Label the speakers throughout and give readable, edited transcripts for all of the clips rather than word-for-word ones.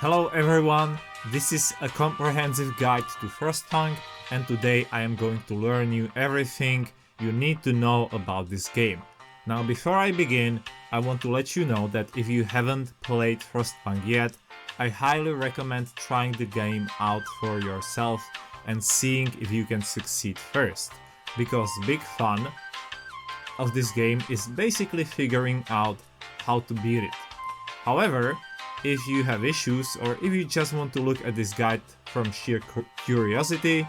Speaker 1: Hello everyone, this is a comprehensive guide to Frostpunk, and today I am going to learn you everything you need to know about this game. Now before I begin, I want to let you know that if you haven't played Frostpunk yet, I highly recommend trying the game out for yourself and seeing if you can succeed first, because big fun of this game is basically figuring out how to beat it. However, if you have issues or if you just want to look at this guide from sheer curiosity,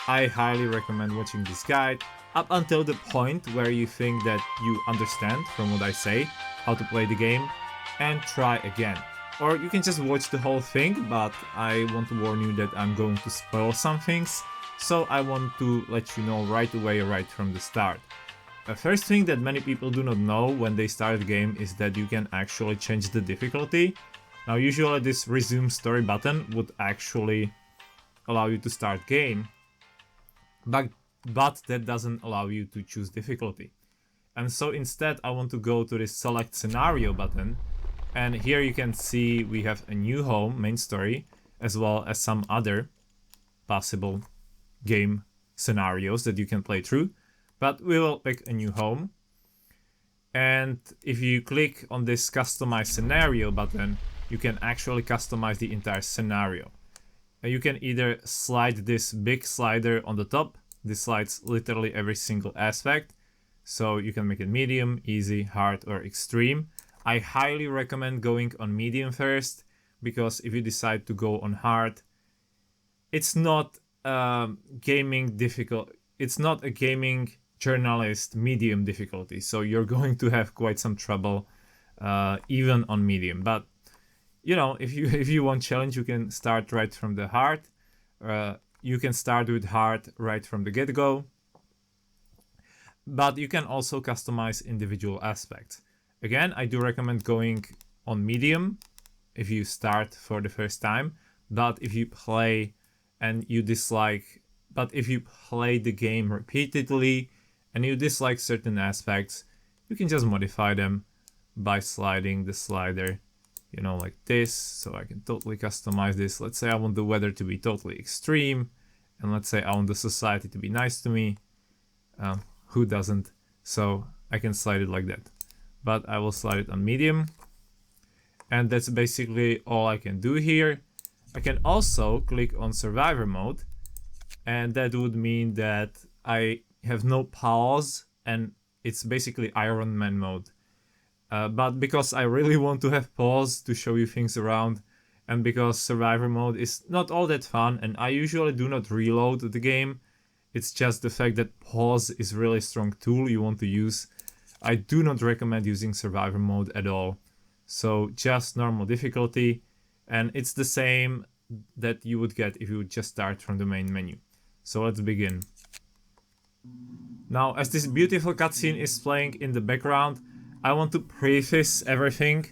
Speaker 1: I highly recommend watching this guide up until the point where you think that you understand from what I say how to play the game and try again. Or you can just watch the whole thing, but I want to warn you that I'm going to spoil some things, so I want to let you know right away, right from the start. The first thing that many people do not know when they start the game is that you can actually change the difficulty. Now usually this resume story button would actually allow you to start game, but that doesn't allow you to choose difficulty. And so instead I want to go to this select scenario button, and here you can see we have a new home, main story, as well as some other possible game scenarios that you can play through. But we will pick a new home, and if you click on this customize scenario button, you can actually customize the entire scenario. You can either slide this big slider on the top. This slides literally every single aspect, so you can make it medium, easy, hard, or extreme. I highly recommend going on medium first, because if you decide to go on hard, it's not gaming difficult. It's not a gaming journalist medium difficulty, so you're going to have quite some trouble even on medium. But you know, if you want challenge, you can start right from the hard. You can start with hard right from the get-go, but you can also customize individual aspects. Again, I do recommend going on medium if you start for the first time, but if you play and you dislike, but if you play the game repeatedly and you dislike certain aspects, you can just modify them by sliding the slider, you know, like this. So I can totally customize this. Let's say I want the weather to be totally extreme, and let's say I want the society to be nice to me. Who doesn't? So I can slide it like that, but I will slide it on medium, and that's basically all I can do here. I can also click on survivor mode, and that would mean that I have no pause, and it's basically Iron Man mode. But because I really want to have pause to show you things around, and because survivor mode is not all that fun, and I usually do not reload the game, it's just the fact that pause is really strong tool you want to use. I do not recommend using survivor mode at all. So just normal difficulty, and it's the same that you would get if you would just start from the main menu. So let's begin. Now, as this beautiful cutscene is playing in the background, I want to preface everything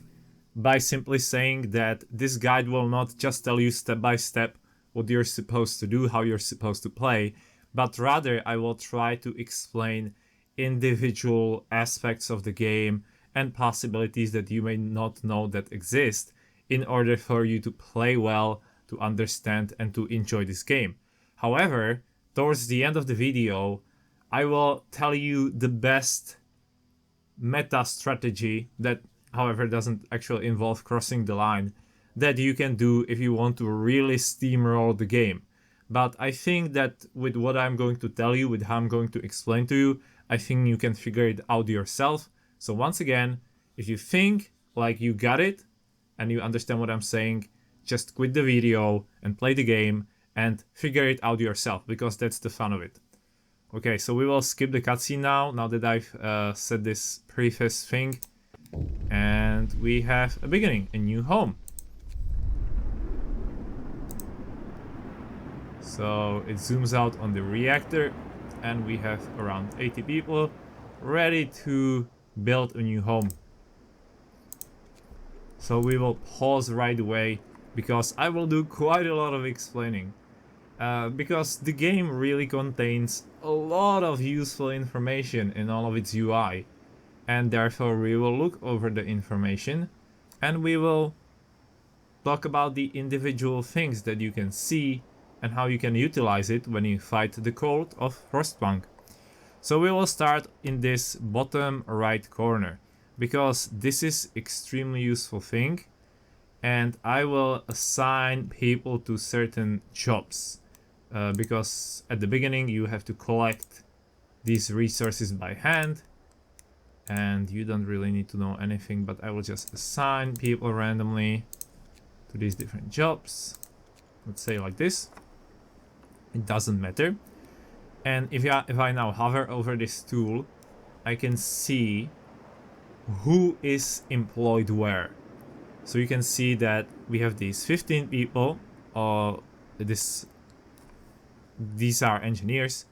Speaker 1: by simply saying that this guide will not just tell you step by step what you're supposed to do, how you're supposed to play, but rather I will try to explain individual aspects of the game and possibilities that you may not know that exist in order for you to play well, to understand, and to enjoy this game. However, towards the end of the video, I will tell you the best meta strategy that, however, doesn't actually involve crossing the line, that you can do if you want to really steamroll the game. But I think that with what I'm going to tell you, with how I'm going to explain to you, I think you can figure it out yourself. So once again, if you think like you got it and you understand what I'm saying, just quit the video and play the game and figure it out yourself, because that's the fun of it. Okay, so we will skip the cutscene now that I've said this preface thing. And we have a beginning, a new home. So it zooms out on the reactor, and we have around 80 people ready to build a new home. So we will pause right away, because I will do quite a lot of explaining. Because the game really contains a lot of useful information in all of its UI, and therefore we will look over the information and we will talk about the individual things that you can see and how you can utilize it when you fight the cold of Frostpunk. So we will start in this bottom right corner, because this is extremely useful thing, and I will assign people to certain jobs, because at the beginning you have to collect these resources by hand, and you don't really need to know anything, but I will just assign people randomly to these different jobs. Let's say like this. It doesn't matter. And if I now hover over this tool, I can see who is employed where. So you can see that we have these 15 people, these are engineers,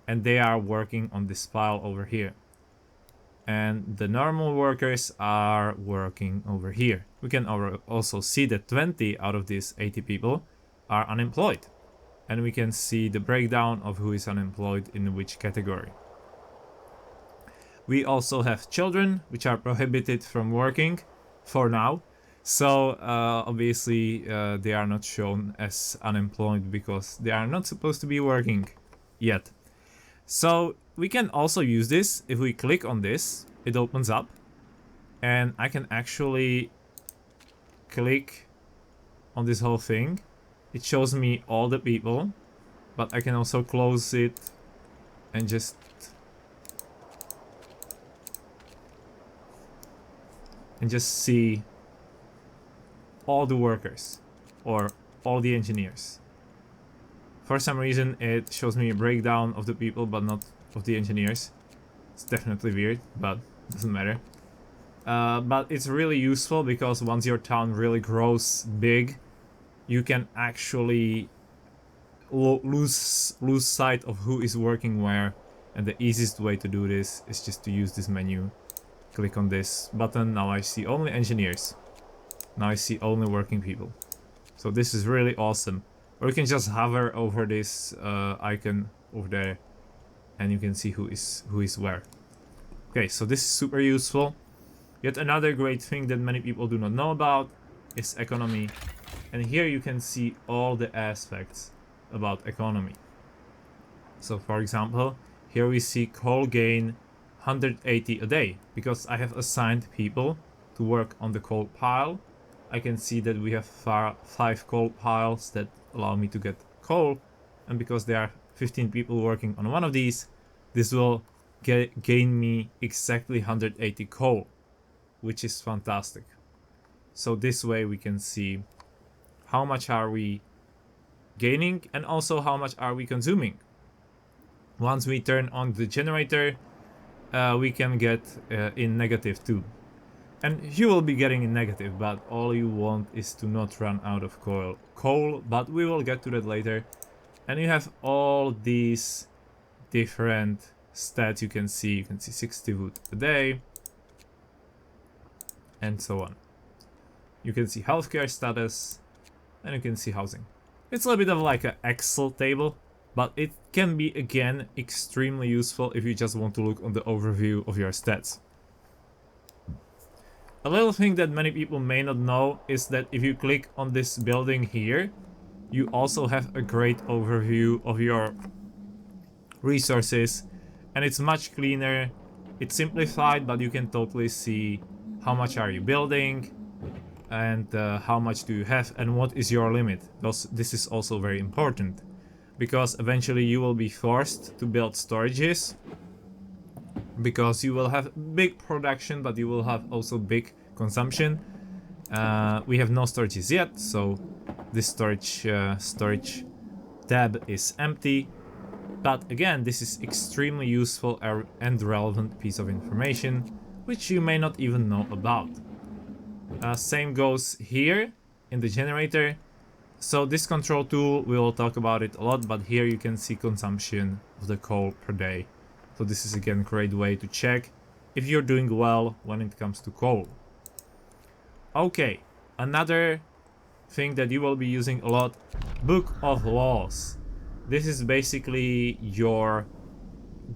Speaker 1: and they are working on this file over here. And the normal workers are working over here. We can also see that 20 out of these 80 people are unemployed. And we can see the breakdown of who is unemployed in which category. We also have children, which are prohibited from working for now. So obviously they are not shown as unemployed because they are not supposed to be working yet. So we can also use this. If we click on this, it opens up, and I can actually click on this whole thing. It shows me all the people, but I can also close it and just see all the workers or all the engineers. For some reason it shows me a breakdown of the people but not of the engineers. It's definitely weird, but doesn't matter. But it's really useful because once your town really grows big, you can actually lose sight of who is working where, and the easiest way to do this is just to use this menu. Click on this button. Now I see only engineers. Now I see only working people. So this is really awesome. Or you can just hover over this icon over there, and you can see who is where. Okay, so this is super useful. Yet another great thing that many people do not know about is economy. And here you can see all the aspects about economy. So for example, here we see coal gain 180 a day, because I have assigned people to work on the coal pile. I can see that we have 5 coal piles that allow me to get coal, and because there are 15 people working on one of these, this will gain me exactly 180 coal, which is fantastic. So this way we can see how much are we gaining and also how much are we consuming. Once we turn on the generator, we can get in negative too. And you will be getting in negative, but all you want is to not run out of coal, but we will get to that later. And you have all these different stats you can see. You can see 60 wood a day, and so on. You can see healthcare status, and you can see housing. It's a little bit of like an Excel table, but it can be again extremely useful if you just want to look on the overview of your stats. A little thing that many people may not know is that if you click on this building here, you also have a great overview of your resources, and it's much cleaner. It's simplified, but you can totally see how much are you building and how much do you have and what is your limit. This is also very important, because eventually you will be forced to build storages, because you will have big production but you will have also big consumption. We have no storages yet, so this storage tab is empty, but again, this is extremely useful and relevant piece of information which you may not even know about. Same goes here in the generator. So this control tool, we will talk about it a lot, but here you can see consumption of the coal per day. So this is again a great way to check if you're doing well when it comes to coal. Okay, another thing that you will be using a lot, Book of Laws. This is basically your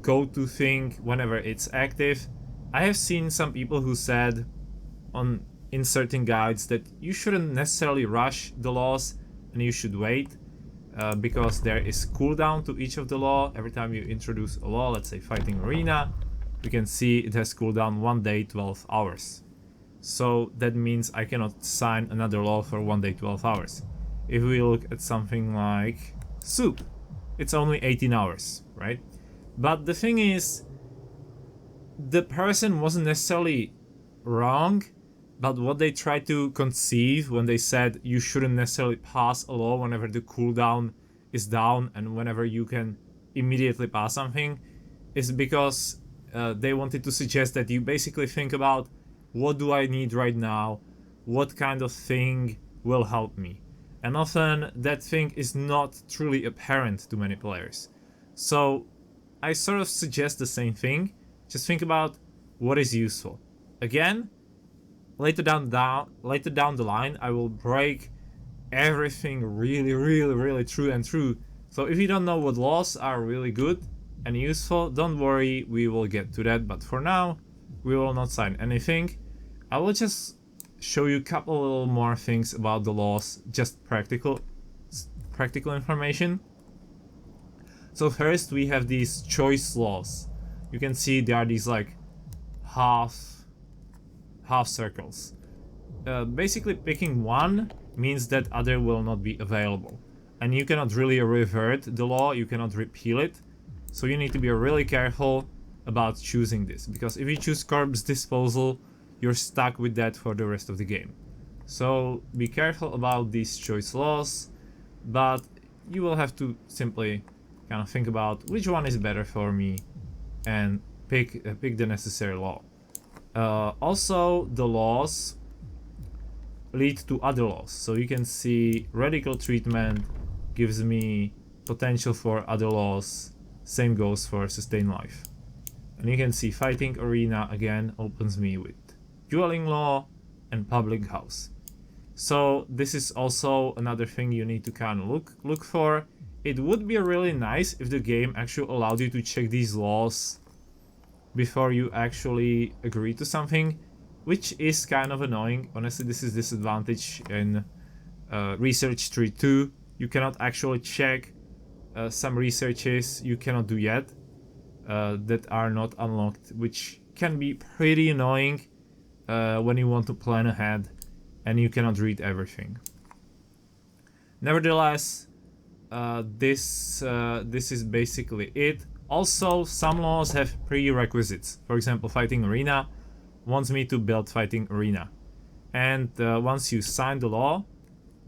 Speaker 1: go-to thing whenever it's active. I have seen some people who said on in certain guides that you shouldn't necessarily rush the laws and you should wait because there is cooldown to each of the law. Every time you introduce a law, let's say fighting arena, you can see it has cooldown 1 day 12 hours. So that means I cannot sign another law for 1 day 12 hours. If we look at something like soup, it's only 18 hours, right? But the thing is, the person wasn't necessarily wrong, but what they tried to conceive when they said you shouldn't necessarily pass a law whenever the cooldown is down and whenever you can immediately pass something, is because they wanted to suggest that you basically think about, what do I need right now? What kind of thing will help me? And often that thing is not truly apparent to many players. So I sort of suggest the same thing. Just think about what is useful. Again, later down the line, I will break everything really true. So if you don't know what laws are really good and useful, don't worry, we will get to that. But for now, we will not sign anything. I will just show you a couple little more things about the laws, just practical information. So first we have these choice laws. You can see there are these like half circles. Basically picking one means that other will not be available. And you cannot really revert the law, you cannot repeal it. So you need to be really careful about choosing this, because if you choose corpse disposal, you're stuck with that for the rest of the game. So be careful about these choice laws, but you will have to simply kind of think about which one is better for me and pick the necessary law. Also, the laws lead to other laws. So you can see radical treatment gives me potential for other laws. Same goes for sustain life. And you can see fighting arena again opens me with dueling law and public house. So this is also another thing you need to kind of look for. It would be really nice if the game actually allowed you to check these laws before you actually agree to something, which is kind of annoying. Honestly, this is disadvantage in research tree 2. You cannot actually check some researches you cannot do yet that are not unlocked, which can be pretty annoying when you want to plan ahead and you cannot read everything. Nevertheless, this is basically it. Also, some laws have prerequisites. For example, fighting arena wants me to build fighting arena, and once you sign the law,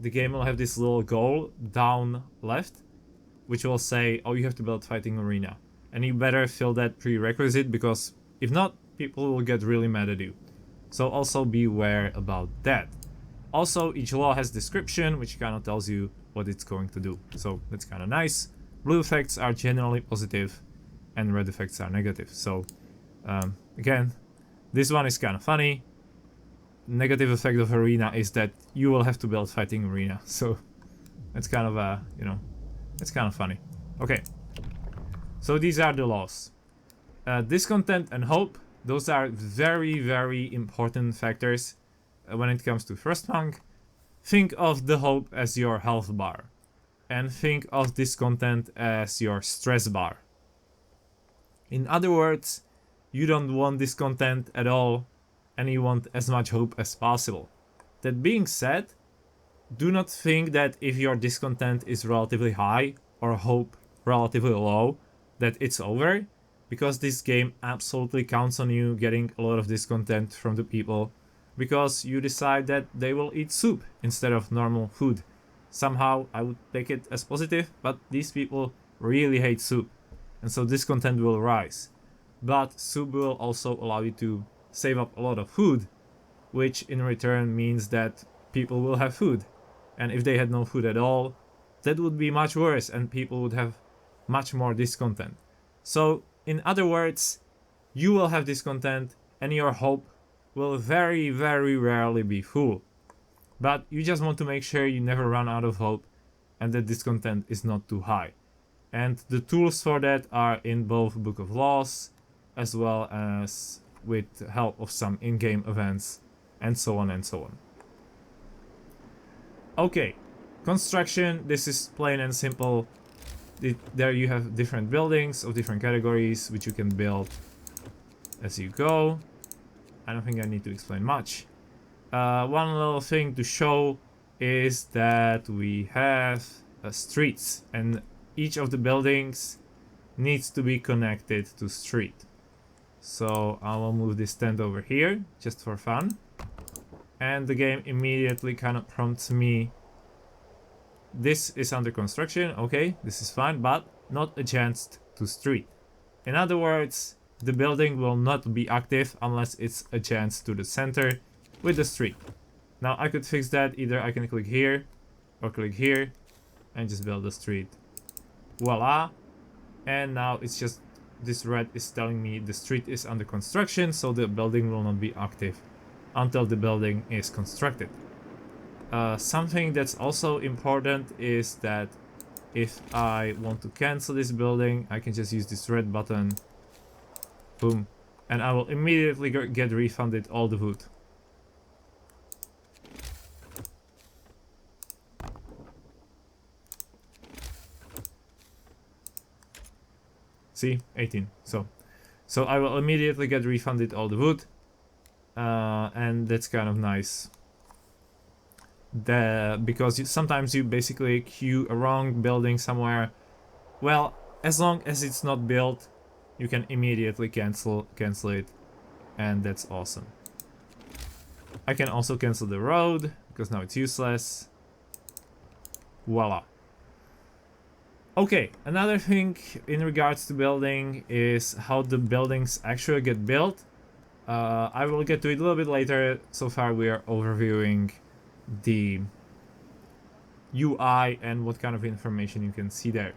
Speaker 1: the game will have this little goal down left which will say, oh, you have to build fighting arena, and you better fill that prerequisite, because if not, people will get really mad at you. So also be aware about that. Also, each law has description, which kind of tells you what it's going to do, so that's kind of nice. Blue effects are generally positive and red effects are negative. So again, this one is kind of funny. Negative effect of arena is that you will have to build fighting arena, so that's kind of it's kind of funny. Okay, so these are the laws. Discontent and hope, those are very important factors when it comes to Frostpunk. Think of the hope as your health bar, and think of discontent as your stress bar. In other words, you don't want discontent at all, and you want as much hope as possible. That being said, do not think that if your discontent is relatively high or hope relatively low, that it's over, because this game absolutely counts on you getting a lot of discontent from the people, because you decide that they will eat soup instead of normal food. Somehow I would take it as positive, but these people really hate soup, and so discontent will rise. But soup will also allow you to save up a lot of food, which in return means that people will have food. And if they had no food at all, that would be much worse and people would have much more discontent. So in other words, you will have discontent and your hope will very rarely be full. But you just want to make sure you never run out of hope and that discontent is not too high. And the tools for that are in both Book of Laws as well as with help of some in-game events and so on and so on. Okay, construction, this is plain and simple. There you have different buildings of different categories which you can build as you go. I don't think I need to explain much. One little thing to show is that we have streets, and each of the buildings needs to be connected to street. So I will move this tent over here just for fun, and the game immediately kind of prompts me, this is under construction, okay, this is fine, but not adjacent to street. In other words, the building will not be active unless it's adjacent to the center with the street. Now I could fix that, either I can click here or click here and just build a street. Voila. And now it's just, this red is telling me the street is under construction, so the building will not be active until the building is constructed. Something that's also important is that if I want to cancel this building, I can just use this red button, boom, and I will immediately get refunded all the wood. See, 18. So I will immediately get refunded all the wood, and that's kind of nice. Because sometimes you basically queue a wrong building somewhere. Well, as long as it's not built, you can immediately cancel it, and that's awesome. I can also cancel the road because now it's useless. Voila. Okay, another thing in regards to building is how the buildings actually get built. I will get to it a little bit later. So far we are overviewing the UI and what kind of information you can see there.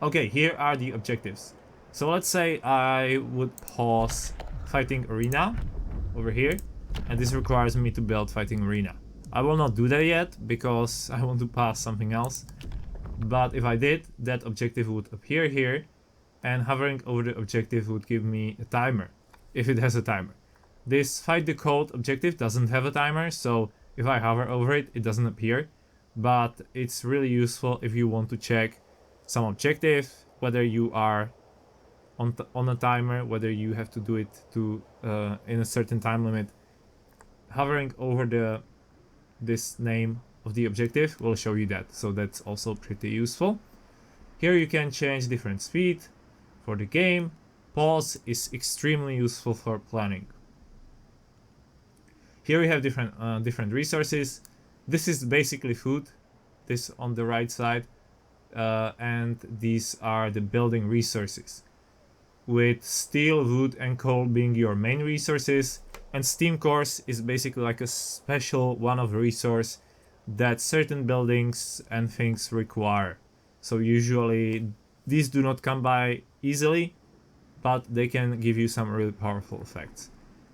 Speaker 1: Okay, here are the objectives. So let's say I would pause fighting arena over here, and this requires me to build fighting arena. I will not do that yet because I want to pass something else. But if I did, that objective would appear here, and hovering over the objective would give me a timer, if it has a timer. This fight the code objective doesn't have a timer, so if I hover over it, it doesn't appear. But it's really useful if you want to check some objective, whether you are on a timer, whether you have to do it to in a certain time limit. Hovering over this name of the objective will show you that, so that's also pretty useful. Here you can change different speed for the game. Pause is extremely useful for planning. Here we have different resources. This is basically food, this on the right side, and these are the building resources, with steel, wood and coal being your main resources, and steam cores is basically like a special one-off resource that certain buildings and things require. So usually these do not come by easily, but they can give you some really powerful effects.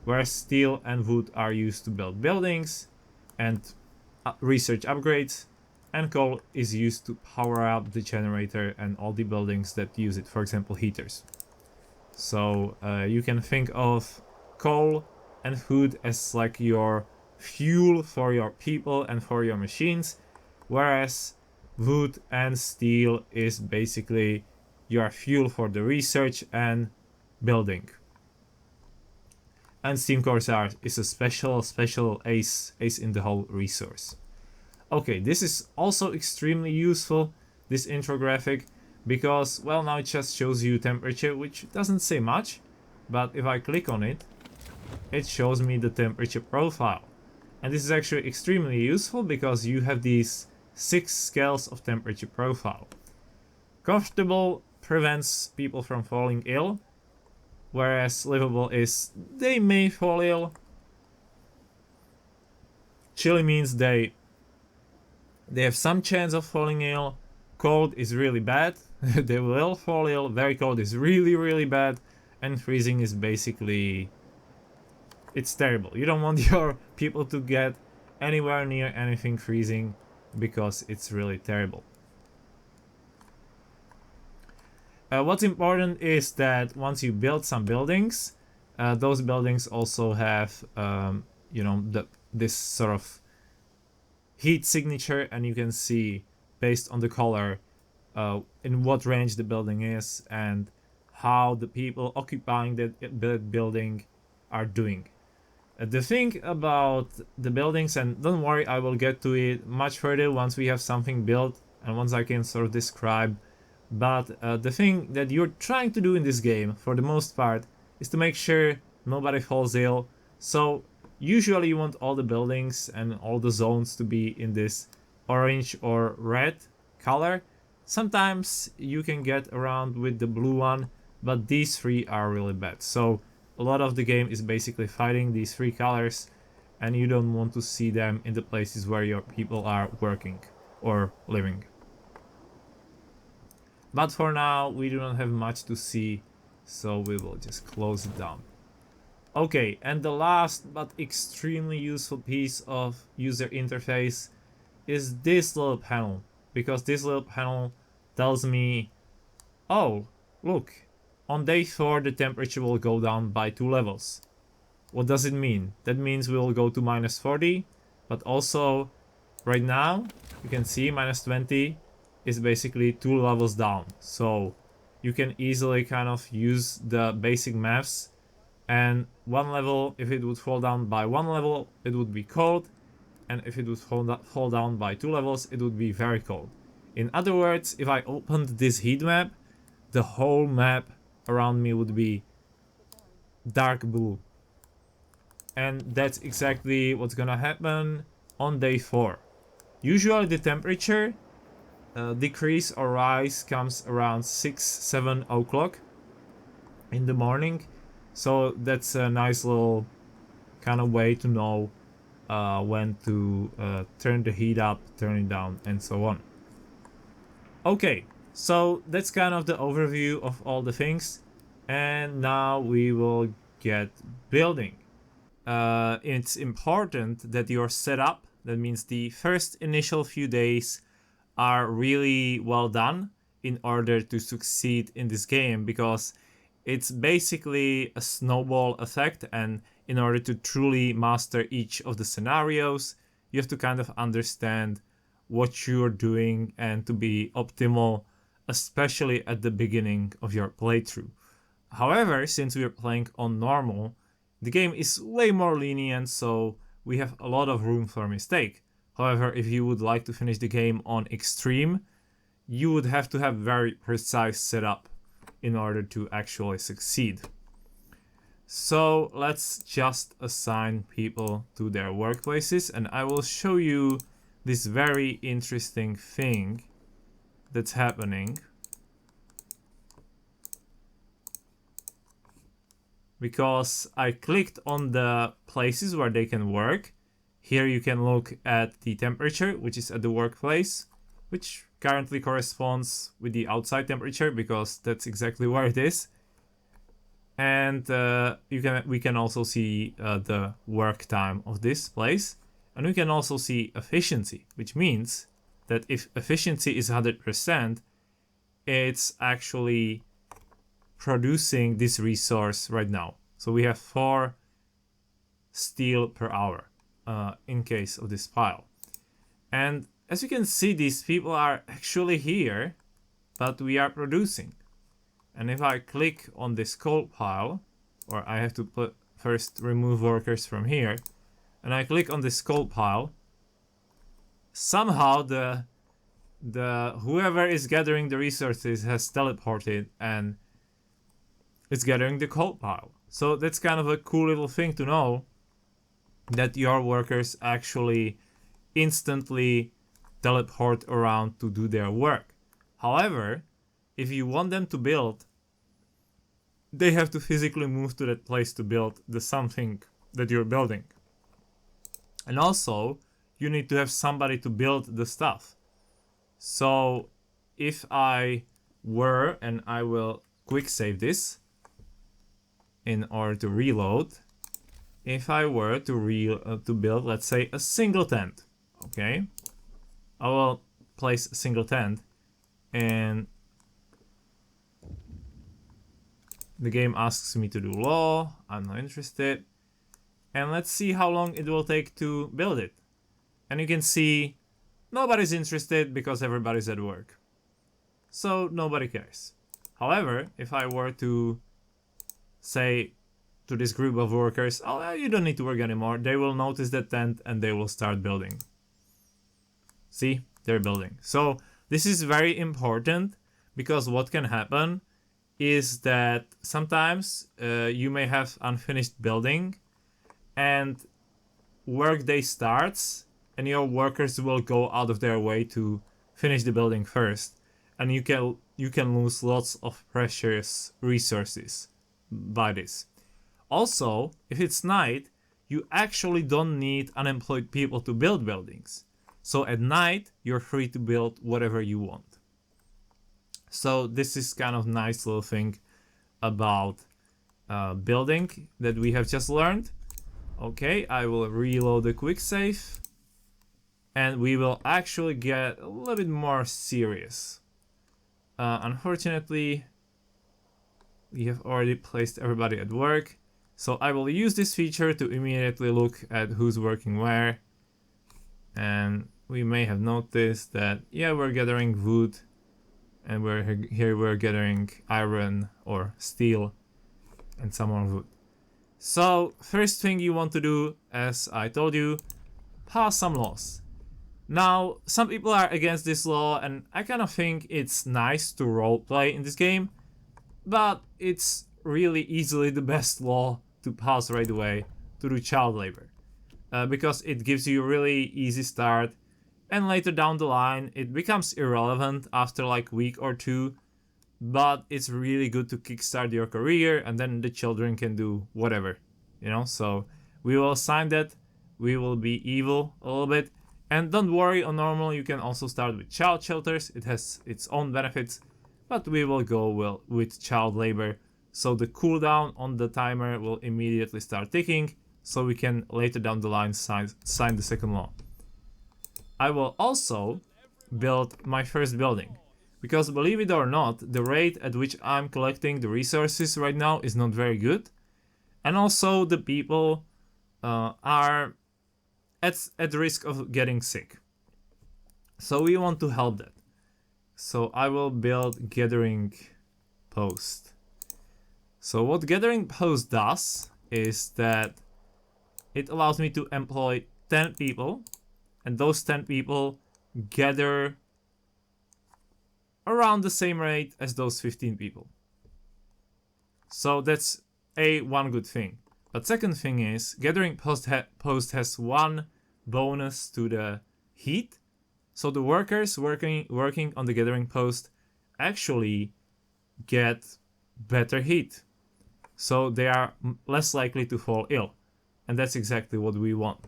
Speaker 1: Whereas steel and wood are used to build buildings and research upgrades, and coal is used to power up the generator and all the buildings that use it, for example heaters. So you can think of coal and wood as like your fuel for your people and for your machines, whereas wood and steel is basically your fuel for the research and building. And steam cores is a special ace in the whole resource. Okay, this is also extremely useful, this intro graphic, because, well, now it just shows you temperature, which doesn't say much, but if I click on it, it shows me the temperature profile. And this is actually extremely useful because you have these 6 scales of temperature profile. Comfortable prevents people from falling ill, whereas livable is they may fall ill. Chilly means they have some chance of falling ill. Cold is really bad, they will fall ill. Very cold is really bad, and freezing is basically, it's terrible. You don't want your people to get anywhere near anything freezing because it's really terrible. What's important is that once you build some buildings, those buildings also have you know, this sort of heat signature, and you can see based on the color in what range the building is and how the people occupying that building are doing. The thing about the buildings, and don't worry, I will get to it much further once we have something built and once I can sort of describe, but the thing that you're trying to do in this game for the most part is to make sure nobody falls ill. So usually you want all the buildings and all the zones to be in this orange or red color. Sometimes you can get around with the blue one, but these three are really bad. So a lot of the game is basically fighting these three colors, and you don't want to see them in the places where your people are working or living. But for now we do not have much to see, so we will just close it down. Okay, and the last but extremely useful piece of user interface is this little panel, because this little panel tells me, oh, look, on day 4 the temperature will go down by 2 levels. What does it mean? That means we will go to -40, but also right now you can see -20 is basically 2 levels down. So you can easily kind of use the basic maths, and 1 level, if it would fall down by 1 level, it would be cold, and if it would fall down by 2 levels, it would be very cold. In other words, if I opened this heat map, the whole map around me would be dark blue. And that's exactly what's gonna happen on day 4. Usually the temperature decrease or rise comes around 6-7 o'clock in the morning. So that's a nice little kind of way to know when to turn the heat up, turn it down, and so on. Okay, so that's kind of the overview of all the things, and now we will get building. It's important that your setup, that means the first initial few days, are really well done in order to succeed in this game, because it's basically a snowball effect, and in order to truly master each of the scenarios, you have to kind of understand what you're doing and to be optimal, especially at the beginning of your playthrough. However, since we're playing on normal, the game is way more lenient, so we have a lot of room for mistake. However, if you would like to finish the game on extreme, you would have to have very precise setup in order to actually succeed. So let's just assign people to their workplaces, and I will show you this very interesting thing that's happening. Because I clicked on the places where they can work. Here you can look at the temperature, which is at the workplace, which currently corresponds with the outside temperature, because that's exactly where it is. And we can also see the work time of this place, and we can also see efficiency, which means that if efficiency is 100%, it's actually producing this resource right now. So we have 4 steel per hour in case of this pile. And as you can see, these people are actually here, but we are producing. And if I click on this coal pile, or I have to first remove workers from here, and I click on this coal pile, somehow the whoever is gathering the resources has teleported and it's gathering the coal pile. So that's kind of a cool little thing to know, that your workers actually instantly teleport around to do their work. However, if you want them to build, they have to physically move to that place to build the something that you're building. And also, you need to have somebody to build the stuff. So if I were, and I will quick save this in order to reload, if I were to build, let's say, a single tent, okay, I will place a single tent, and the game asks me to do law. I'm not interested. and let's see how long it will take to build it. And you can see nobody's interested because everybody's at work. So nobody cares. However, if I were to say to this group of workers, oh, you don't need to work anymore, they will notice the tent and they will start building. See, they're building. So this is very important, because what can happen is that sometimes you may have unfinished building and work day starts and your workers will go out of their way to finish the building first, and you can lose lots of precious resources by this. Also, if it's night, you actually don't need unemployed people to build buildings. So at night, you're free to build whatever you want. So this is kind of nice little thing about building that we have just learned. Okay, I will reload the quick save. And we will actually get a little bit more serious. Unfortunately, we have already placed everybody at work. So I will use this feature to immediately look at who's working where. And we may have noticed that, yeah, we're gathering wood. And we're gathering iron or steel and some more wood. So first thing you want to do, as I told you, pass some laws. Now, some people are against this law, and I kind of think it's nice to roleplay in this game, but it's really easily the best law to pass right away, to do child labor. Because it gives you a really easy start, and later down the line it becomes irrelevant after like a week or two, but it's really good to kickstart your career, and then the children can do whatever, you know. So we will assign that, we will be evil a little bit. And don't worry, on normal you can also start with child shelters, it has its own benefits, but we will go with child labor, so the cooldown on the timer will immediately start ticking, so we can later down the line sign the second law. I will also build my first building, because believe it or not, the rate at which I'm collecting the resources right now is not very good, and also the people are at risk of getting sick. So we want to help that. So I will build gathering post. So what gathering post does is that it allows me to employ 10 people, and those 10 people gather around the same rate as those 15 people. So that's one good thing. But second thing is, gathering post has one bonus to the heat. So the workers working on the gathering post actually get better heat. So they are less likely to fall ill. And that's exactly what we want.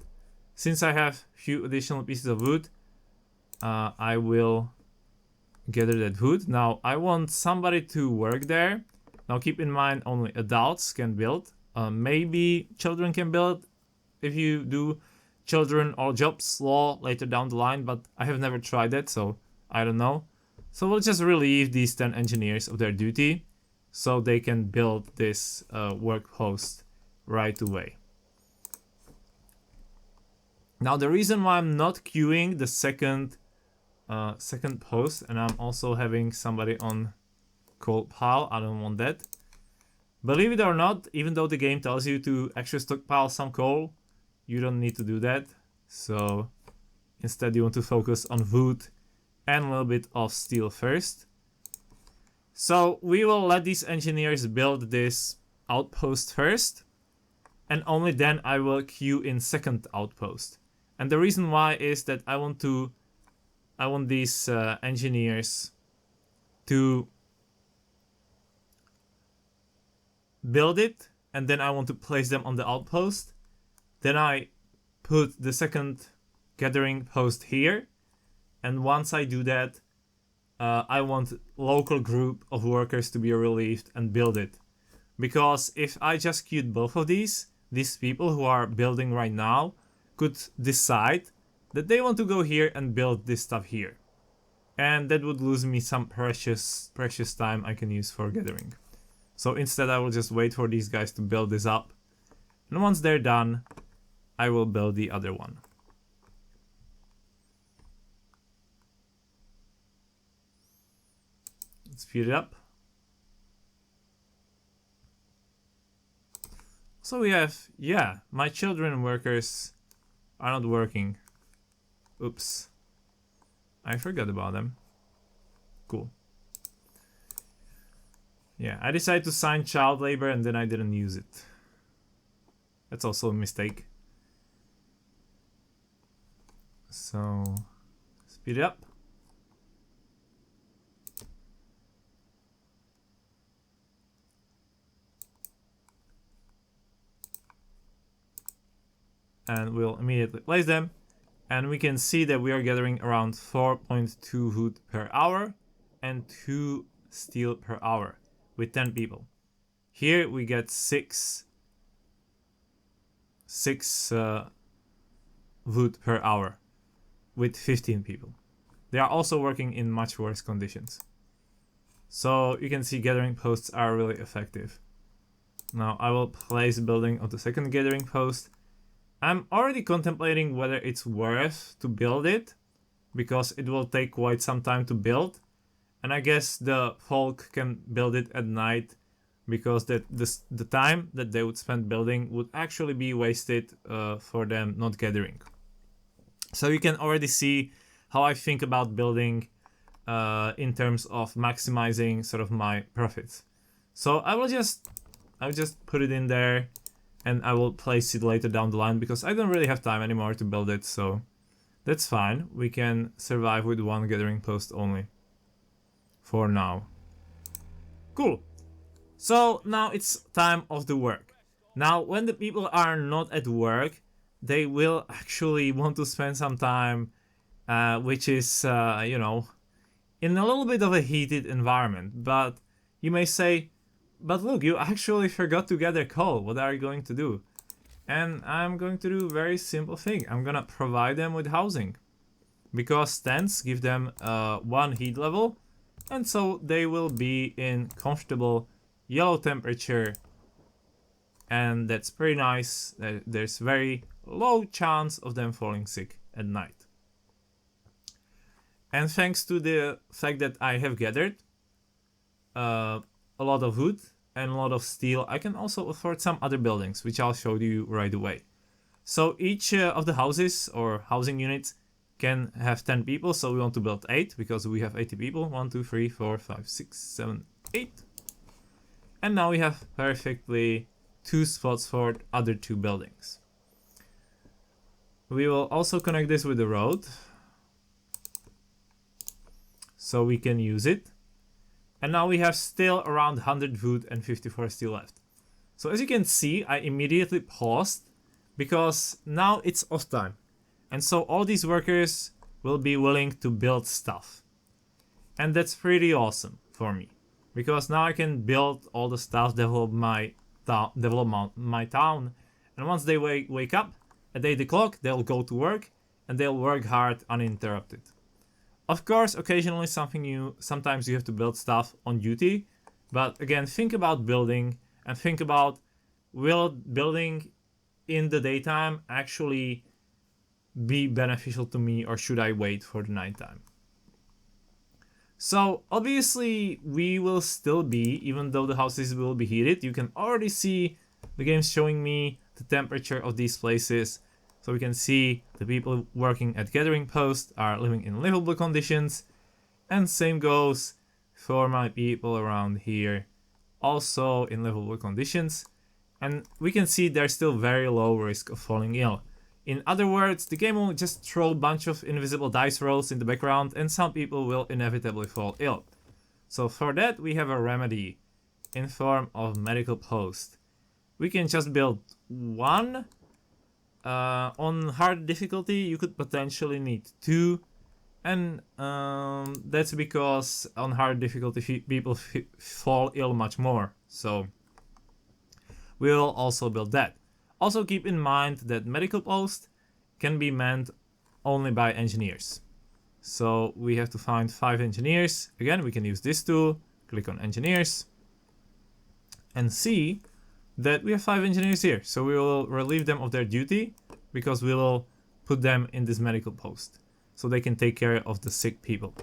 Speaker 1: Since I have few additional pieces of wood, I will gather that wood. Now I want somebody to work there. Now keep in mind, only adults can build. Maybe children can build if you do children or jobs law later down the line, but I have never tried that, so I don't know. So we'll just relieve these 10 engineers of their duty so they can build this work post right away. Now the reason why I'm not queuing the second post, and I'm also having somebody on coal pile, I don't want that. Believe it or not, even though the game tells you to actually stockpile some coal, you don't need to do that. So instead you want to focus on wood and a little bit of steel first. So we will let these engineers build this outpost first, and only then I will queue in second outpost. And the reason why is that I want these engineers to build it, and then I want to place them on the outpost. Then I put the second gathering post here, and once I do that, I want local group of workers to be relieved and build it. Because if I just queued both of these people who are building right now could decide that they want to go here and build this stuff here. And that would lose me some precious time I can use for gathering. So instead I will just wait for these guys to build this up, And once they're done, I will build the other one. Let's speed it up. So we have, yeah, my children workers are not working. Oops. I forgot about them. Cool. Yeah, I decided to sign child labor and then I didn't use it. That's also a mistake. So, speed it up. And we'll immediately place them. And we can see that we are gathering around 4.2 wood per hour and 2 steel per hour with 10 people. Here we get 6 wood per hour with 15 people. They are also working in much worse conditions. So you can see gathering posts are really effective. Now I will place building on the second gathering post. I'm already contemplating whether it's worth to build it, because it will take quite some time to build, and I guess the folk can build it at night, because the time that they would spend building would actually be wasted for them not gathering. So you can already see how I think about building in terms of maximizing sort of my profits. So I'll just put it in there. And I will place it later down the line because I don't really have time anymore to build it, so that's fine. We can survive with one gathering post only. For now. Cool. So now it's time of the work. Now when the people are not at work, they will actually want to spend some time, which is, you know, in a little bit of a heated environment. But you may say, but look, you actually forgot to gather coal. What are you going to do? And I'm going to do a very simple thing. I'm gonna provide them with housing. Because tents give them 1 heat level. And so they will be in comfortable yellow temperature. And that's pretty nice. There's very low chance of them falling sick at night. And thanks to the fact that I have gathered a lot of wood and a lot of steel, I can also afford some other buildings, which I'll show you right away. So each of the houses or housing units can have 10 people, so we want to build 8 because we have 80 people. 1, 2, 3, 4, 5, 6, 7, 8. And now we have perfectly 2 spots for other 2 buildings. We will also connect this with the road, so we can use it. And now we have still around 100 wood and 54 steel left. So as you can see, I immediately paused because now it's off time. And so all these workers will be willing to build stuff. And that's pretty awesome for me. Because now I can build all the stuff, develop my town. And once they wake up at 8 o'clock, they'll go to work and they'll work hard uninterrupted. Of course, occasionally sometimes you have to build stuff on duty, but again, think about building and think about, will building in the daytime actually be beneficial to me, or should I wait for the nighttime? So obviously we will still be, even though the houses will be heated, you can already see the game showing me the temperature of these places. So we can see the people working at gathering post are living in livable conditions, and same goes for my people around here, also in livable conditions. And we can see there's still very low risk of falling ill. In other words, the game will just throw a bunch of invisible dice rolls in the background and some people will inevitably fall ill. So for that we have a remedy in form of medical post. We can just build 1. On hard difficulty you could potentially need 2, and that's because on hard difficulty people fall ill much more, so we'll also build that. Also keep in mind that medical post can be manned only by engineers, so we have to find 5 engineers. Again, we can use this tool, click on engineers and see that we have 5 engineers here. So we will relieve them of their duty because we will put them in this medical post so they can take care of the sick people.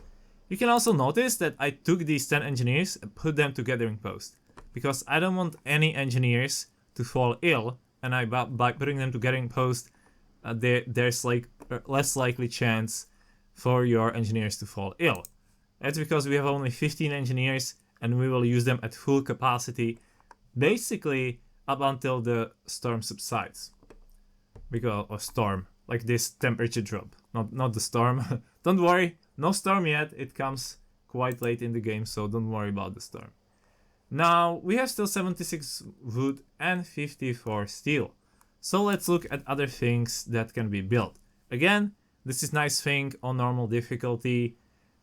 Speaker 1: You can also notice that I took these 10 engineers and put them to gathering post because I don't want any engineers to fall ill, and by putting them to gathering post, there's like less likely chance for your engineers to fall ill. That's because we have only 15 engineers and we will use them at full capacity basically up until the storm subsides. Because or storm, like this temperature drop, not the storm. Don't worry, no storm yet. It comes quite late in the game, so don't worry about the storm. Now we have still 76 wood and 54 steel. So let's look at other things that can be built. Again, this is nice thing on normal difficulty.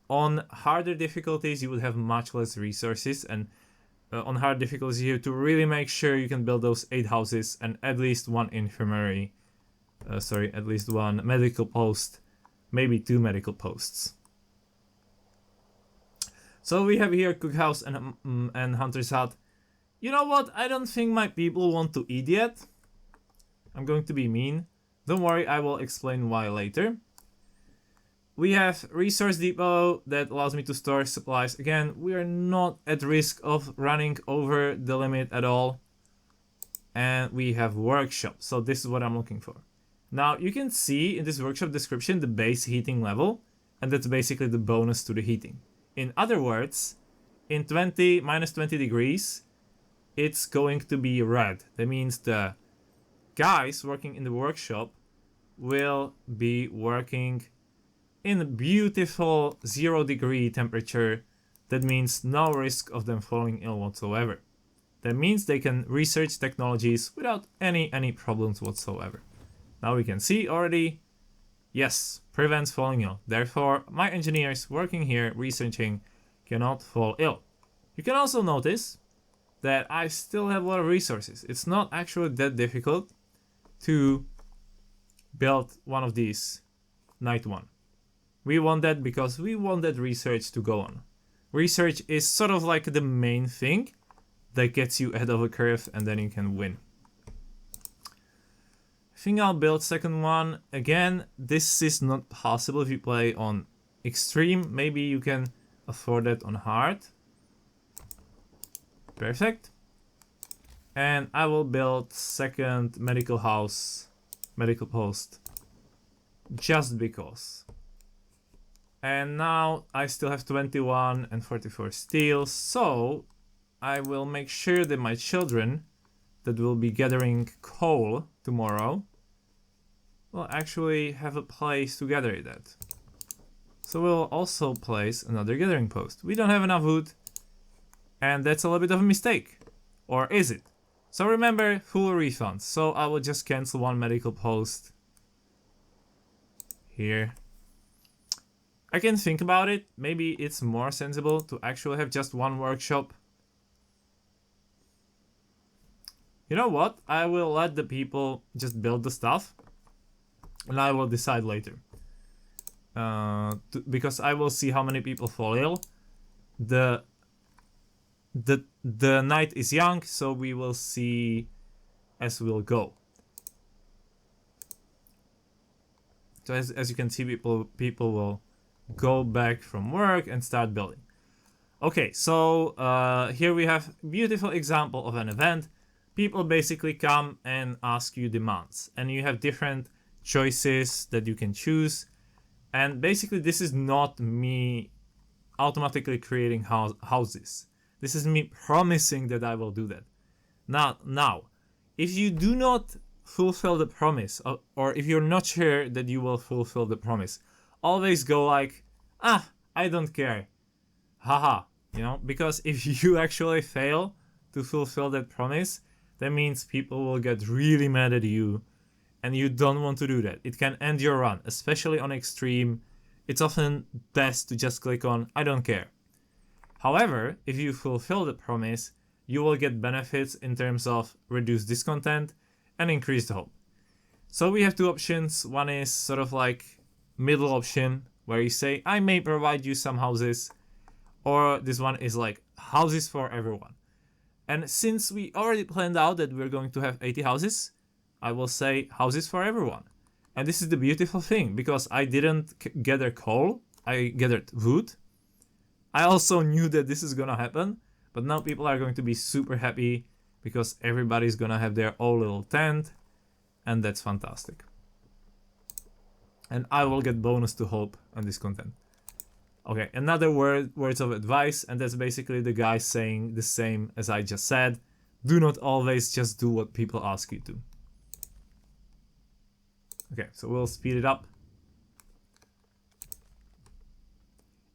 Speaker 1: On harder difficulties, you would have much less resources, and on hard difficulties, you have to really make sure you can build those 8 houses and at least 1 infirmary. At least 1 medical post, maybe 2 medical posts. So we have here cookhouse and hunter's hut. You know what? I don't think my people want to eat yet. I'm going to be mean. Don't worry, I will explain why later. We have resource depot that allows me to store supplies. Again, we are not at risk of running over the limit at all. And we have workshop. So this is what I'm looking for. Now you can see in this workshop description the base heating level, and that's basically the bonus to the heating. In other words, in minus 20 degrees, it's going to be red. That means the guys working in the workshop will be working in a beautiful 0-degree temperature. That means no risk of them falling ill whatsoever. That means they can research technologies without any problems whatsoever. Now we can see already, yes, prevents falling ill. Therefore, my engineers working here researching cannot fall ill. You can also notice that I still have a lot of resources. It's not actually that difficult to build one of these night one. We want that because we want that research to go on. Research is sort of like the main thing that gets you ahead of a curve, and then you can win. I think I'll build second one. Again, this is not possible if you play on extreme. Maybe you can afford it on hard. Perfect. And I will build second medical house, medical post, just because. And now I still have 21 and 44 steel, so I will make sure that my children that will be gathering coal tomorrow will actually have a place to gather it at. So we'll also place another gathering post. We don't have enough wood, and that's a little bit of a mistake. Or is it? So remember, full refunds. So I will just cancel one medical post here. I can think about it. Maybe it's more sensible to actually have just one workshop. You know what? I will let the people just build the stuff, and I will decide later. Because I will see how many people fall ill. The night is young, so we will see as we'll go. So as you can see, people will go back from work and start building. Okay, so here we have a beautiful example of an event. People basically come and ask you demands, and you have different choices that you can choose. And basically this is not me automatically creating houses. This is me promising that I will do that. Now, if you do not fulfill the promise, or if you're not sure that you will fulfill the promise, always go like, I don't care. Haha, you know, because if you actually fail to fulfill that promise, that means people will get really mad at you, and you don't want to do that. It can end your run, especially on extreme. It's often best to just click on, I don't care. However, if you fulfill the promise, you will get benefits in terms of reduced discontent and increased hope. So we have two options. One is sort of like middle option, where you say, I may provide you some houses, or this one is like houses for everyone. And since we already planned out that we're going to have 80 houses, I will say houses for everyone. And this is the beautiful thing, because I didn't gather coal, I gathered wood. I also knew that this is gonna happen, but now people are going to be super happy because everybody's gonna have their own little tent, and that's fantastic. And I will get bonus to hope on this content. Okay, another words of advice, and that's basically the guy saying the same as I just said. Do not always just do what people ask you to. Okay, so we'll speed it up.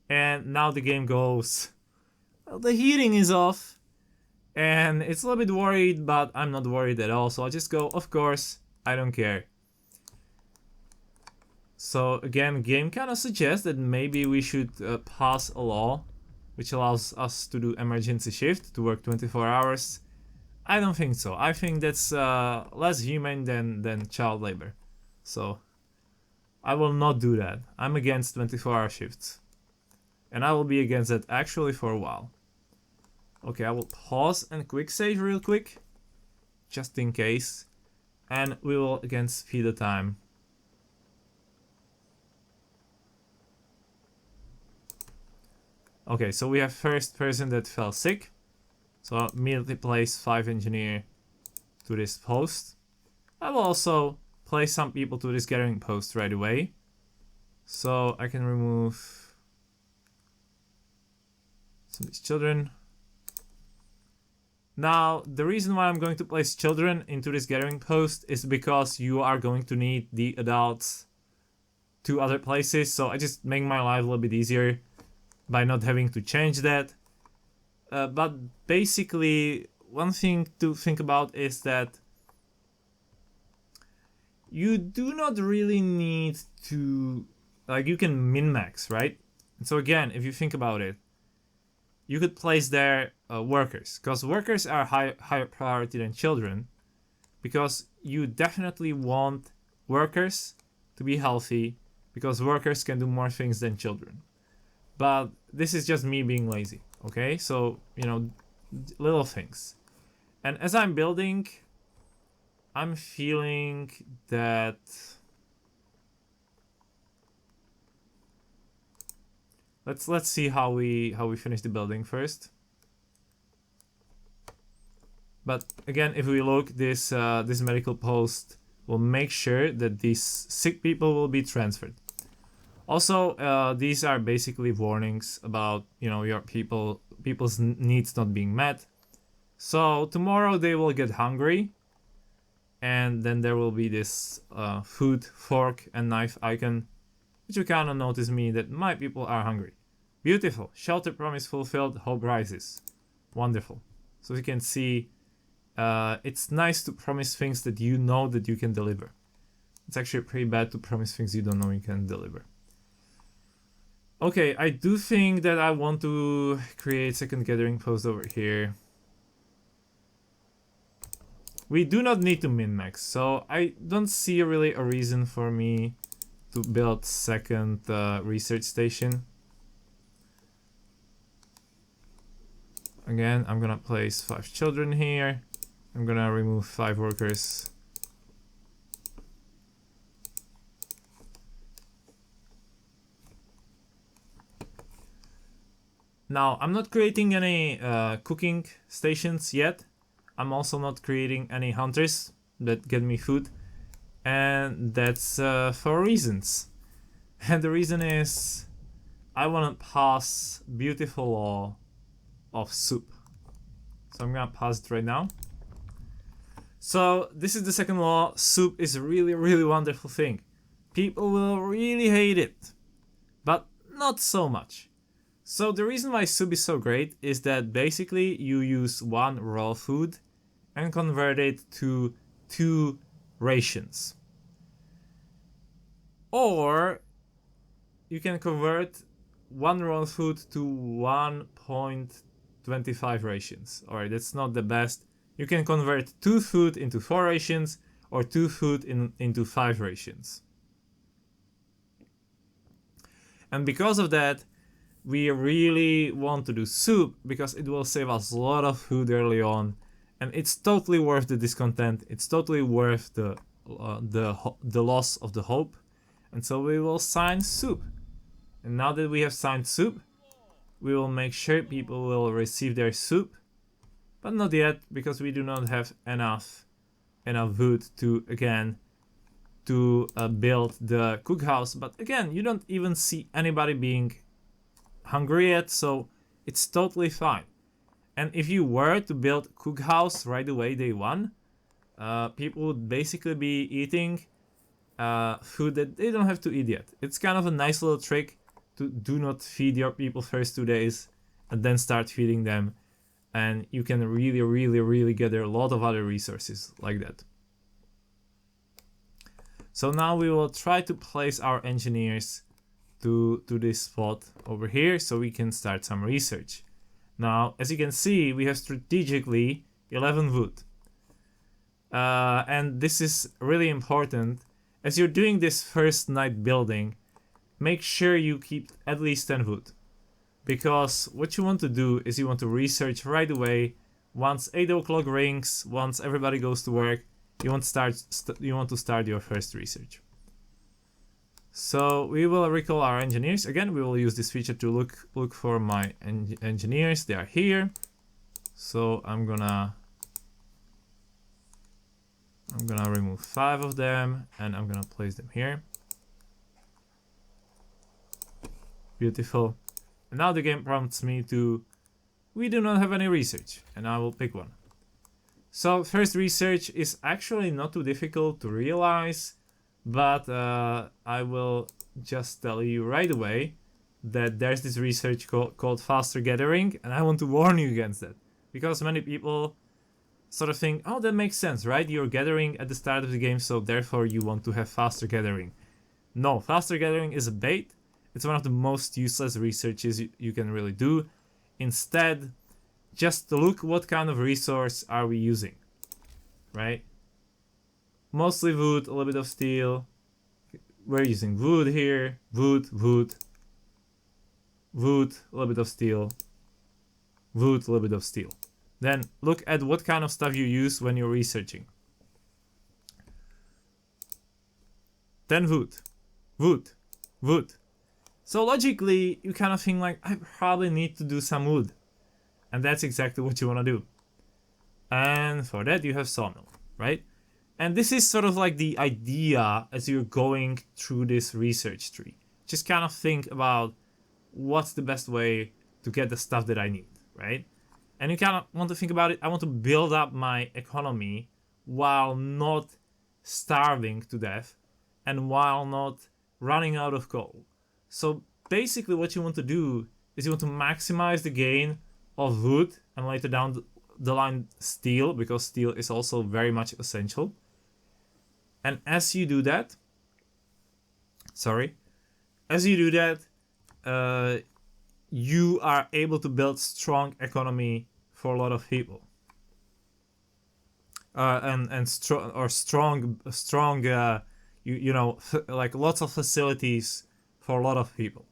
Speaker 1: And now the game goes, well, the heating is off. And it's a little bit worried, but I'm not worried at all. So I'll just go, of course, I don't care. So again, game kind of suggests that maybe we should pass a law which allows us to do emergency shift to work 24 hours. I don't think so. I think that's less humane than child labor. So I will not do that. I'm against 24-hour shifts. And I will be against that actually for a while. Okay, I will pause and quick save real quick, just in case. And we will again speed the time. Okay, so we have first person that fell sick. So I'll immediately place 5 engineer to this post. I will also place some people to this gathering post right away. So I can remove some of these children. Now, the reason why I'm going to place children into this gathering post is because you are going to need the adults to other places. So I just make my life a little bit easier by not having to change that. But basically, one thing to think about is that you do not really need to, like, you can min-max, right? And so again, if you think about it, you could place there workers, because workers are higher priority than children, because you definitely want workers to be healthy, because workers can do more things than children. But this is just me being lazy, okay? So, you know, little things. And as I'm building, I'm feeling that let's see how we finish the building first. But again, if we look, this medical post will make sure that these sick people will be transferred. Also, these are basically warnings about, you know, your people's needs not being met. So tomorrow they will get hungry, and then there will be this food, fork, and knife icon, which will kind of notice me that my people are hungry. Beautiful. Shelter promise fulfilled. Hope rises. Wonderful. So you can see, it's nice to promise things that you know that you can deliver. It's actually pretty bad to promise things you don't know you can deliver. Okay, I do think that I want to create second gathering post over here. We do not need to min-max, so I don't see really a reason for me to build second research station. Again, I'm gonna place 5 children here. I'm gonna remove 5 workers. Now, I'm not creating any cooking stations yet. I'm also not creating any hunters that get me food. And that's for reasons. And the reason is I want to pass beautiful law of soup. So I'm gonna pass it right now. So this is the second law. Soup is a really wonderful thing. People will really hate it, but not so much. So the reason why soup is so great is that basically you use 1 raw food and convert it to 2 rations. Or you can convert 1 raw food to 1.25 rations. Alright, that's not the best. You can convert 2 food into 4 rations, or 2 food into 5 rations. And because of that, we really want to do soup because it will save us a lot of food early on, and it's totally worth the discontent. It's totally worth the loss of the hope, and so we will sign soup. And now that we have signed soup, we will make sure people will receive their soup, but not yet because we do not have enough wood to build the cookhouse. But again, you don't even see anybody being hungry yet, so it's totally fine. And if you were to build cookhouse right away day one, people would basically be eating food that they don't have to eat yet. It's kind of a nice little trick to do not feed your people first 2 days and then start feeding them, and you can really gather a lot of other resources like that. So now we will try to place our engineers to this spot over here so we can start some research. Now, as you can see, we have strategically 11 wood. And this is really important. As you're doing this first night building, make sure you keep at least 10 wood. Because what you want to do is you want to research right away. Once 8 o'clock rings, once everybody goes to work, you want to start your first research. So we will recall our engineers. Again, we will use this feature to look for my engineers. They are here. So I'm gonna remove 5 of them and I'm gonna place them here. Beautiful. And now the game prompts me to, we do not have any research, and I will pick one. So first research is actually not too difficult to realize, but I will just tell you right away that there's this research called faster gathering, and I want to warn you against that. Because many people sort of think, oh, that makes sense, right? You're gathering at the start of the game, so therefore you want to have faster gathering. No, faster gathering is a bait. It's one of the most useless researches you can really do. Instead, just look what kind of resource are we using, right? Mostly wood, a little bit of steel. We're using wood here, wood, a little bit of steel, wood, a little bit of steel. Then look at what kind of stuff you use when you're researching. Then wood. So logically, you kind of think like, I probably need to do some wood. And that's exactly what you want to do. And for that, you have sawmill, right? And this is sort of like the idea as you're going through this research tree. Just kind of think about what's the best way to get the stuff that I need, right? And you kind of want to think about it. I want to build up my economy while not starving to death and while not running out of coal. So basically what you want to do is you want to maximize the gain of wood and later down the line steel, because steel is also very much essential. And as you do that, you are able to build strong economy for a lot of people. Like lots of facilities for a lot of people.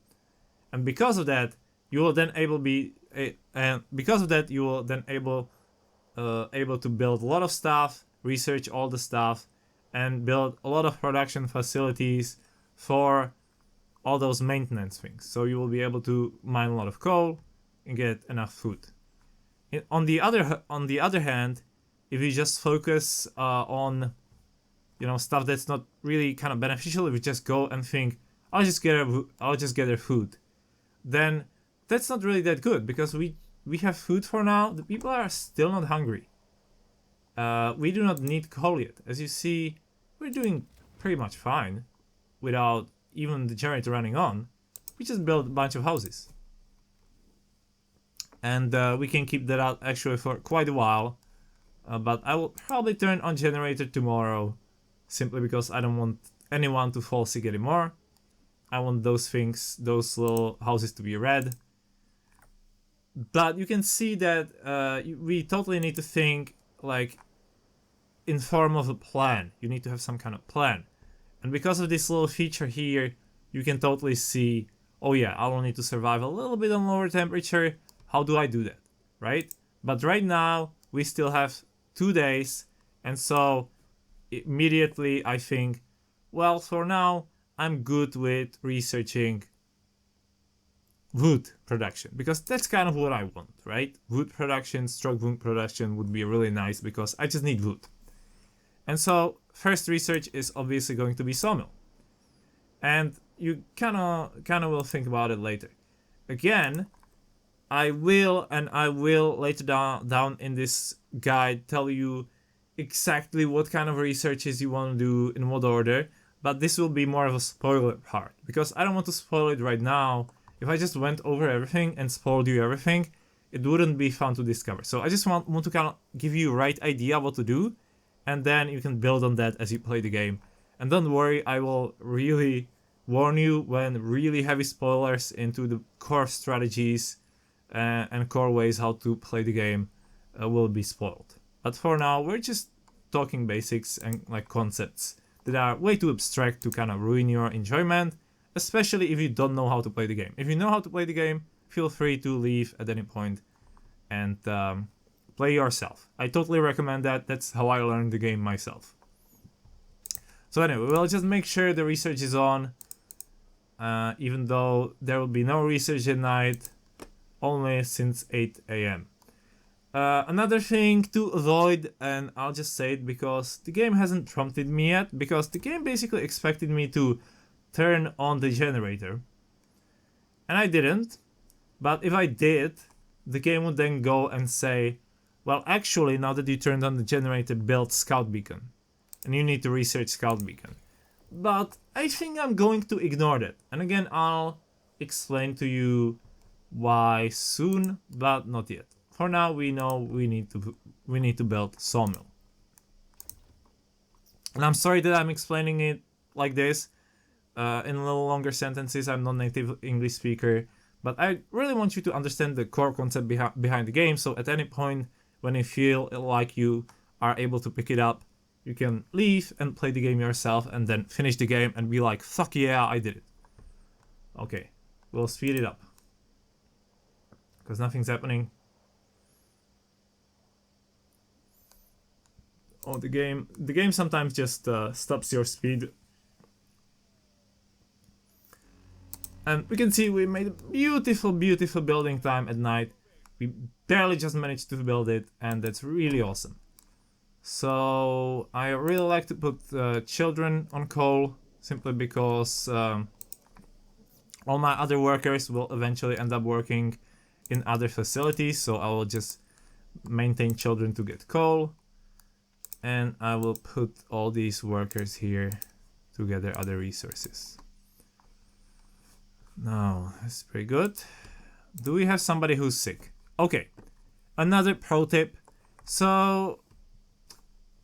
Speaker 1: And because of that, you will then able to build a lot of stuff, research all the stuff, and build a lot of production facilities for all those maintenance things. So you will be able to mine a lot of coal and get enough food. On the other hand, if you just focus on stuff that's not really kind of beneficial, if you just go and think, I'll just gather food, then that's not really that good, because we have food for now. The people are still not hungry. We do not need coal yet. As you see, we're doing pretty much fine without even the generator running on. We just built a bunch of houses. And we can keep that out actually for quite a while. But I will probably turn on generator tomorrow, simply because I don't want anyone to fall sick anymore. I want those little houses to be red. But you can see that we totally need to think like in form of a plan. You need to have some kind of plan. And because of this little feature here, you can totally see oh yeah, I will need to survive a little bit on lower temperature. How do I do that, right? But right now, we still have 2 days, and so immediately I think, well, for now, I'm good with researching wood production, because that's kind of what I want, right? Wood production, struck wood production would be really nice because I just need wood. And so first research is obviously going to be sawmill. And you kind of will think about it later. Again, I will later down in this guide tell you exactly what kind of researches you want to do in what order, but this will be more of a spoiler part because I don't want to spoil it right now. If I just went over everything and spoiled you everything, it wouldn't be fun to discover. So I just want to kind of give you a right idea what to do, and then you can build on that as you play the game. And don't worry, I will really warn you when really heavy spoilers into the core strategies and core ways how to play the game will be spoiled. But for now, we're just talking basics and like concepts that are way too abstract to kind of ruin your enjoyment, especially if you don't know how to play the game. If you know how to play the game, feel free to leave at any point and play yourself. I totally recommend that. That's how I learned the game myself. So anyway, we'll just make sure the research is on, even though there will be no research at night, only since 8 a.m. Another thing to avoid, and I'll just say it because the game hasn't prompted me yet, because the game basically expected me to turn on the generator. And I didn't, but if I did, the game would then go and say, well, actually, now that you turned on the generator, build Scout Beacon. And you need to research Scout Beacon. But I think I'm going to ignore that. And again, I'll explain to you why soon, but not yet. For now, we know we need to build sawmill. And I'm sorry that I'm explaining it like this, in a little longer sentences. I'm not native English speaker, but I really want you to understand the core concept behind the game. So at any point when you feel like you are able to pick it up, you can leave and play the game yourself, and then finish the game and be like, fuck yeah, I did it. Okay, we'll speed it up because nothing's happening. Oh, the game sometimes just stops your speed. And we can see we made a beautiful building time at night. We barely just managed to build it, and that's really awesome. So I really like to put children on coal, simply because all my other workers will eventually end up working in other facilities, so I will just maintain children to get coal. And I will put all these workers here to gather other resources. Now, that's pretty good. Do we have somebody who's sick? Okay, another pro tip. So,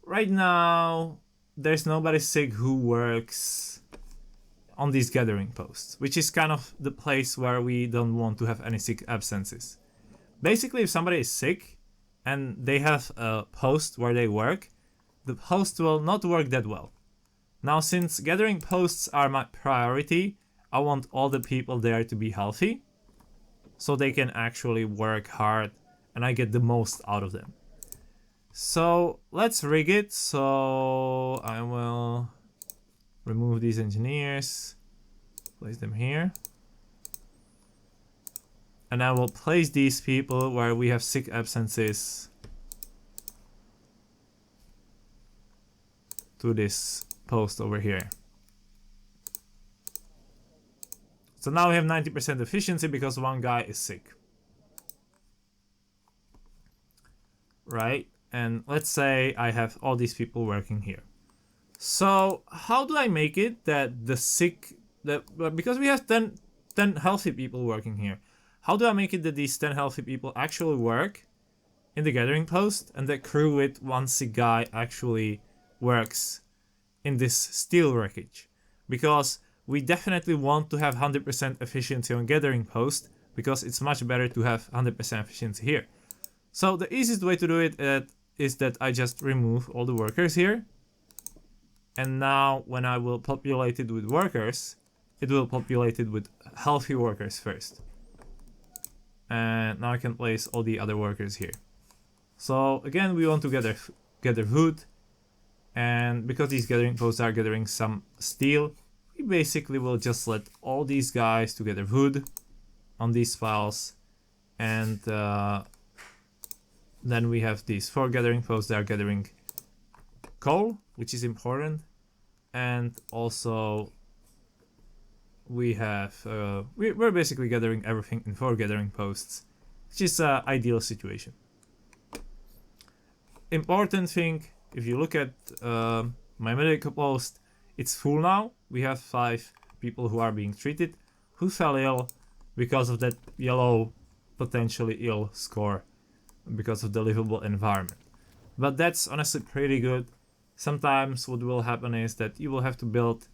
Speaker 1: right now, there's nobody sick who works on these gathering posts, which is kind of the place where we don't want to have any sick absences. Basically, if somebody is sick and they have a post where they work, the post will not work that well. Now, since gathering posts are my priority, I want all the people there to be healthy, so they can actually work hard and I get the most out of them. So let's rig it. So I will remove these engineers, place them here. And I will place these people where we have sick absences to this post over here. So now we have 90% efficiency because one guy is sick. Right? And let's say I have all these people working here. So how do I make it that the sick, because we have 10 healthy people working here. How do I make it that these 10 healthy people actually work in the gathering post, and the crew with one sick guy actually works in this steel wreckage? Because we definitely want to have 100% efficiency on gathering post, because it's much better to have 100% efficiency here. So the easiest way to do it is that I just remove all the workers here. And now when I will populate it with workers, it will populate it with healthy workers first. And now I can place all the other workers here. So again, we want to gather wood, and because these gathering posts are gathering some steel, we basically will just let all these guys to gather wood on these files, and then we have these 4 gathering posts that are gathering coal, which is important, and also we have we're basically gathering everything in 4 gathering posts, which is an ideal situation. Important thing, if you look at my medical post, it's full now. We have 5 people who are being treated who fell ill because of that yellow potentially ill score because of the livable environment. But that's honestly pretty good. Sometimes what will happen is that you will have to build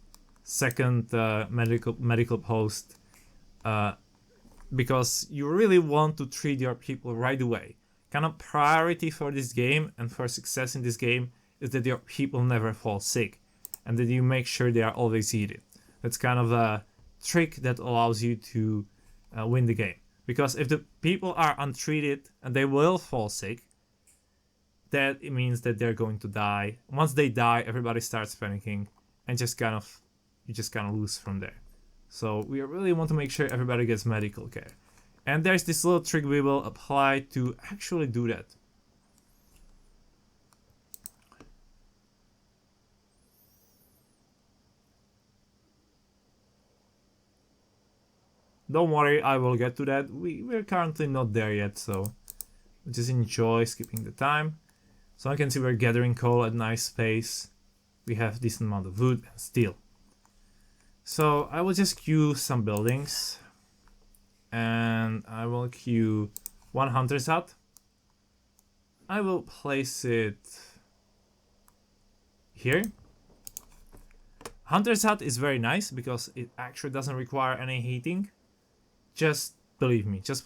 Speaker 1: second medical post because you really want to treat your people right away. Kind of priority for this game and for success in this game is that your people never fall sick and that you make sure they are always heated. That's kind of a trick that allows you to win the game. Because if the people are untreated and they will fall sick, that it means that they're going to die. Once they die, everybody starts panicking and you just kind of lose from there. So we really want to make sure everybody gets medical care. And there's this little trick we will apply to actually do that. Don't worry, I will get to that. We're currently not there yet, so just enjoy skipping the time. So I can see we're gathering coal at nice pace. We have decent amount of wood and steel. So I will just queue some buildings. And I will queue one hunter's hut. I will place it here. Hunter's hut is very nice because it actually doesn't require any heating. Just believe me, just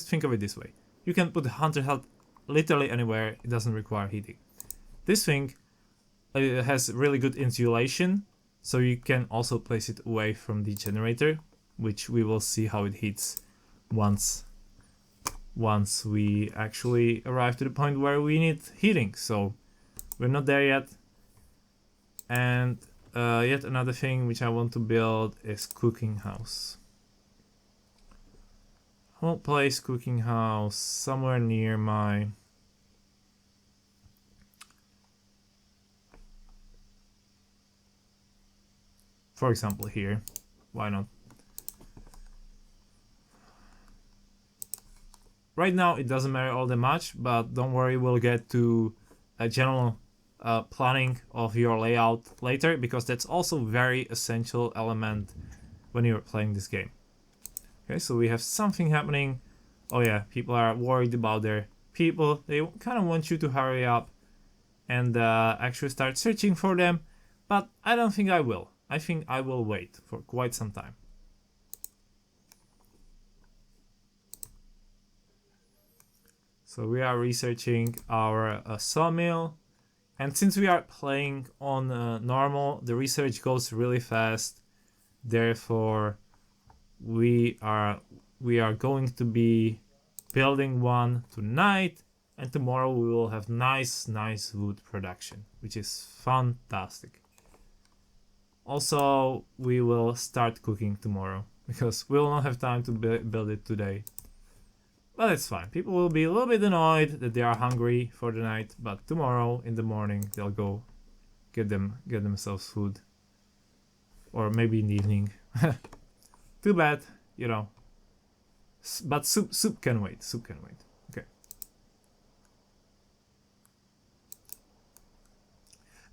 Speaker 1: think of it this way. You can put the hunter hut literally anywhere, it doesn't require heating. This thing has really good insulation, so you can also place it away from the generator, which we will see how it heats once we actually arrive to the point where we need heating. So we're not there yet. And yet another thing which I want to build is cooking house. I'll place cooking house somewhere near my for example here. Why not? Right now it doesn't matter all that much, but don't worry, we'll get to a general planning of your layout later, because that's also very essential element when you're playing this game. Okay, so we have something happening. Oh yeah, people are worried about their people. They kind of want you to hurry up and actually start searching for them, but I don't think I will. I think I will wait for quite some time. So we are researching our sawmill, and since we are playing on normal, the research goes really fast. Therefore, we are going to be building one tonight, and tomorrow we will have nice wood production, which is fantastic. Also, we will start cooking tomorrow because we will not have time to build it today. But it's fine. People will be a little bit annoyed that they are hungry for the night, but tomorrow in the morning they'll go get themselves food, or maybe in the evening. Too bad, you know. But soup can wait. Soup can wait. Okay.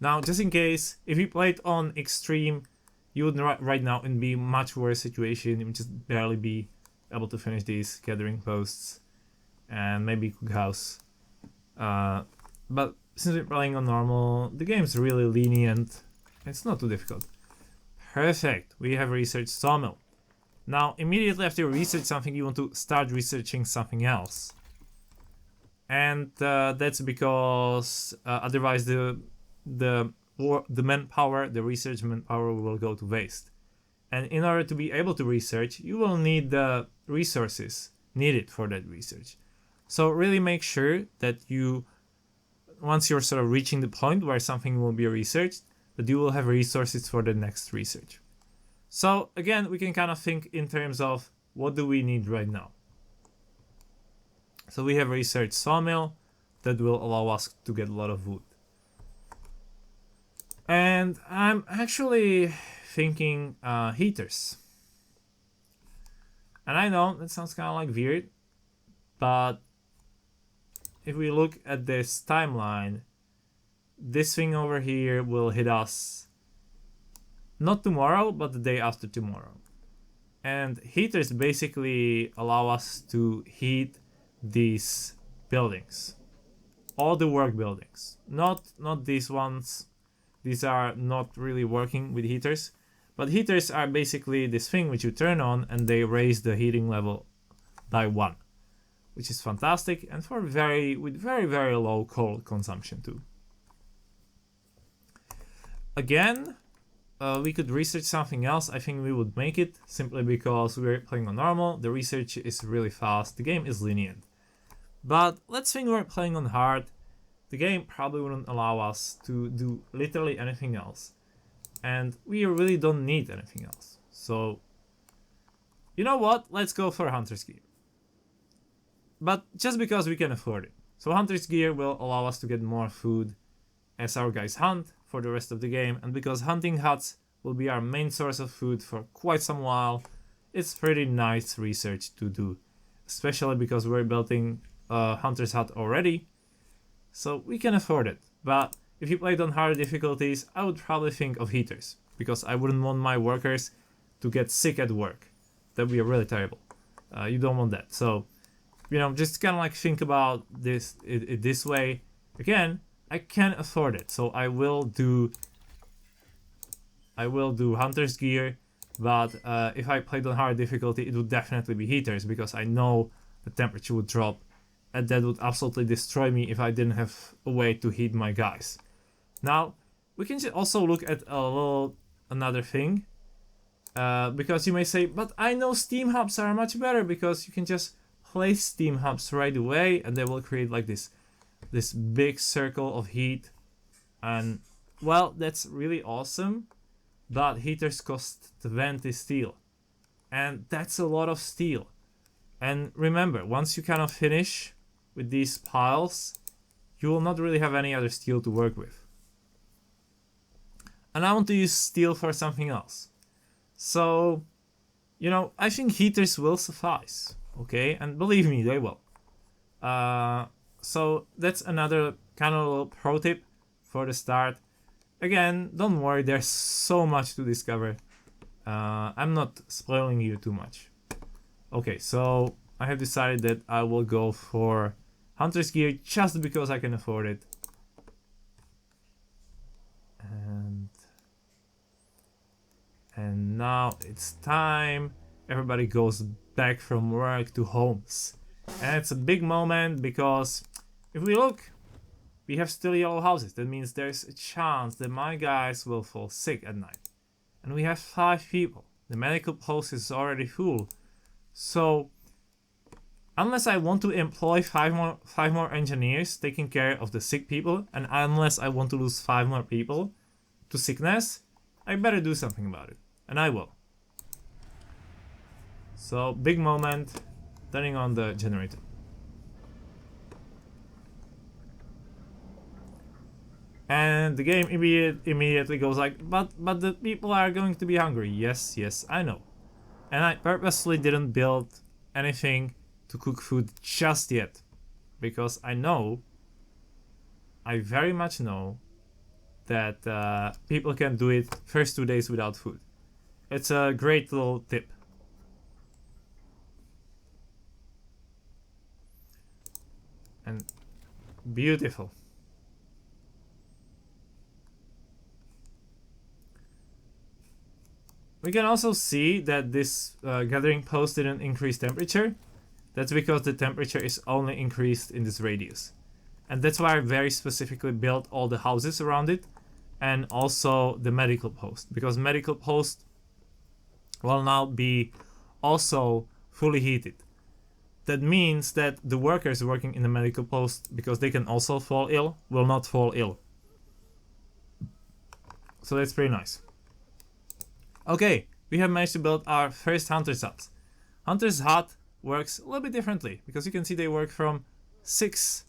Speaker 1: Now, just in case, if you played on extreme, you would right now in be much worse situation. You would just barely be able to finish these gathering posts and maybe cook house. But since we're playing on normal, the game's really lenient. It's not too difficult. Perfect. We have researched sawmill. Now, immediately after you research something, you want to start researching something else. And that's because otherwise the manpower, the research manpower will go to waste. And in order to be able to research, you will need the resources needed for that research. So really make sure that you, once you're sort of reaching the point where something will be researched, that you will have resources for the next research. So again, we can kind of think in terms of what do we need right now. So we have researched sawmill that will allow us to get a lot of wood. And I'm actually thinking heaters. And I know that sounds kind of like weird, but if we look at this timeline, this thing over here will hit us not tomorrow, but the day after tomorrow. And heaters basically allow us to heat these buildings, all the work buildings, not these ones. These are not really working with heaters, but heaters are basically this thing which you turn on and they raise the heating level by 1, which is fantastic, and for very low coal consumption too. Again, we could research something else. I think we would make it simply because we're playing on normal. The research is really fast. The game is lenient. But let's think we're playing on hard. The game probably wouldn't allow us to do literally anything else. And we really don't need anything else. So, you know what? Let's go for Hunter's Gear. But just because we can afford it. So Hunter's Gear will allow us to get more food as our guys hunt for the rest of the game, and because hunting huts will be our main source of food for quite some while, it's pretty nice research to do, especially because we're building a hunter's hut already, so we can afford it. But if you played on harder difficulties, I would probably think of heaters, because I wouldn't want my workers to get sick at work. That would be really terrible. You don't want that. So, you know, just kind of like think about it this way. Again, I can afford it, so I will do Hunter's Gear, but if I played on hard difficulty, it would definitely be heaters, because I know the temperature would drop, and that would absolutely destroy me if I didn't have a way to heat my guys. Now, we can also look at another thing, because you may say, but I know steam hubs are much better, because you can just place steam hubs right away, and they will create like this big circle of heat, and well, that's really awesome, but heaters cost 20 steel, and that's a lot of steel. And remember, once you kind of finish with these piles, you will not really have any other steel to work with, and I want to use steel for something else. So, you know, I think heaters will suffice, okay, and believe me, they will. So that's another kind of little pro tip for the start. Again, don't worry, there's so much to discover. I'm not spoiling you too much. Okay, so I have decided that I will go for Hunter's Gear just because I can afford it. And now it's time. Everybody goes back from work to homes. And it's a big moment because if we look, we have still yellow houses. That means there's a chance that my guys will fall sick at night. And we have 5 people. The medical post is already full. So, unless I want to employ 5 more engineers taking care of the sick people, and unless I want to lose 5 more people to sickness, I better do something about it. And I will. So, big moment. Turning on the generator. And the game immediately goes like, but the people are going to be hungry. Yes, I know. And I purposely didn't build anything to cook food just yet, because I very much know that people can do it first 2 days without food. It's a great little tip. And beautiful. We can also see that this gathering post didn't increase temperature. That's because the temperature is only increased in this radius. And that's why I very specifically built all the houses around it, and also the medical post, because medical post will now be also fully heated. That means that the workers working in the medical post, because they can also fall ill, will not fall ill. So that's pretty nice. Okay, we have managed to build our first Hunter's Hut. Hunter's Hut works a little bit differently, because you can see they work from 6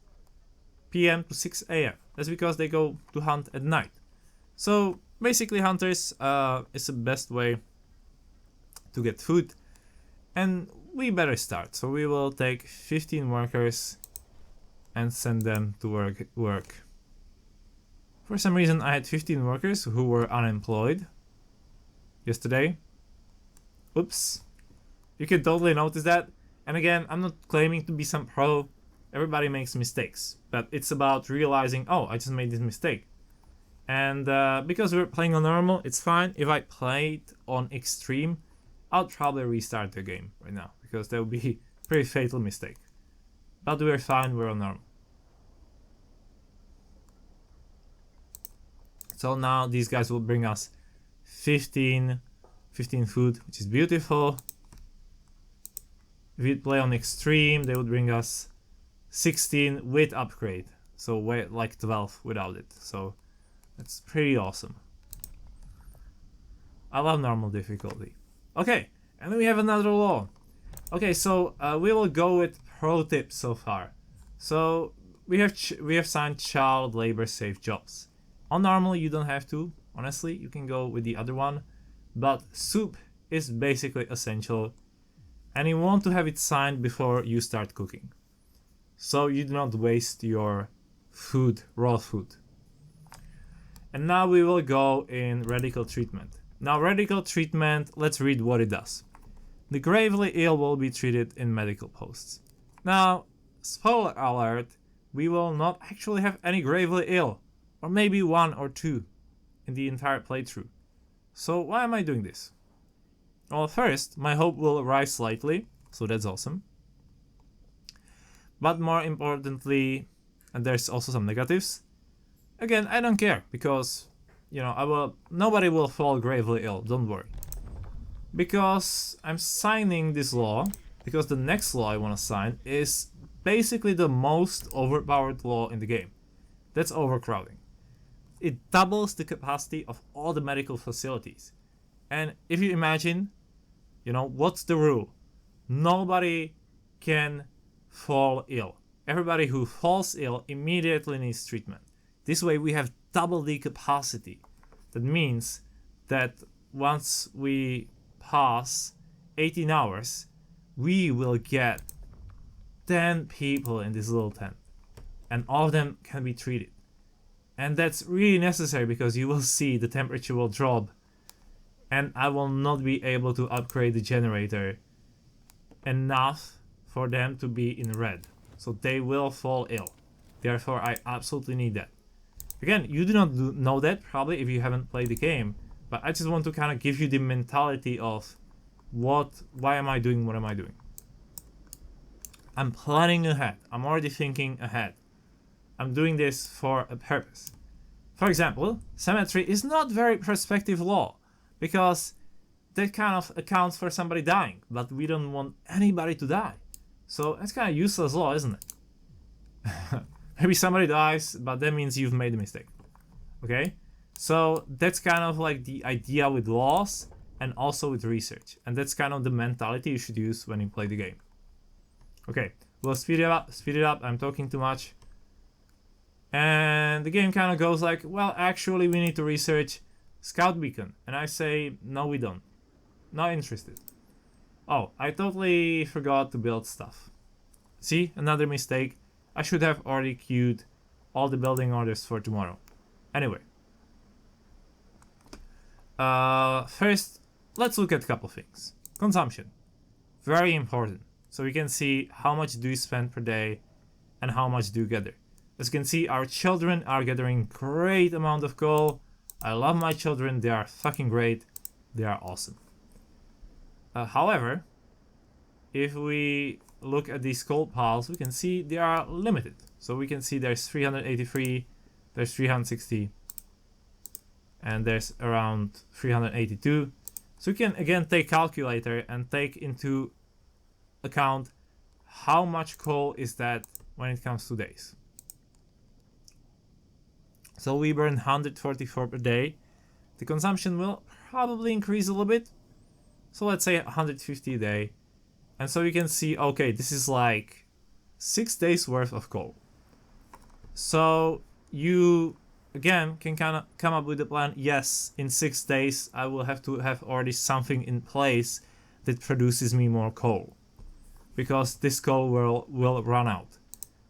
Speaker 1: p.m. to 6 a.m. That's because they go to hunt at night. So basically hunters is the best way to get food, and we better start. So we will take 15 workers and send them to work. For some reason I had 15 workers who were unemployed yesterday. Oops. You can totally notice that. And again, I'm not claiming to be some pro. Everybody makes mistakes, but it's about realizing, oh, I just made this mistake. And because we're playing on normal, it's fine. If I played on extreme, I'll probably restart the game right now, because that would be a pretty fatal mistake. But we're fine, we're on normal. So now these guys will bring us 15 food, which is beautiful. If we play on extreme, they would bring us 16 with upgrade. So wait, like 12 without it. So that's pretty awesome. I love normal difficulty. Okay, and then we have another law. Okay, so we will go with pro tips so far. So we have signed child labor safe jobs. On normal you don't have to, honestly, you can go with the other one, but soup is basically essential, and you want to have it signed before you start cooking, so you do not waste your food, raw food. And now we will go in radical treatment. Now radical treatment, let's read what it does. The gravely ill will be treated in medical posts. Now, spoiler alert, we will not actually have any gravely ill, or maybe 1 or 2 in the entire playthrough. So why am I doing this? Well, first, my hope will rise slightly, so that's awesome. But more importantly, and there's also some negatives, again, I don't care, because, you know, nobody will fall gravely ill, don't worry. Because I'm signing this law, because the next law I want to sign is basically the most overpowered law in the game. That's overcrowding. It doubles the capacity of all the medical facilities. And if you imagine, you know, what's the rule? Nobody can fall ill. Everybody who falls ill immediately needs treatment. This way we have double the capacity. That means that once we pass 18 hours, we will get 10 people in this little tent, and all of them can be treated. And that's really necessary, because you will see the temperature will drop, and I will not be able to upgrade the generator enough for them to be in red. So they will fall ill. Therefore, I absolutely need that. Again, you do not know that probably if you haven't played the game, but I just want to kind of give you the mentality of why am I doing what am I doing. I'm planning ahead. I'm already thinking ahead. I'm doing this for a purpose. For example, cemetery is not very prospective law, because that kind of accounts for somebody dying, but we don't want anybody to die. So that's kind of useless law, isn't it? Maybe somebody dies, but that means you've made a mistake. Okay? So that's kind of like the idea with laws and also with research. And that's kind of the mentality you should use when you play the game. Okay, we'll speed it up. I'm talking too much. And the game kind of goes like, well, actually we need to research Scout Beacon. And I say, no we don't. Not interested. Oh, I totally forgot to build stuff. See, another mistake. I should have already queued all the building orders for tomorrow. Anyway. First, let's look at a couple things. Consumption. Very important. So we can see how much do you spend per day and how much do you gather. As you can see, our children are gathering great amount of coal. I love my children, they are fucking great. They are awesome. However, if we look at these coal piles, we can see they are limited. So we can see there's 383, there's 360, and there's around 382. So you can again take calculator and take into account how much coal is that when it comes to days. So we burn 144 per day. The consumption will probably increase a little bit. So let's say 150 a day. And so you can see, okay, this is like 6 days worth of coal. So you again can kind of come up with a plan. Yes, in 6 days I will have to have already something in place that produces me more coal, because this coal will run out.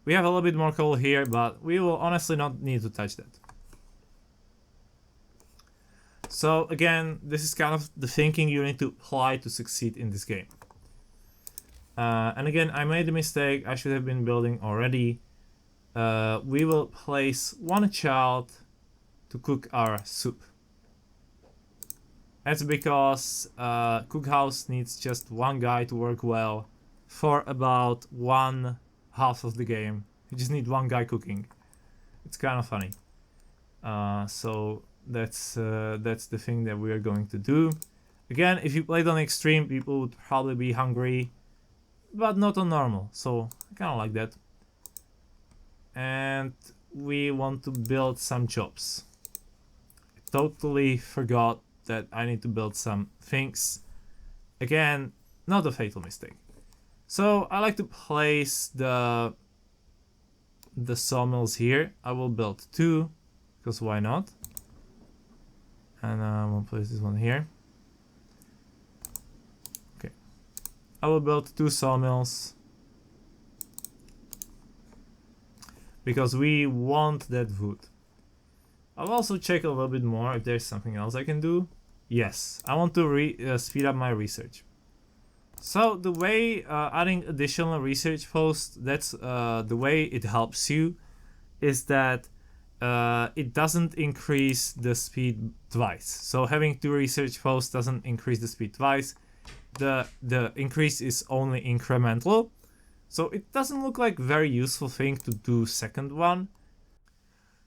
Speaker 1: We have a little bit more coal here, but we will honestly not need to touch that. So again, this is kind of the thinking you need to apply to succeed in this game. And again, I made a mistake. I should have been building already. We will place one child to cook our soup. That's because cookhouse needs just one guy to work well for about one half of the game. You just need one guy cooking. It's kind of funny. So that's the thing that we are going to do. Again, if you played on extreme, people would probably be hungry, but not on normal. So I kind of like that. And we want to build some jobs. I totally forgot that I need to build some things. Again, not a fatal mistake. So I like to place the sawmills here. I will build 2, because why not? And I will place this one here. Okay. I will build 2 sawmills, because we want that wood. I'll also check a little bit more if there's something else I can do. Yes, I want to speed up my research. So the way adding additional research posts, that's the way it helps you, is that it doesn't increase the speed twice. So having 2 research posts doesn't increase the speed twice. The increase is only incremental. So it doesn't look like a very useful thing to do second one.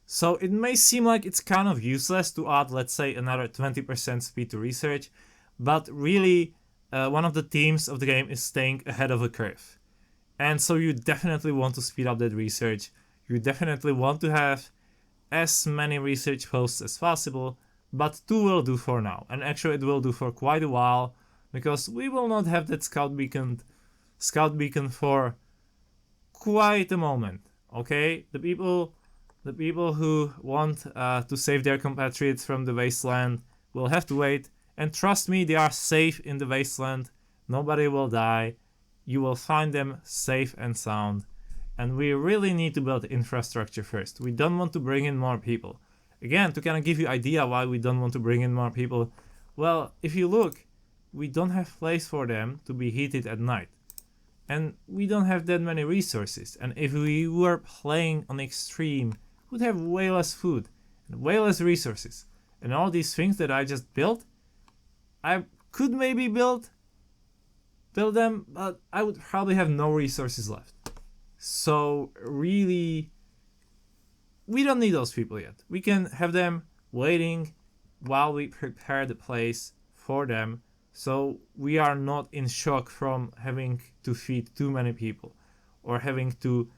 Speaker 1: So it may seem like it's kind of useless to add, let's say, another 20% speed to research, but really one of the themes of the game is staying ahead of a curve. And so you definitely want to speed up that research. You definitely want to have as many research posts as possible, but 2 will do for now. And actually it will do for quite a while, because we will not have that scout beacon for quite a moment. Okay, the people who want to save their compatriots from the wasteland will have to wait, and trust me, they are safe in the wasteland. Nobody will die. You will find them safe and sound. And we really need to build infrastructure first. We don't want to bring in more people. Again, to kind of give you idea why we don't want to bring in more people, well, if you look, we don't have place for them to be heated at night. And we don't have that many resources. And if we were playing on extreme, we'd have way less food and way less resources. And all these things that I just built, I could maybe build them, but I would probably have no resources left. So really, we don't need those people yet. We can have them waiting while we prepare the place for them, so we are not in shock from having to feed too many people or having to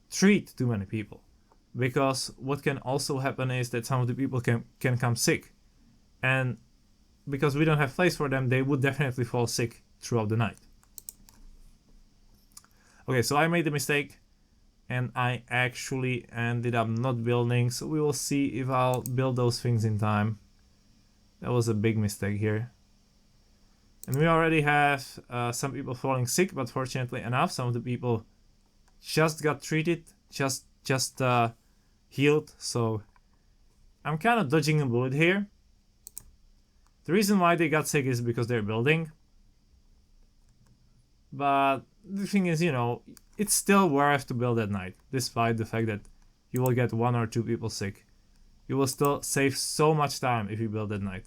Speaker 1: treat too many people. Because what can also happen is that some of the people can come sick, and because we don't have place for them, they would definitely fall sick throughout the night. Okay, so I made a mistake and I actually ended up not building, so we will see if I'll build those things in time. That was a big mistake here. And we already have some people falling sick, but fortunately enough, some of the people just got treated, just healed, so I'm kind of dodging a bullet here. The reason why they got sick is because they're building. But the thing is, you know, it's still worth to build at night, despite the fact that you will get 1 or 2 people sick. You will still save so much time if you build at night.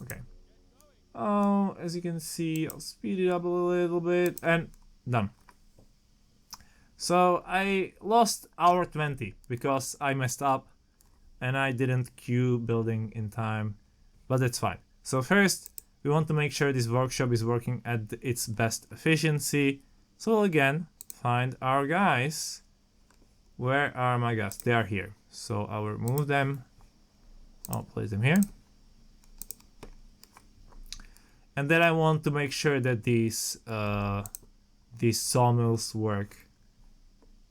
Speaker 1: Okay. Oh, as you can see, I'll speed it up a little bit, and done. So I lost hour 20 because I messed up and I didn't queue building in time, but that's fine. So first, we want to make sure this workshop is working at its best efficiency. So we'll again find our guys. Where are my guys? They are here. So I'll remove them. I'll place them here. And then I want to make sure that these sawmills work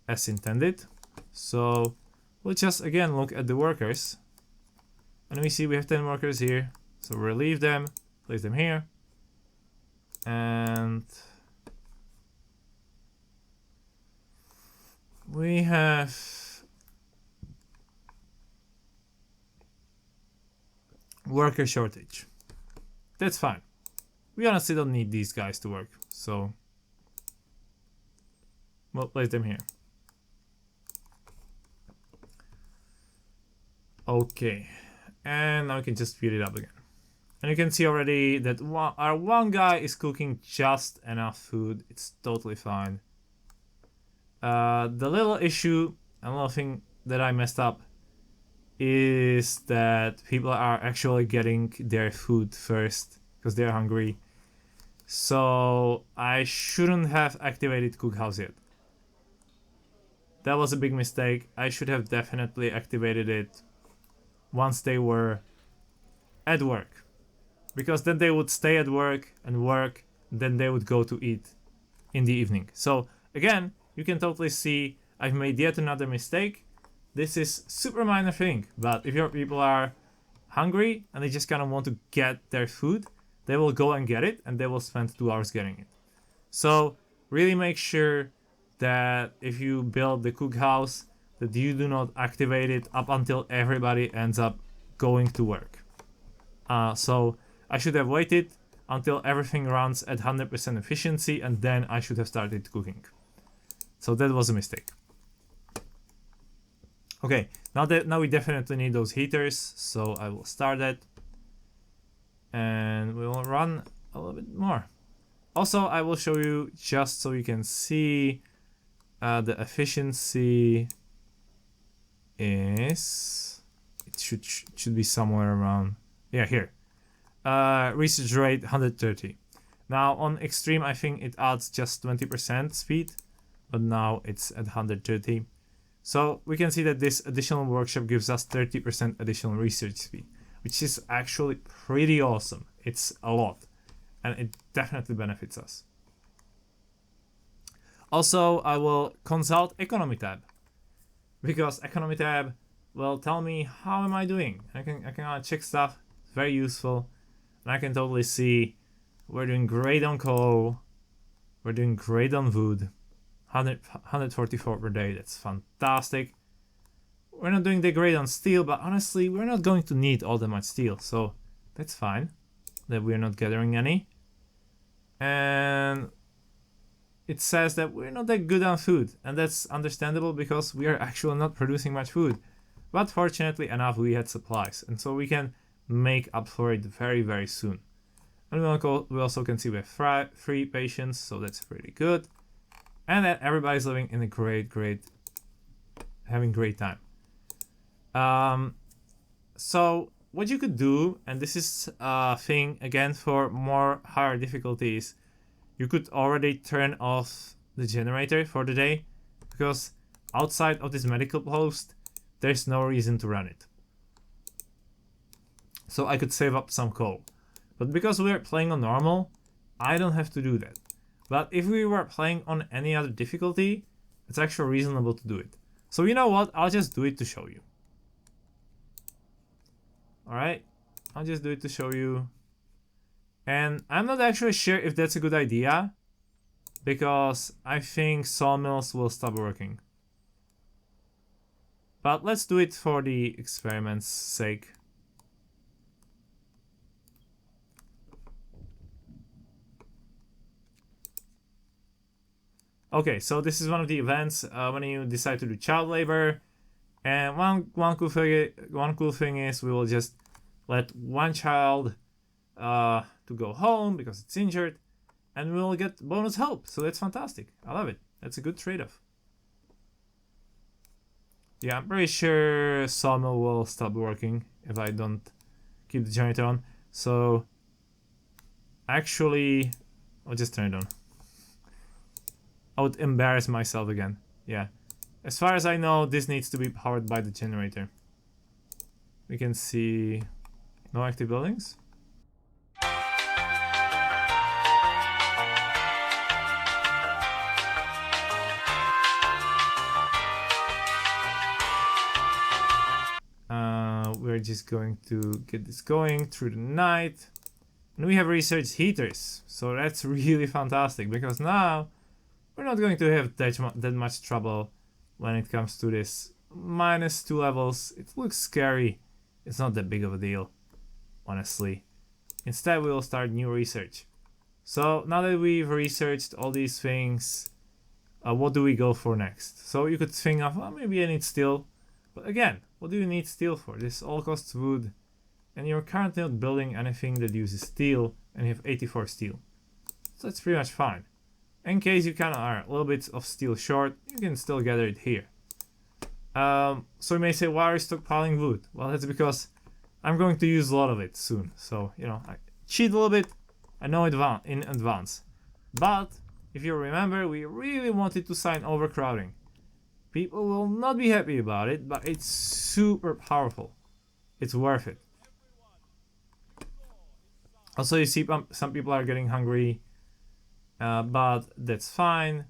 Speaker 1: as intended. So we'll just again look at the workers. And we see we have 10 workers here. So relieve them, place them here. And we have worker shortage. That's fine. We honestly don't need these guys to work, so we'll place them here. Okay, and now we can just speed it up again. And you can see already that our one guy is cooking just enough food. It's totally fine. The little issue and little thing that I messed up is that people are actually getting their food first because they're hungry. So I shouldn't have activated cookhouse yet. That was a big mistake. I should have definitely activated it once they were at work, because then they would stay at work, then they would go to eat in the evening. So again, you can totally see I've made yet another mistake. This is super minor thing, but if your people are hungry and they just kind of want to get their food, they will go and get it, and they will spend 2 hours getting it. So really make sure that if you build the cookhouse, that you do not activate it up until everybody ends up going to work. So I should have waited until everything runs at 100% efficiency, and then I should have started cooking. So that was a mistake. Okay, now we definitely need those heaters, so I will start that. And we will run a little bit more. Also, I will show you just so you can see the efficiency is, it should be somewhere around, yeah, here. Research rate 130. Now on extreme, I think it adds just 20% speed, but now it's at 130. So we can see that this additional workshop gives us 30% additional research speed, which is actually pretty awesome. It's a lot, and it definitely benefits us. Also, I will consult economy tab, because economy tab will tell me how am I doing. I can check stuff. It's very useful, and I can totally see we're doing great on coal, we're doing great on wood, 144 per day. That's fantastic. We're not doing that great on steel, but honestly, we're not going to need all that much steel, so that's fine that we're not gathering any. And it says that we're not that good on food, and that's understandable because we are actually not producing much food. But fortunately enough, we had supplies, and so we can make up for it very, very soon. And we also can see we have 3 patients, so that's pretty good. And that everybody's living in a having great time. So what you could do, and this is a thing again for more higher difficulties, you could already turn off the generator for the day, because outside of this medical post, there's no reason to run it. So I could save up some coal. But because we're playing on normal, I don't have to do that. But if we were playing on any other difficulty, it's actually reasonable to do it. So you know what, I'll just do it to show you. Alright, I'll just do it to show you. And I'm not actually sure if that's a good idea, because I think sawmills will stop working. But let's do it for the experiment's sake. Okay, so this is one of the events when you decide to do child labor. And one cool thing is we will just let one child to go home because it's injured, and we will get bonus help. So that's fantastic. I love it. That's a good trade-off. Yeah, I'm pretty sure sawmill will stop working if I don't keep the generator on. So actually, I'll just turn it on. I would embarrass myself again. Yeah. As far as I know, this needs to be powered by the generator. We can see no active buildings. We're just going to get this going through the night. And we have researched heaters. So that's really fantastic, because now we're not going to have that much trouble when it comes to this. -2 levels. It looks scary. It's not that big of a deal, honestly. Instead, we will start new research. So now that we've researched all these things, what do we go for next? So you could think of, well, maybe I need steel. But again, what do you need steel for? This all costs wood. And you're currently not building anything that uses steel, and you have 84 steel. So that's pretty much fine. In case you kind of are a little bit of steel short, you can still gather it here. So you may say, why are you stockpiling wood? Well, that's because I'm going to use a lot of it soon. So, you know, I cheat a little bit. I know in advance. But if you remember, we really wanted to sign overcrowding. People will not be happy about it, but it's super powerful. It's worth it. Also, you see some people are getting hungry, but that's fine.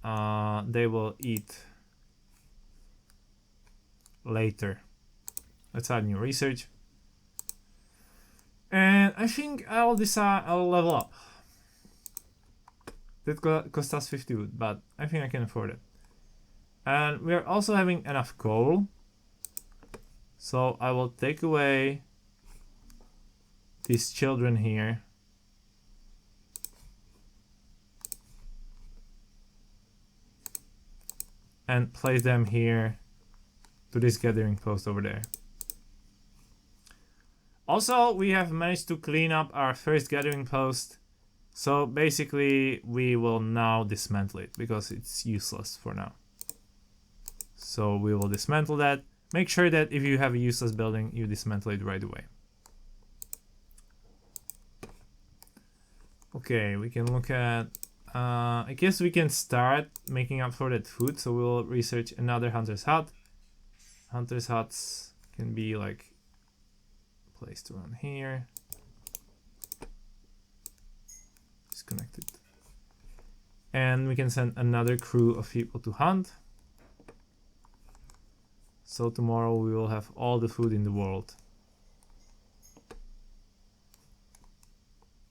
Speaker 1: They will eat later. Let's add new research. And I think I'll decide I'll level up. That cost us 50 wood, but I think I can afford it. And we're also having enough coal. So I will take away these children here. And place them here to this gathering post over there. Also, we have managed to clean up our first gathering post. So basically, we will now dismantle it because it's useless for now. So we will dismantle that. Make sure that if you have a useless building, you dismantle it right away. Okay, we can look at... I guess we can start making up for that food. So we'll research another hunter's hut. Hunter's huts can be like placed around here. Disconnected. And we can send another crew of people to hunt. So tomorrow we will have all the food in the world.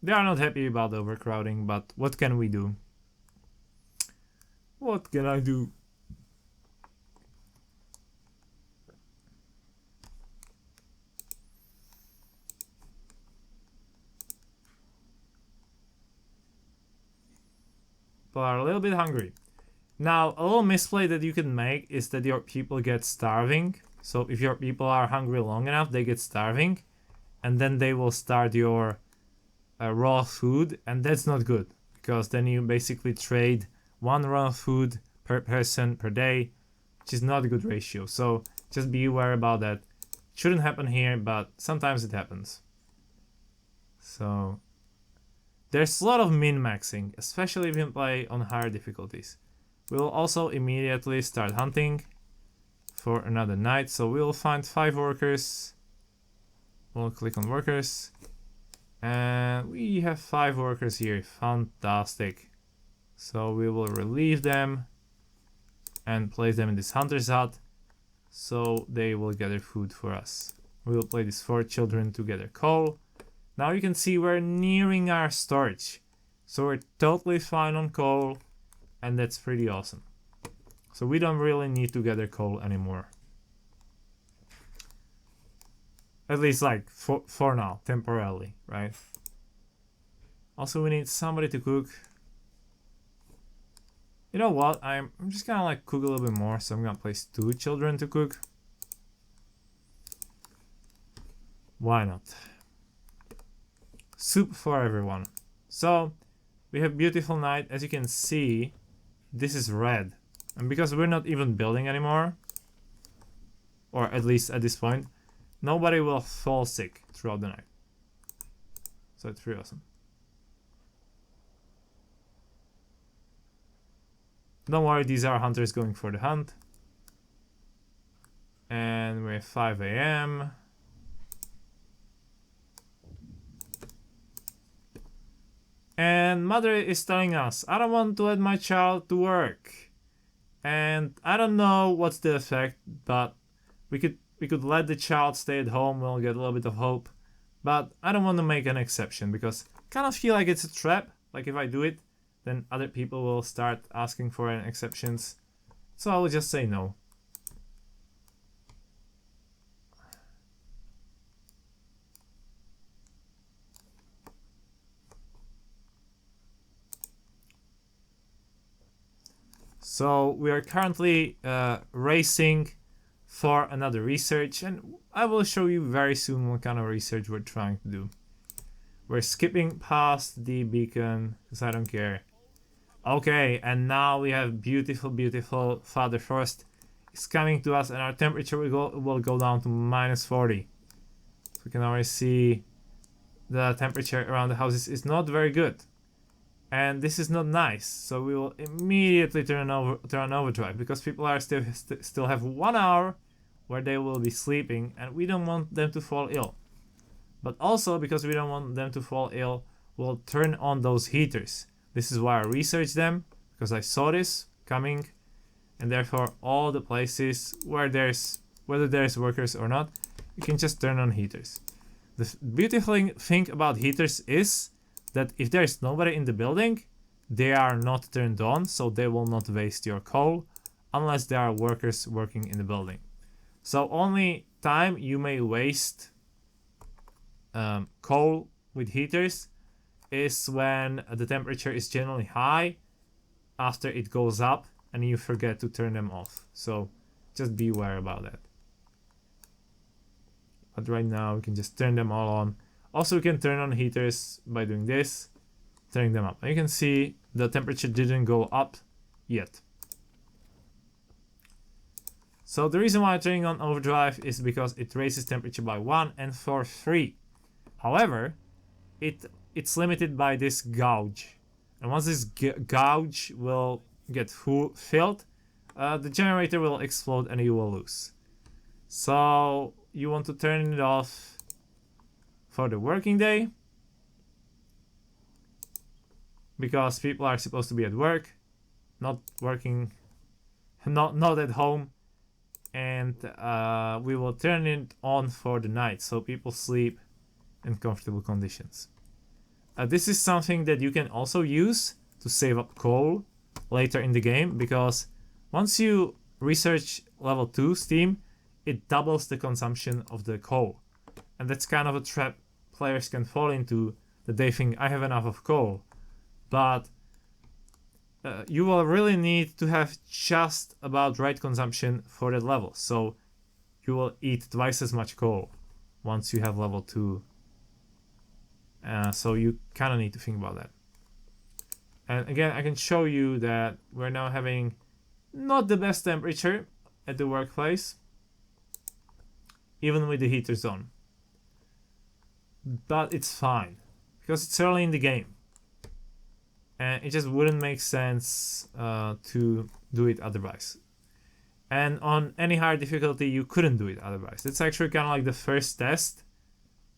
Speaker 1: They are not happy about overcrowding, but what can we do? What can I do? People are a little bit hungry. Now, a little misplay that you can make is that your people get starving. So if your people are hungry long enough, they get starving. And then they will start your raw food. And that's not good. Because then you basically trade 1 raw food per person per day. Which is not a good ratio. So just be aware about that. Shouldn't happen here, but sometimes it happens. So there's a lot of min-maxing. Especially if you play on higher difficulties. We'll also immediately start hunting for another night. So we'll find 5 workers. We'll click on workers. And we have 5 workers here. Fantastic. So we will relieve them and place them in this hunter's hut. So they will gather food for us. We will play these 4 children to gather coal. Now you can see we're nearing our storage. So we're totally fine on coal. And that's pretty awesome. So we don't really need to gather coal anymore. At least like for now, temporarily, right? Also we need somebody to cook. You know what? I'm just gonna like cook a little bit more. So I'm gonna place 2 children to cook. Why not? Soup for everyone. So we have beautiful night. As you can see, this is red. And because we're not even building anymore, or at least at this point, nobody will fall sick throughout the night. So it's pretty awesome. Don't worry, these are hunters going for the hunt. And we're 5 a.m. And mother is telling us, I don't want to let my child to work. And I don't know what's the effect, but we could let the child stay at home, we'll get a little bit of hope. But I don't want to make an exception because I kind of feel like it's a trap. Like if I do it, then other people will start asking for an exceptions. So I will just say no. So we are currently racing for another research, and I will show you very soon what kind of research we're trying to do. We're skipping past the beacon because I don't care. Okay, and now we have beautiful Father Frost. It's coming to us, and our temperature will go down to -40. So we can already see the temperature around the houses is not very good. And this is not nice, so we will immediately turn on overdrive because people are still have 1 hour where they will be sleeping, and we don't want them to fall ill. But also because we don't want them to fall ill, we'll turn on those heaters. This is why I researched them, because I saw this coming, and therefore all the places where whether there's workers or not, you can just turn on heaters. The beautiful thing about heaters is that if there is nobody in the building, they are not turned on, so they will not waste your coal unless there are workers working in the building. So only time you may waste coal with heaters is when the temperature is generally high after it goes up and you forget to turn them off. So just be aware about that. But right now we can just turn them all on. Also, we can turn on heaters by doing this, turning them up. And you can see the temperature didn't go up yet. So the reason why I'm turning on overdrive is because it raises temperature by 1 and for 3. However, it's limited by this gauge. And once this gauge will get filled, the generator will explode and you will lose. So you want to turn it off for the working day, because people are supposed to be at work, not working, not at home, and we will turn it on for the night so people sleep in comfortable conditions. This is something that you can also use to save up coal later in the game, because once you research level 2 Steam, it doubles the consumption of the coal, and that's kind of a trap players can fall into, that they think I have enough of coal, but you will really need to have just about right consumption for that level, so you will eat twice as much coal once you have level 2, so you kind of need to think about that. And again, I can show you that we're now having not the best temperature at the workplace, even with the heaters on. But it's fine, because it's early in the game. And it just wouldn't make sense to do it otherwise. And on any higher difficulty, you couldn't do it otherwise. It's actually kind of like the first test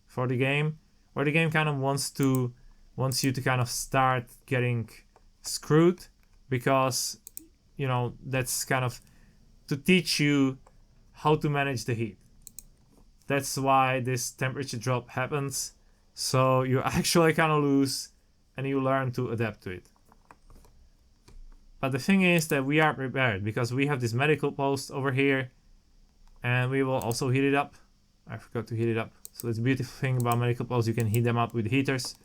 Speaker 1: for the game, where the game kind of wants you to kind of start getting screwed, because, you know, that's kind of to teach you how to manage the heat. That's why this temperature drop happens, so you actually kind of lose and you learn to adapt to it. But the thing is that we are prepared, because we have this medical post over here, and we will also heat it up. I forgot to heat it up. So that's the beautiful thing about medical posts, you can heat them up with heaters.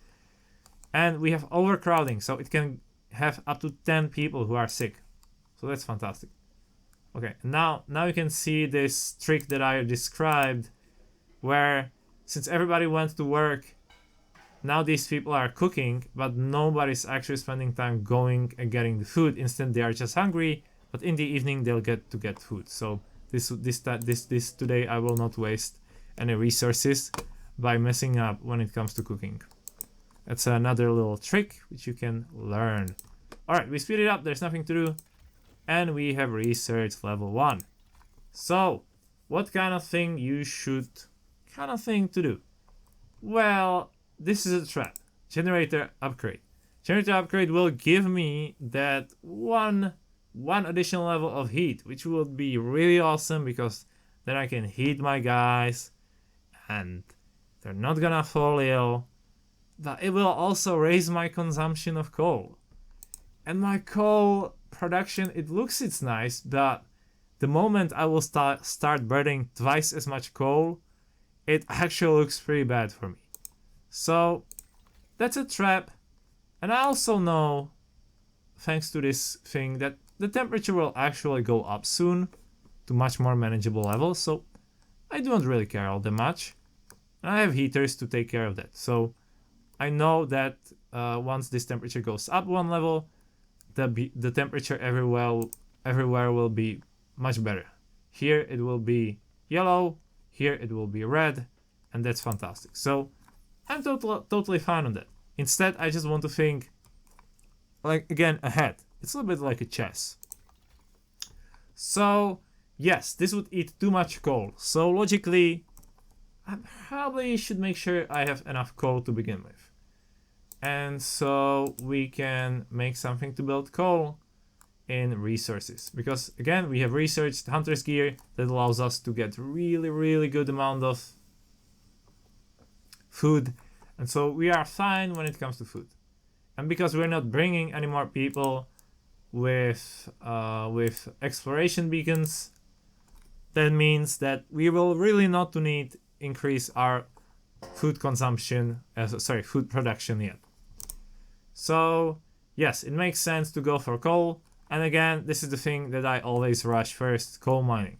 Speaker 1: And we have overcrowding, so it can have up to 10 people who are sick. So that's fantastic. Okay, now you can see this trick that I described, where since everybody went to work, now these people are cooking, but nobody's actually spending time going and getting the food. Instead, they are just hungry, but in the evening they'll get food. So This today I will not waste any resources by messing up when it comes to cooking. That's another little trick which you can learn. Alright, we speed it up, there's nothing to do. And we have research level 1. So, what kind of thing to do? Well, this is a trap. Generator upgrade. Generator upgrade will give me that one additional level of heat, which would be really awesome because then I can heat my guys and they're not gonna fall ill. But it will also raise my consumption of coal. And my coal production, it's nice, but the moment I will start burning twice as much coal, it actually looks pretty bad for me. So that's a trap. And I also know, thanks to this thing, that the temperature will actually go up soon to much more manageable levels. So I don't really care all that much. And I have heaters to take care of that. So I know that once this temperature goes up one level, the temperature everywhere will be much better. Here it will be yellow, here it will be red, and that's fantastic. So I'm totally fine on that. Instead, I just want to think, like, again, ahead. It's a little bit like a chess. So yes, this would eat too much coal. So logically, I probably should make sure I have enough coal to begin with. And so we can make something to build coal in resources. Because again, we have researched hunter's gear that allows us to get really good amount of food. And so we are fine when it comes to food. And because we're not bringing any more people with exploration beacons, that means that we will really not need increase our food consumption, food production yet. So yes, it makes sense to go for coal. And again, this is the thing that I always rush first, coal mining.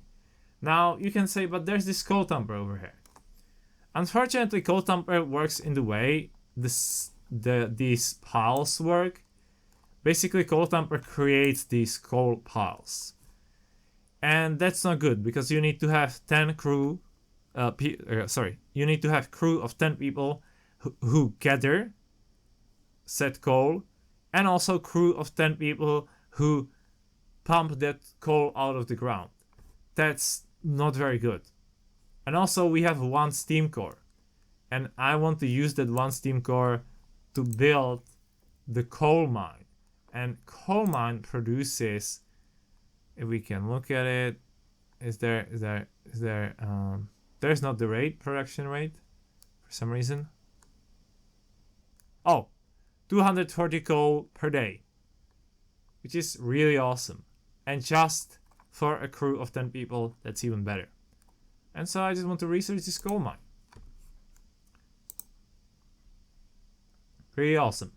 Speaker 1: Now you can say, but there's this coal thumper over here. Unfortunately, coal thumper works in the way these piles work. Basically, coal thumper creates these coal piles. And that's not good because you need to have 10 crew. You need to have crew of 10 people who gather said coal, and also crew of 10 people who pump that coal out of the ground. That's not very good. And also we have one steam core, and I want to use that one steam core to build the coal mine. And coal mine produces, if we can look at it, there's not the production rate for some reason. Oh, 240 coal per day, which is really awesome. And just for a crew of 10 people, that's even better. And so I just want to research this coal mine. Pretty awesome.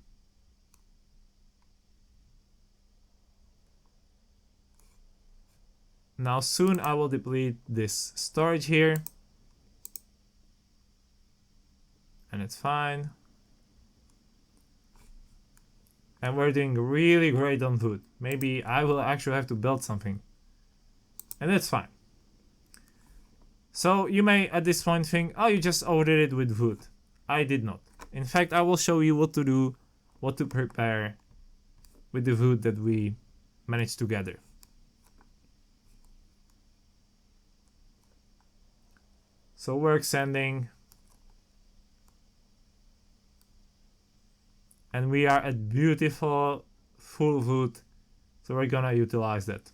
Speaker 1: Now soon I will deplete this storage here. And it's fine. And we're doing really great on food. Maybe I will actually have to build something. And that's fine. So you may at this point think, oh, you just ordered it with food. I did not. In fact, I will show you what to do, what to prepare with the food that we managed to gather. So we're extending. And we are at beautiful full food, so we're gonna utilize that.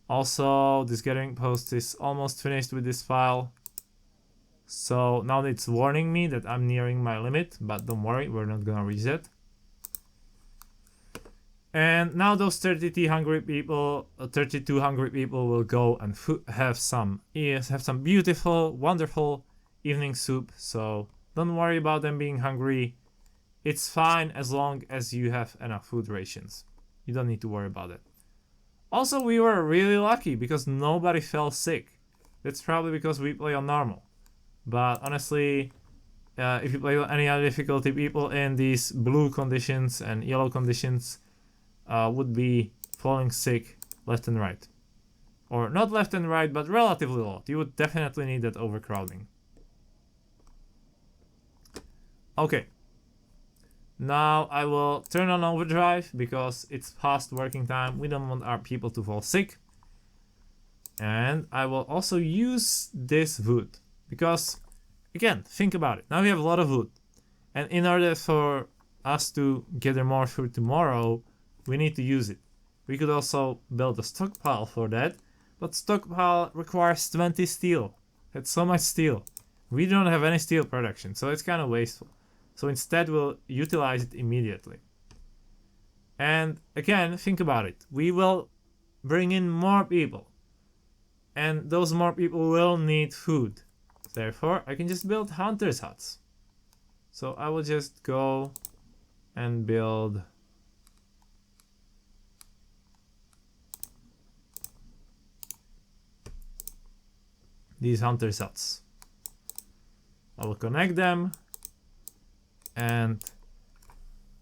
Speaker 1: Also, this gathering post is almost finished with this file. So now it's warning me that I'm nearing my limit, but don't worry, we're not gonna reach that. And now those 32 hungry people will go and have some beautiful, wonderful evening soup. So don't worry about them being hungry. It's fine as long as you have enough food rations. You don't need to worry about it. Also, we were really lucky because nobody fell sick. That's probably because we play on normal. But honestly, if you play on any other difficulty, people in these blue conditions and yellow conditions would be falling sick left and right. Or not left and right, but relatively a lot. You would definitely need that overcrowding. Okay. Now I will turn on overdrive because it's past working time. We don't want our people to fall sick. And I will also use this wood because, again, think about it. Now we have a lot of wood. And in order for us to gather more food tomorrow, we need to use it. We could also build a stockpile for that. But stockpile requires 20 steel. That's so much steel. We don't have any steel production, so it's kind of wasteful. So instead we'll utilize it immediately. And again, think about it. We will bring in more people. And those more people will need food. Therefore, I can just build hunters' huts. So I will just go and build these hunters' huts. I will connect them. And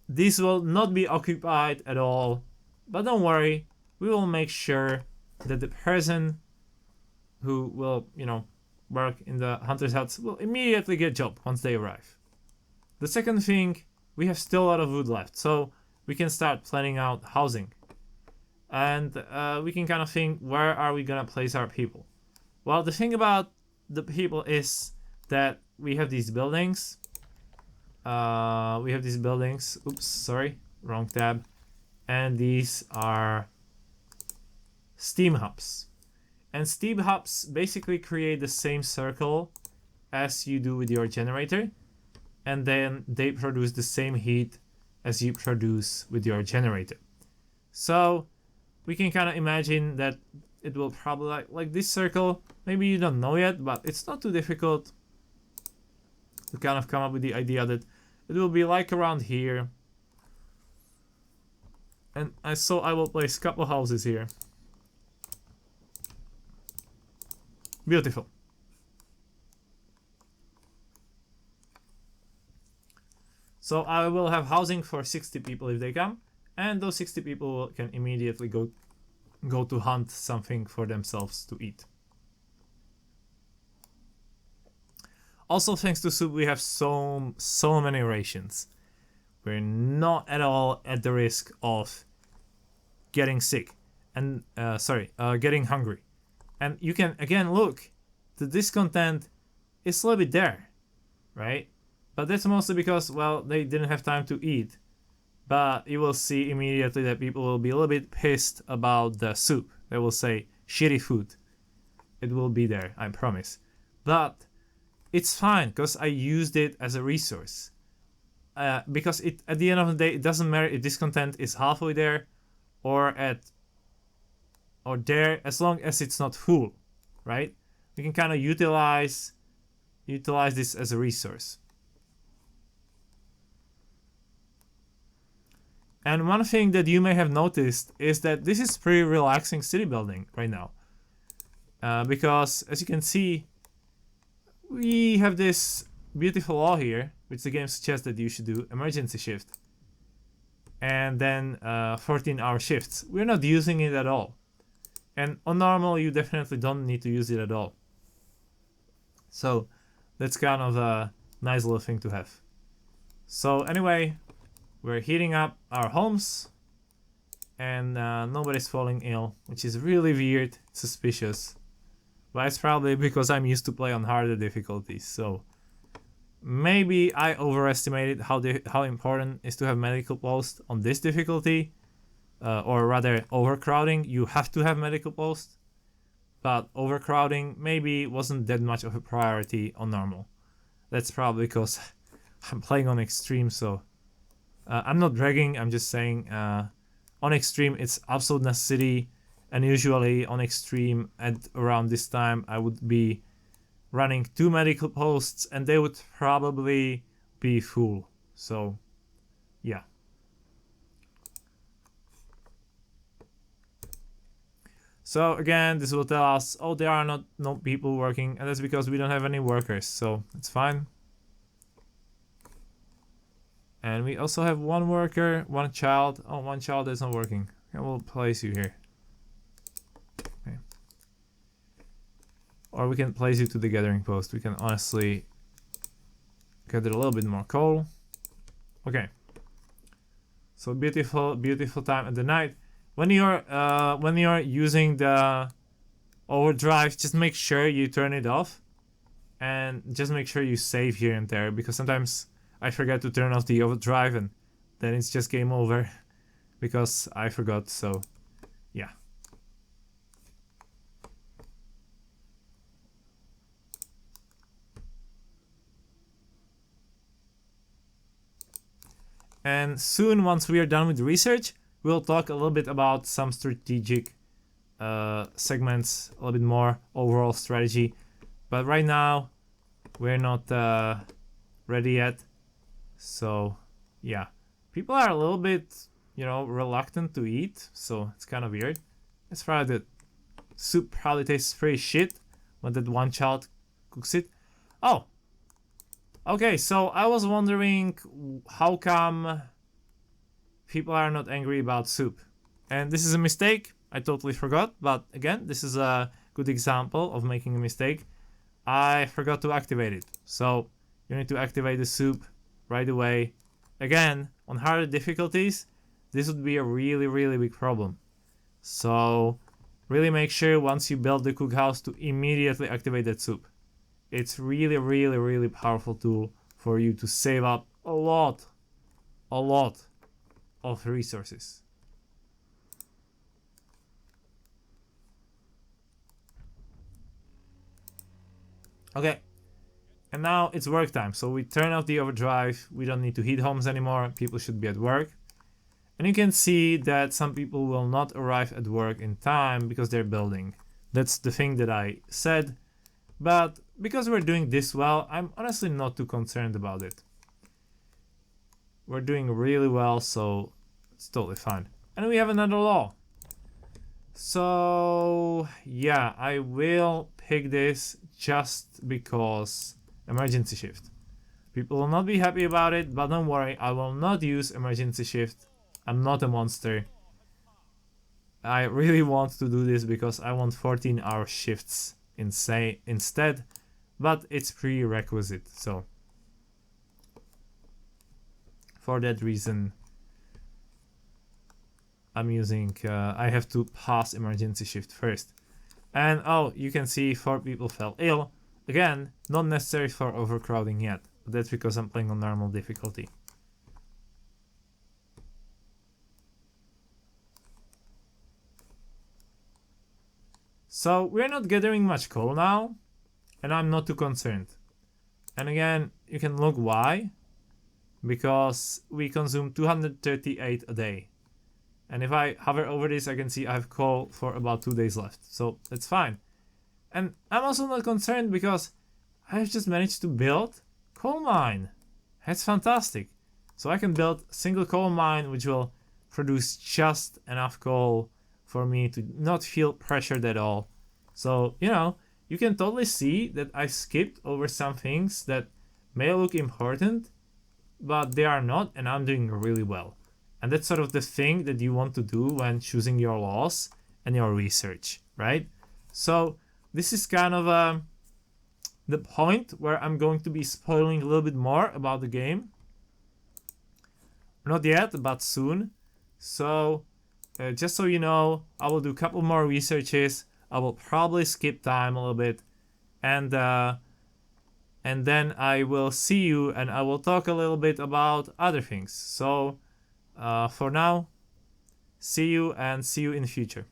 Speaker 1: these will not be occupied at all. But don't worry, we will make sure that the person who will, work in the hunter's huts will immediately get a job once they arrive. The second thing, we have still a lot of wood left, so we can start planning out housing. And we can kind of think, where are we gonna place our people? Well, the thing about the people is that we have these buildings. Oops, sorry, wrong tab. And these are steam hubs. And steam hubs basically create the same circle as you do with your generator. And then they produce the same heat as you produce with your generator. So we can kind of imagine that it will probably like this circle. Maybe you don't know yet, but it's not too difficult to kind of come up with the idea that it will be like around here. And I will place a couple houses here. Beautiful. So I will have housing for 60 people if they come, and those 60 people can immediately go to hunt something for themselves to eat. Also, thanks to soup, we have so many rations. We're not at all at the risk of getting sick and getting hungry. And you can again look, the discontent is a little bit there, right? But that's mostly because, well, they didn't have time to eat. But you will see immediately that people will be a little bit pissed about the soup. They will say, shitty food. It will be there, I promise. But it's fine, because I used it as a resource. Because at the end of the day, it doesn't matter if discontent is halfway there or there, as long as it's not full, right? We can kind of utilize this as a resource. And one thing that you may have noticed is that this is pretty relaxing city building right now. Because as you can see, we have this beautiful law here, which the game suggests that you should do emergency shift. And then 14-hour shifts. We're not using it at all. And on normal, you definitely don't need to use it at all. So that's kind of a nice little thing to have. So anyway, we're heating up our homes, and nobody's falling ill, which is really weird, suspicious. But it's probably because I'm used to play on harder difficulties, so maybe I overestimated how important it is to have medical post on this difficulty, or rather overcrowding. You have to have medical post, but overcrowding maybe wasn't that much of a priority on normal. That's probably because I'm playing on extreme, so I'm not bragging, I'm just saying on extreme it's absolute necessity, and usually on extreme at around this time I would be running 2 medical posts and they would probably be full. So yeah. So again, this will tell us, oh, there are no people working, and that's because we don't have any workers, so it's fine. And we also have 1 worker, 1 child. Oh, 1 child is not working. I will place you here. Okay. Or we can place you to the gathering post. We can honestly gather a little bit more coal. Okay. So beautiful, beautiful time at the night. When you're using the overdrive, just make sure you turn it off, and just make sure you save here and there, because sometimes I forget to turn off the overdrive and then it's just game over because I forgot. So yeah. And soon, once we are done with research, we'll talk a little bit about some strategic segments, a little bit more overall strategy. But right now, we're not ready yet. So yeah, people are a little bit, you know, reluctant to eat. So it's kind of weird. It's probably the soup probably tastes pretty shit when that one child cooks it. Oh. Okay, so I was wondering how come people are not angry about soup. And this is a mistake. I totally forgot. But again, this is a good example of making a mistake. I forgot to activate it. So you need to activate the soup right away. Again, on harder difficulties, this would be a really, really big problem. So really make sure once you build the cookhouse to immediately activate that soup. It's really, really, really powerful tool for you to save up a lot of resources. Okay, and now it's work time. So we turn off the overdrive. We don't need to heat homes anymore. People should be at work. And you can see that some people will not arrive at work in time because they're building. That's the thing that I said. But because we're doing this well, I'm honestly not too concerned about it. We're doing really well, so it's totally fine. And we have another law. So yeah, I will pick this just because emergency shift. People will not be happy about it, but don't worry, I will not use emergency shift. I'm not a monster. I really want to do this because I want 14-hour shifts instead, but it's prerequisite. So for that reason, I'm using, I have to pass emergency shift first. And oh, you can see 4 people fell ill. Again, not necessary for overcrowding yet, but that's because I'm playing on normal difficulty. So we're not gathering much coal now, and I'm not too concerned. And again, you can look why. Because we consume 238 a day. And if I hover over this, I can see I have coal for about 2 days left. So that's fine. And I'm also not concerned because I've just managed to build coal mine. That's fantastic. So I can build a single coal mine which will produce just enough coal for me to not feel pressured at all. So, you know, you can totally see that I skipped over some things that may look important, but they are not, and I'm doing really well. And that's sort of the thing that you want to do when choosing your laws and your research, right? So this is kind of the point where I'm going to be spoiling a little bit more about the game. Not yet, but soon. So just so you know, I will do a couple more researches. I will probably skip time a little bit, and then I will see you and I will talk a little bit about other things. So for now, see you and see you in the future.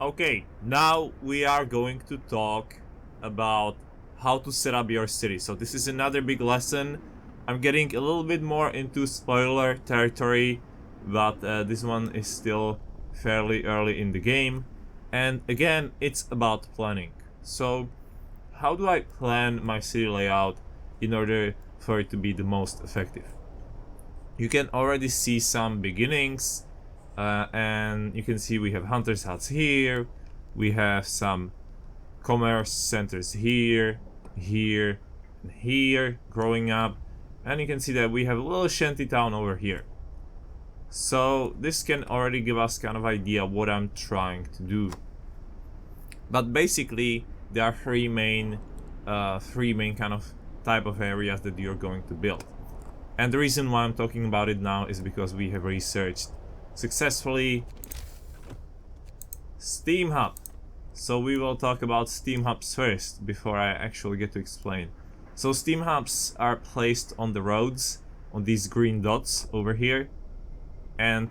Speaker 1: Okay, now we are going to talk about how to set up your city. So this is another big lesson. I'm getting a little bit more into spoiler territory, but this one is still fairly early in the game. And again, it's about planning. So how do I plan my city layout in order for it to be the most effective? You can already see some beginnings, and you can see we have hunters huts here, we have some commerce centers here, here, and here growing up, and you can see that we have a little shanty town over here. So this can already give us kind of idea what I'm trying to do. But basically, there are three main kind of type of areas that you're going to build. And the reason why I'm talking about it now is because we have researched successfully Steam Hub. So we will talk about Steam Hubs first before I actually get to explain. So Steam Hubs are placed on the roads, on these green dots over here, and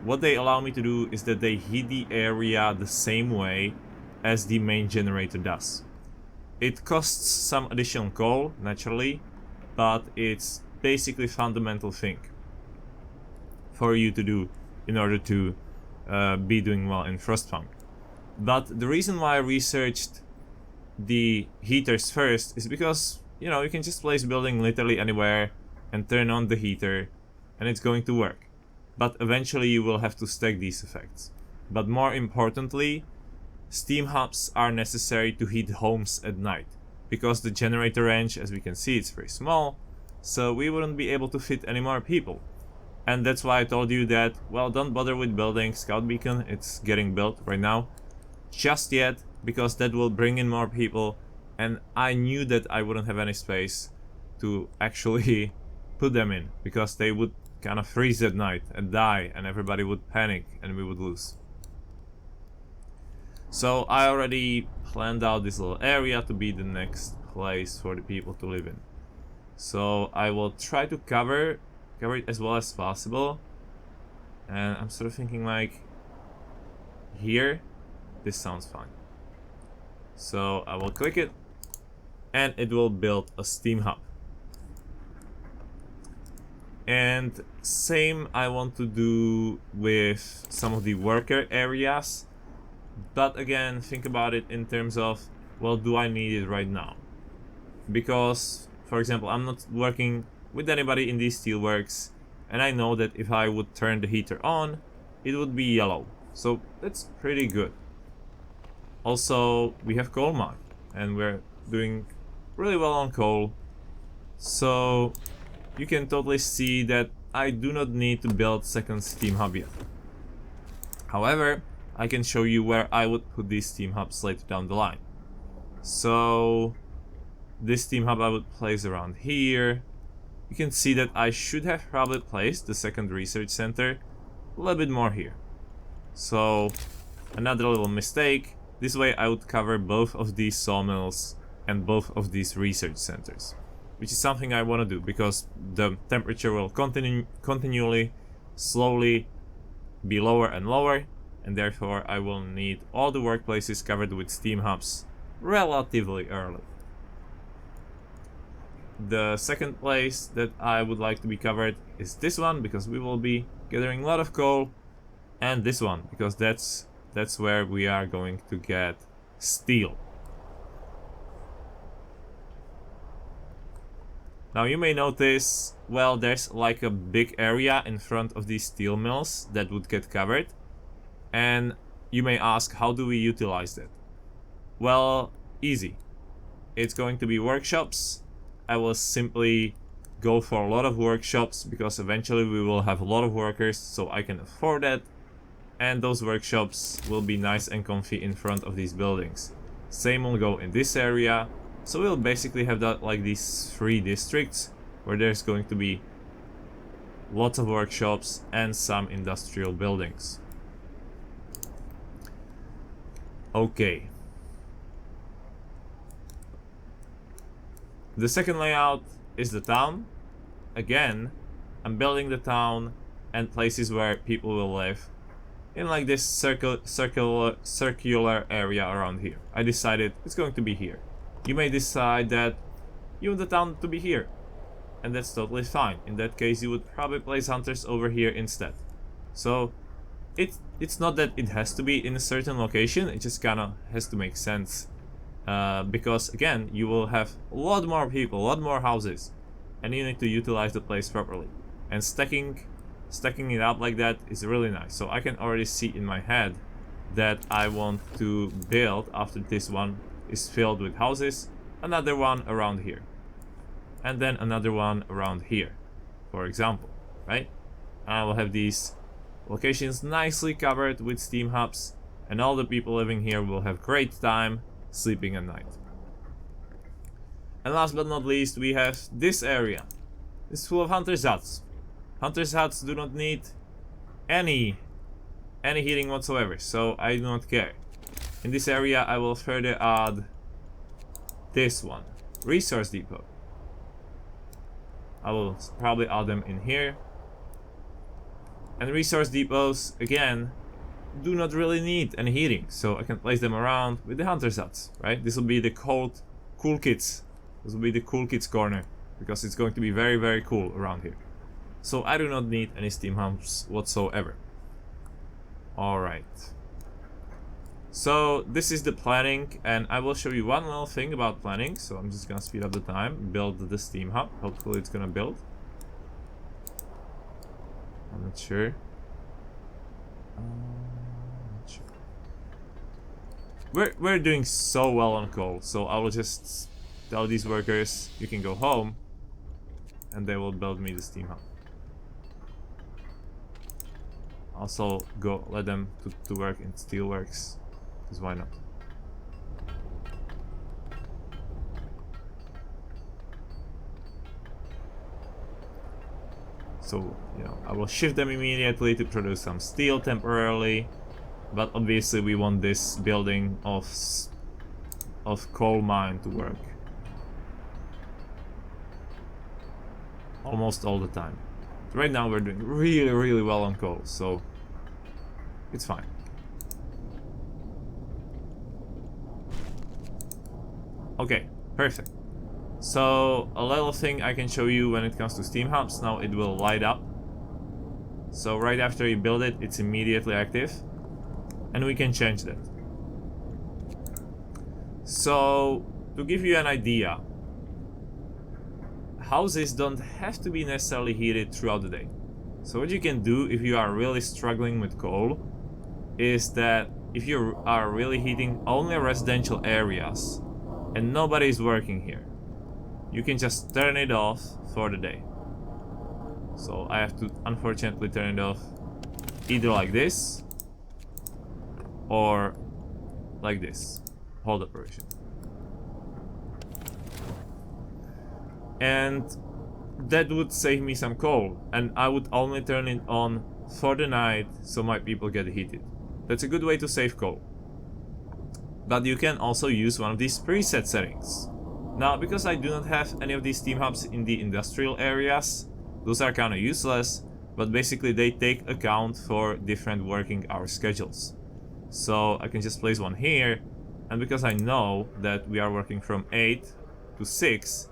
Speaker 1: what they allow me to do is that they heat the area the same way as the main generator does. It costs some additional coal, naturally, but it's basically a fundamental thing for you to do in order to be doing well in Frostpunk. But the reason why I researched the heaters first is because, you know, you can just place building literally anywhere and turn on the heater and it's going to work. But eventually you will have to stack these effects. But more importantly, Steam Hubs are necessary to heat homes at night, because the generator range, as we can see, it's very small, so we wouldn't be able to fit any more people. And that's why I told you that, well, don't bother with building Scout Beacon, it's getting built right now, just yet, because that will bring in more people, and I knew that I wouldn't have any space to actually put them in, because they would kind of freeze at night and die, and everybody would panic and we would lose. So I already planned out this little area to be the next place for the people to live in. So I will try to cover it as well as possible. And I'm sort of thinking like here, this sounds fine. So I will click it and it will build a Steam Hub. And same I want to do with some of the worker areas. But again, think about it in terms of, well, do I need it right now? Because, for example, I'm not working with anybody in these steelworks, and I know that if I would turn the heater on, it would be yellow. So that's pretty good. Also, we have coal mine, and we're doing really well on coal. So you can totally see that I do not need to build second Steam Hub yet. However, I can show you where I would put these Steam Hubs later down the line. So this Steam Hub I would place around here. You can see that I should have probably placed the second research center a little bit more here. So another little mistake. This way I would cover both of these sawmills and both of these research centers, which is something I want to do because the temperature will continually, slowly be lower and lower, and therefore I will need all the workplaces covered with Steam Hubs relatively early. The second place that I would like to be covered is this one, because we will be gathering a lot of coal, and this one, because that's where we are going to get steel. Now you may notice, well, there's like a big area in front of these steel mills that would get covered. And you may ask, how do we utilize that? Well, easy. It's going to be workshops. I will simply go for a lot of workshops because eventually we will have a lot of workers, so I can afford that. And those workshops will be nice and comfy in front of these buildings. Same will go in this area. So we'll basically have that like these three districts where there's going to be lots of workshops and some industrial buildings. Okay. The second layout is the town. Again, I'm building the town and places where people will live in like this circular area around here. I decided it's going to be here. You may decide that you want the town to be here, and that's totally fine. In that case, you would probably place hunters over here instead. So it's not that it has to be in a certain location, it just kind of has to make sense. Because again, you will have a lot more people, a lot more houses, and you need to utilize the place properly. And stacking it up like that is really nice. So I can already see in my head that I want to build, after this one is filled with houses, another one around here. And then another one around here, for example, right? I will have these locations nicely covered with Steam Hubs, and all the people living here will have great time sleeping at night. And last but not least, we have this area. It's full of hunters' huts. Hunters' huts do not need any heating whatsoever, so I do not care. In this area I will further add this one, resource depot. I will probably add them in here. And resource depots, again, do not really need any heating, so I can place them around with the hunters' huts, right? This will be the cool kids. This will be the cool kids corner, because it's going to be very, very cool around here. So I do not need any steam hubs whatsoever. Alright. So this is the planning, and I will show you one little thing about planning. So I'm just gonna speed up the time, build the steam hub. Hopefully it's gonna build. I'm not sure. We're doing so well on coal, so I will just tell these workers you can go home, and they will build me the steam hub. Also go let them to work in steelworks, because why not? So, you know, I will shift them immediately to produce some steel temporarily, but obviously we want this building of coal mine to work almost all the time. Right now we're doing really, really well on coal, so it's fine. Okay, perfect. So a little thing I can show you when it comes to steam hubs. Now it will light up. So right after you build it, it's immediately active, and we can change that. So to give you an idea, houses don't have to be necessarily heated throughout the day. So what you can do if you are really struggling with coal is that if you are really heating only residential areas and nobody is working here, you can just turn it off for the day. So I have to unfortunately turn it off either like this or like this. Hold operation. And that would save me some coal, and I would only turn it on for the night so my people get heated. That's a good way to save coal. But you can also use one of these preset settings. Now, because I do not have any of these steam hubs in the industrial areas, those are kind of useless, but basically they take account for different working hour schedules. So I can just place one here, and because I know that we are working from 8 to 6,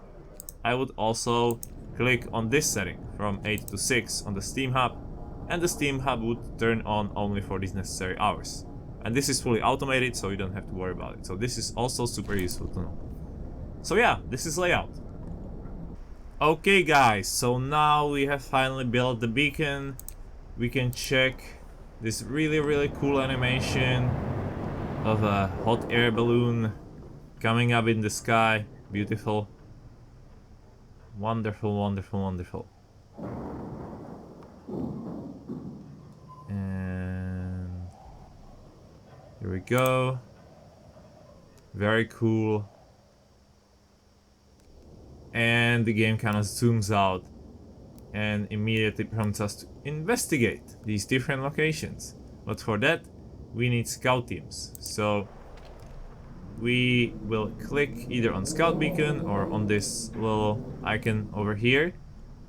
Speaker 1: I would also click on this setting from 8 to 6 on the steam hub, and the steam hub would turn on only for these necessary hours. And this is fully automated, so you don't have to worry about it. So this is also super useful to know. So yeah, this is layout. Okay guys, so now we have finally built the beacon. We can check this really, really cool animation of a hot air balloon coming up in the sky. Beautiful. Wonderful, wonderful, wonderful. And here we go. Very cool. And the game kind of zooms out and immediately prompts us to investigate these different locations. But for that, we need scout teams. So we will click either on scout beacon or on this little icon over here.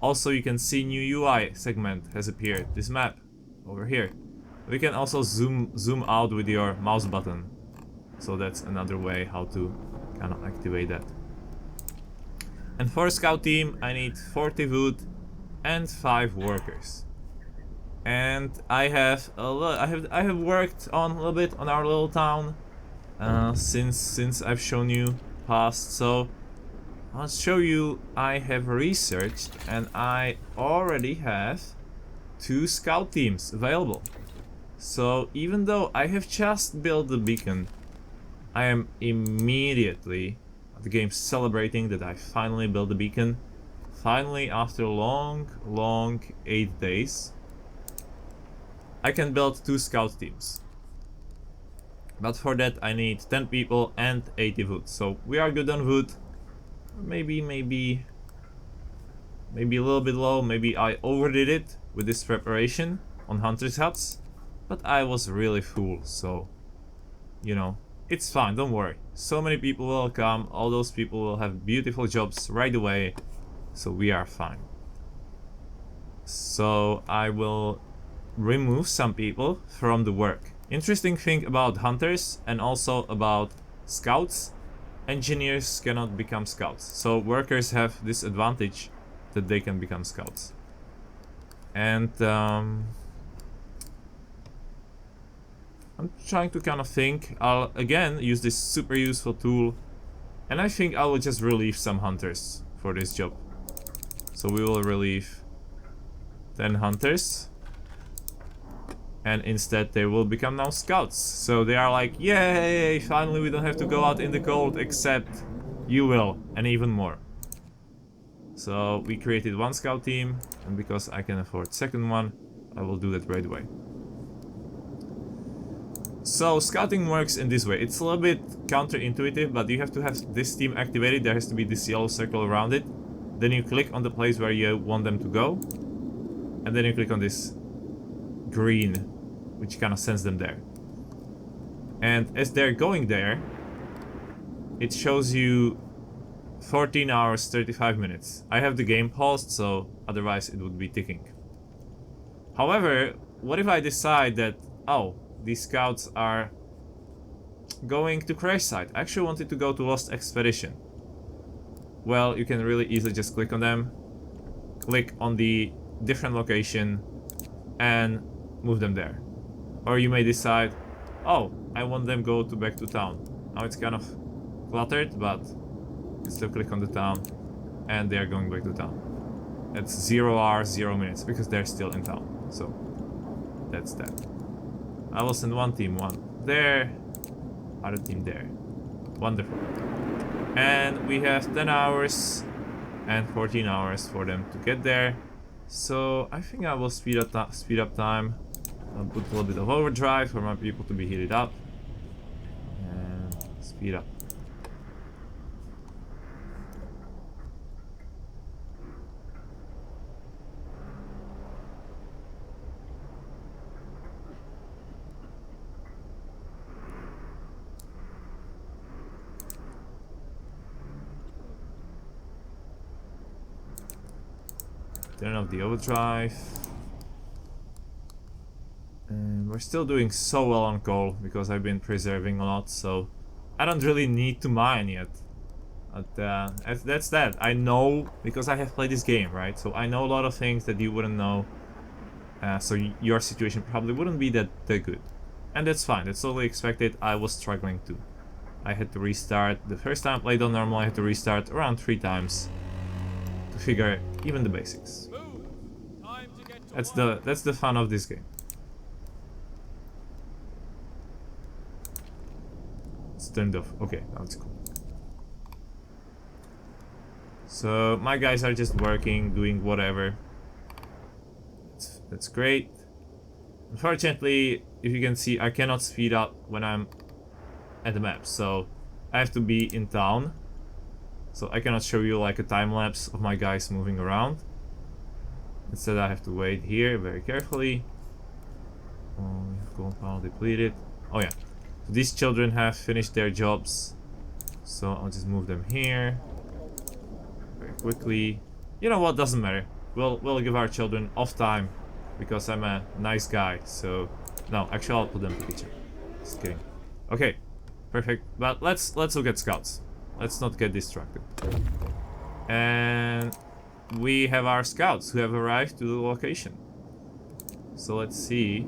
Speaker 1: Also, you can see new UI segment has appeared, this map over here. We can also zoom out with your mouse button. So that's another way how to kind of activate that. And for a scout team, I need 40 wood and 5 workers. And I have worked on a little bit on our little town since I've shown you past. So I'll show you. I have researched, and I already have 2 scout teams available. So even though I have just built the beacon, I am immediately the game celebrating that I finally built the beacon. Finally, after long 8 days, I can build 2 scout teams. But for that I need 10 people and 80 wood. So we are good on wood. Maybe a little bit low. Maybe I overdid it with this preparation on hunters' huts. But I was really full, so you know, it's fine, don't worry. So many people will come, all those people will have beautiful jobs right away. So we are fine. So I will remove some people from the work. Interesting thing about hunters and also about scouts, engineers cannot become scouts. So workers have this advantage that they can become scouts. And I'm trying to kind of think. I'll again use this super useful tool, and I think I will just relieve some hunters for this job. So we will relieve 10 hunters, and instead they will become now scouts. So they are like, yay, finally we don't have to go out in the cold, except you will, and even more. So we created one scout team, and because I can afford second one, I will do that right away. So scouting works in this way. It's a little bit counterintuitive, but you have to have this team activated. There has to be this yellow circle around it. Then you click on the place where you want them to go, and then you click on this green, which kind of sends them there. And as they're going there, it shows you 14 hours 35 minutes. I have the game paused, so otherwise it would be ticking. However, what if I decide that, oh, these scouts are going to crash site? I actually wanted to go to Lost Expedition. Well, you can really easily just click on them, click on the different location, and move them there. Or you may decide, oh, I want them go back to town. Now it's kind of cluttered, but you still click on the town, and they are going back to town. It's 0 hours, 0 minutes, because they're still in town. So that's that. I will send one team, one there, other team there. Wonderful. And we have 10 hours and 14 hours for them to get there. So I think I will speed up time. I'll put a little bit of overdrive for my people to be heated up. And speed up. Turn off the overdrive. And we're still doing so well on coal because I've been preserving a lot, so I don't really need to mine yet. But that's that. I know, because I have played this game, right? So I know a lot of things that you wouldn't know. So your situation probably wouldn't be that good. And that's fine, that's totally expected. I was struggling too. I had to restart. The first time I played on normal, I had to restart around 3 times to figure even the basics. That's the fun of this game. It's turned off. Okay, now it's cool. So my guys are just working, doing whatever. That's great. Unfortunately, if you can see, I cannot speed up when I'm at the map, so I have to be in town. So I cannot show you like a time lapse of my guys moving around. Instead, I have to wait here very carefully. Compound depleted. Oh yeah, so these children have finished their jobs, so I'll just move them here very quickly. You know what? Doesn't matter. We'll give our children off time because I'm a nice guy. So no, actually, I'll put them in the kitchen. Just kidding. Okay, perfect. But let's look at scouts. Let's not get distracted. And we have our scouts who have arrived to the location. So let's see.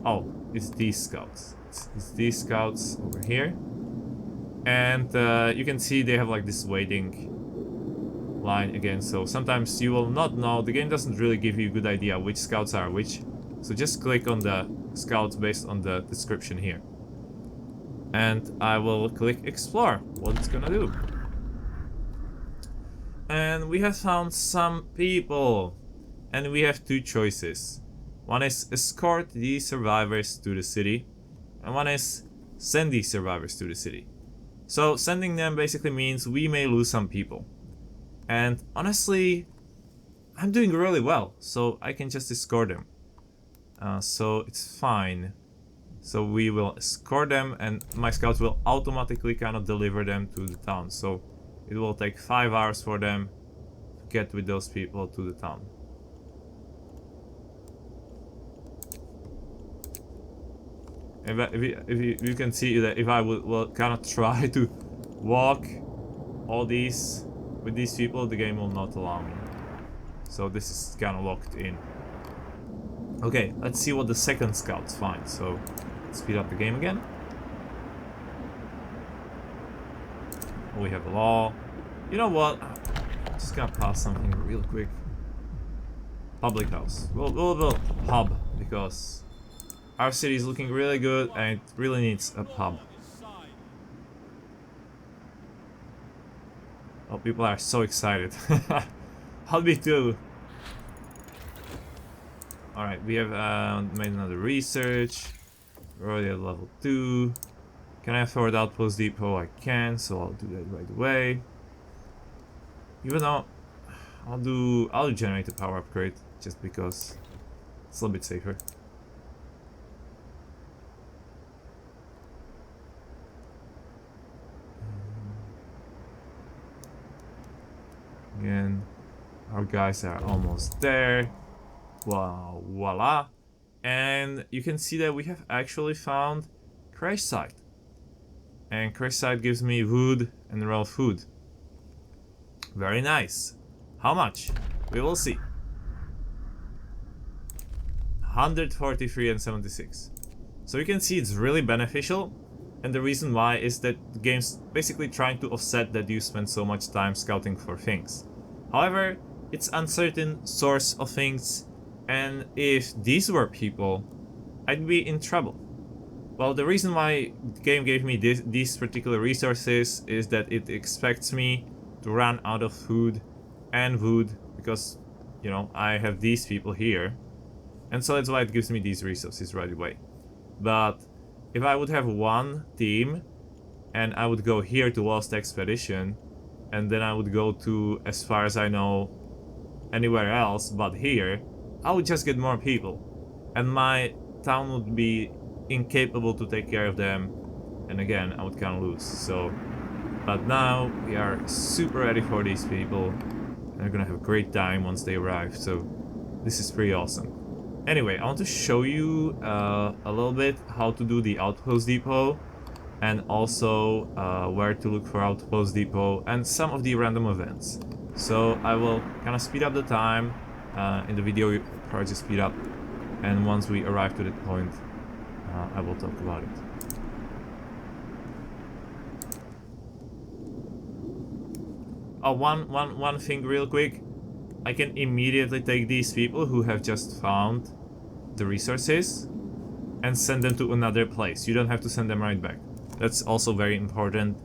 Speaker 1: Oh, it's these scouts. It's these scouts over here. And you can see they have like this waiting line again. So sometimes you will not know. The game doesn't really give you a good idea which scouts are which. So just click on the scouts based on the description here. And I will click explore, what it's gonna do. And we have found some people. And we have 2 choices. One is escort the survivors to the city. and one is send these survivors to the city. So sending them basically means we may lose some people. And honestly, I'm doing really well, so I can just escort them. So it's fine. So we will escort them, and my scouts will automatically kind of deliver them to the town. So it will take 5 hours for them to get with those people to the town. If you can see that if I will kind of try to walk all these with these people, the game will not allow me. So this is kind of locked in. Okay, let's see what the second scouts find. So speed up the game again. We have a law. You know what? I'm just gonna pass something real quick. Public house. We'll pub because our city is looking really good and it really needs a pub. Oh, people are so excited. I'll be too. Alright, we have made another research. We're already at level 2. Can I afford Outpost Depot? I can, so I'll do that right away. Even though I'll do generator power upgrade just because it's a little bit safer. Again, our guys are almost there. Wow, voila. And you can see that we have actually found crash site. And crash site gives me wood and raw food. Very nice. How much? We will see. 143 and 76. So you can see it's really beneficial. And the reason why is that the game's basically trying to offset that you spend so much time scouting for things. However, it's uncertain source of things, and if these were people, I'd be in trouble. Well, the reason why the game gave me these particular resources is that it expects me to run out of food and wood because, you know, I have these people here. And so that's why it gives me these resources right away. But if I would have one team and I would go here to Lost Expedition and then I would go to, as far as I know, anywhere else but here, I would just get more people. And my town would be incapable to take care of them. And again, I would kind of lose. So, but now we are super ready for these people. And we're gonna have a great time once they arrive. So this is pretty awesome. Anyway, I want to show you a little bit how to do the Outpost Depot. And also where to look for Outpost Depot and some of the random events. So I will kind of speed up the time in the video, probably just speed up, and once we arrive to that point, I will talk about it. Oh, one thing real quick, I can immediately take these people who have just found the resources and send them to another place. You don't have to send them right back. That's also very important.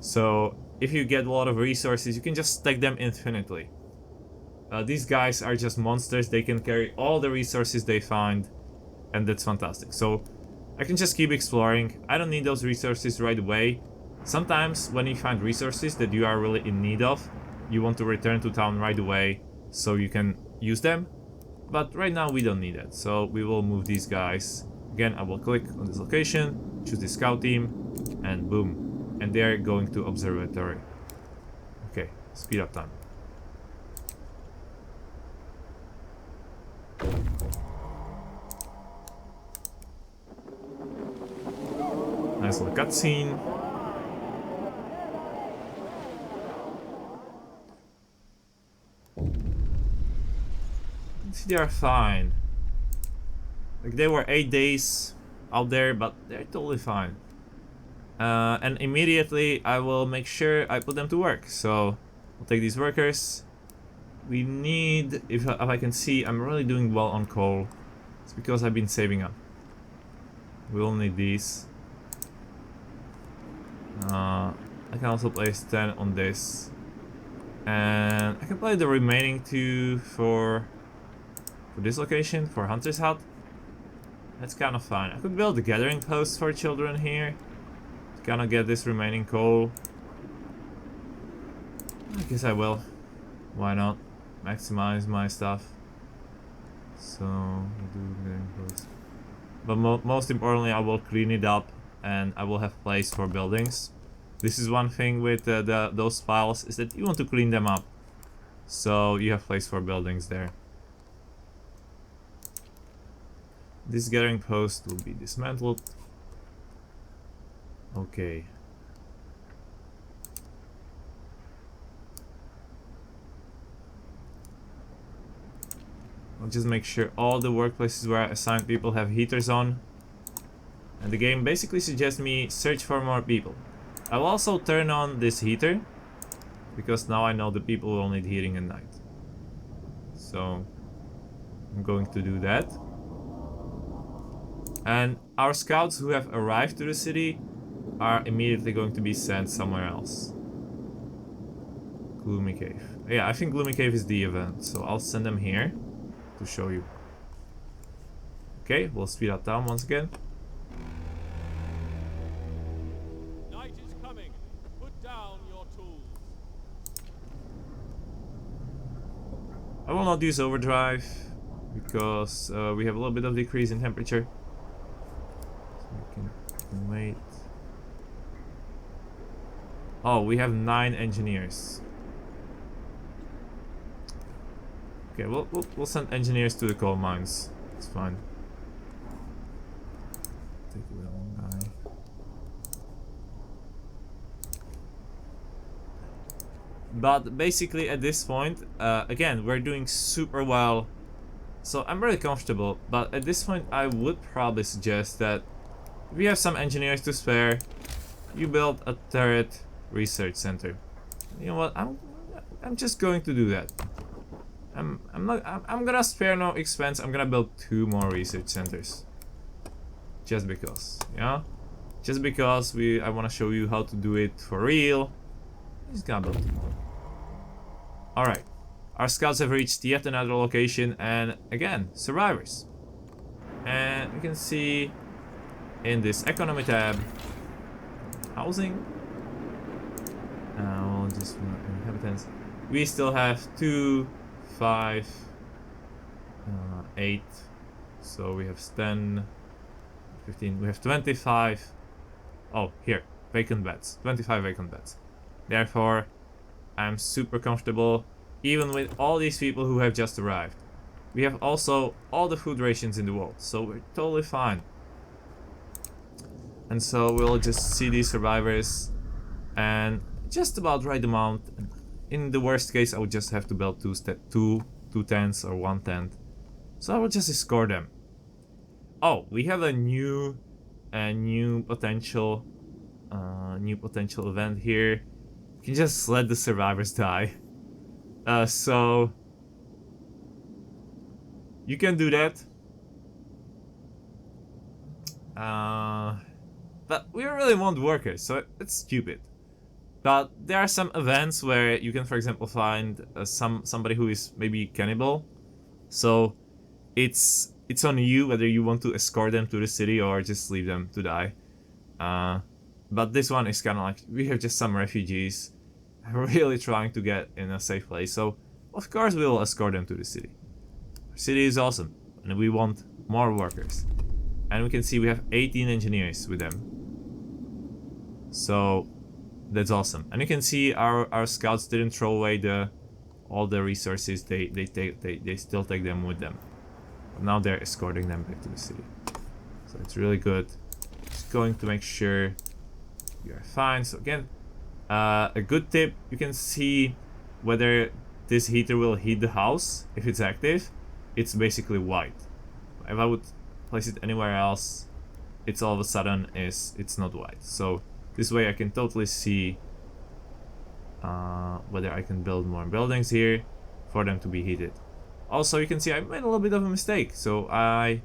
Speaker 1: So if you get a lot of resources, you can just stack them infinitely. These guys are just monsters. They can carry all the resources they find, and that's fantastic. So I can just keep exploring. I don't need those resources right away. Sometimes when you find resources that you are really in need of, you want to return to town right away so you can use them. But right now we don't need it, so we will move these guys. Again, I will click on this location, choose the scout team, and boom. And they're going to observatory. Okay, speed up time. Nice little cutscene. See, they are fine. Like, they were 8 days out there, but they're totally fine. And immediately I will make sure I put them to work. So I'll take these workers. We need, if I can see, I'm really doing well on coal. It's because I've been saving up. We will need these. I can also place 10 on this. And I can play the remaining 2 for this location, for Hunter's Hut. That's kind of fine. I could build a gathering post for children here to kind of get this remaining coal. I guess I will. Why not? Maximize my stuff. So, we'll do gathering post. But most importantly, I will clean it up and I will have place for buildings. This is one thing with those files, is that you want to clean them up. So you have place for buildings there. This gathering post will be dismantled. Okay. I'll just make sure all the workplaces where I assign people have heaters on. And the game basically suggests me search for more people. I will also turn on this heater, because now I know the people will need heating at night. So I'm going to do that. And our scouts who have arrived to the city are immediately going to be sent somewhere else. Gloomy Cave. Yeah, I think Gloomy Cave is the event, so I'll send them here to show you. Okay, we'll speed up down once again.
Speaker 2: Night is coming. Put down your tools.
Speaker 1: I will not use overdrive because we have a little bit of decrease in temperature. So we can wait. Oh, we have 9 engineers. Okay, we'll send engineers to the coal mines. It's fine. Take away one guy. But basically at this point, again, we're doing super well. So I'm really comfortable. But at this point, I would probably suggest that if you have some engineers to spare, you build a turret research center. You know what? I'm just going to do that. I'm gonna spare no expense. I'm gonna build 2 more research centers. Just because, yeah? Just because I wanna show you how to do it for real. Just gonna build 2 more. Alright. Our scouts have reached yet another location, and again, survivors. And you can see in this economy tab, housing. We'll just inhabitants. We still have 2, 5, 8, so we have 10, 15, we have 25, oh here, vacant beds, 25 vacant beds. Therefore, I'm super comfortable, even with all these people who have just arrived. We have also all the food rations in the world, so we're totally fine. And so we'll just see these survivors, and just about right amount. In the worst case, I would just have to build two tents or 1 tent. So I will just escort them. Oh, we have a new potential event here. You can just let the survivors die. So you can do that. But we really want workers, so it's stupid. But there are some events where you can, for example, find somebody who is maybe cannibal. So it's on you whether you want to escort them to the city or just leave them to die. But this one is kind of like, we have just some refugees really trying to get in a safe place. So of course we will escort them to the city. Our city is awesome, and we want more workers. And we can see we have 18 engineers with them. So that's awesome. And you can see our scouts didn't throw away all the resources. They still take them with them. But now they're escorting them back to the city. So it's really good. Just going to make sure you are fine. So again, a good tip, you can see whether this heater will heat the house. If it's active, it's basically white. If I would place it anywhere else, it's all of a sudden it's not white. So this way I can totally see whether I can build more buildings here for them to be heated. Also, you can see I made a little bit of a mistake. So I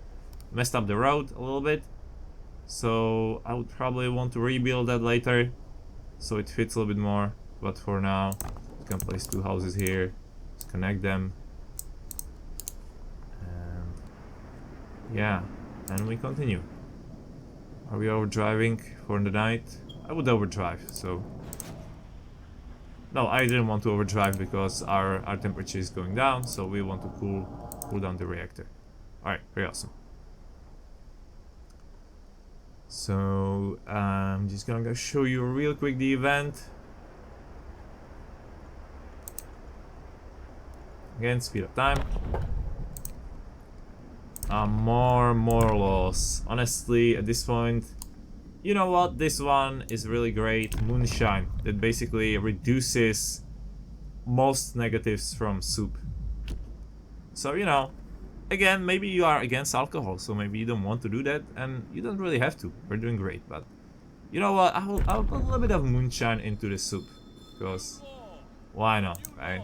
Speaker 1: messed up the road a little bit. So I would probably want to rebuild that later, so it fits a little bit more. But for now, you can place 2 houses here, just connect them. And yeah, And we continue. Are we overdriving for the night? I would overdrive, so... No, I didn't want to overdrive because our temperature is going down, so we want to cool down the reactor. Alright, very awesome. So, I'm just gonna go show you real quick the event. Again, speed of time. More laws. Honestly, at this point, you know what? This one is really great. Moonshine. That basically reduces most negatives from soup. So, you know, again, maybe you are against alcohol, so maybe you don't want to do that, and you don't really have to. We're doing great, but you know what? I'll put a little bit of moonshine into the soup, because why not, right?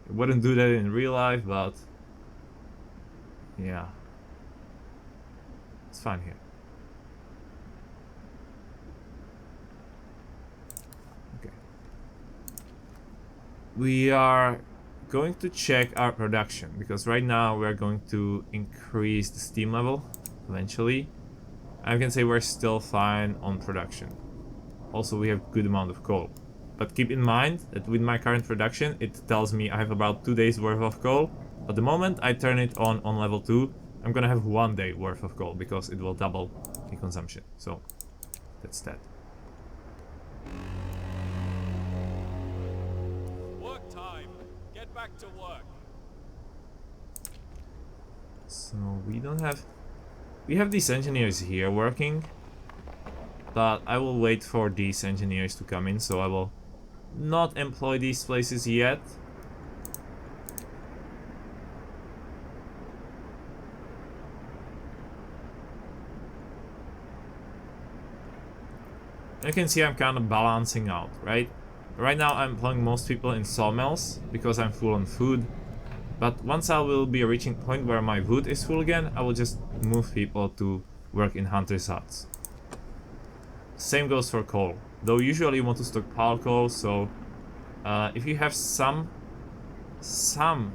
Speaker 1: I wouldn't do that in real life, but yeah, it's fine here. Okay. We are going to check our production, because right now we're going to increase the steam level eventually. I can say we're still fine on production. Also, we have good amount of coal. But keep in mind that with my current production, it tells me I have about 2 days worth of coal. But the moment I turn it on level 2, I'm gonna have 1 day worth of coal, because it will double the consumption. So that's that.
Speaker 2: Work time. Get back to work.
Speaker 1: So we don't have... We have these engineers here working. But I will wait for these engineers to come in, so I will not employ these places yet. You can see I'm kind of balancing out, right? Right now I'm employing most people in sawmills because I'm full on food. But once I will be reaching a point where my wood is full again, I will just move people to work in hunters' huts. Same goes for coal, though usually you want to stockpile coal, so if you have some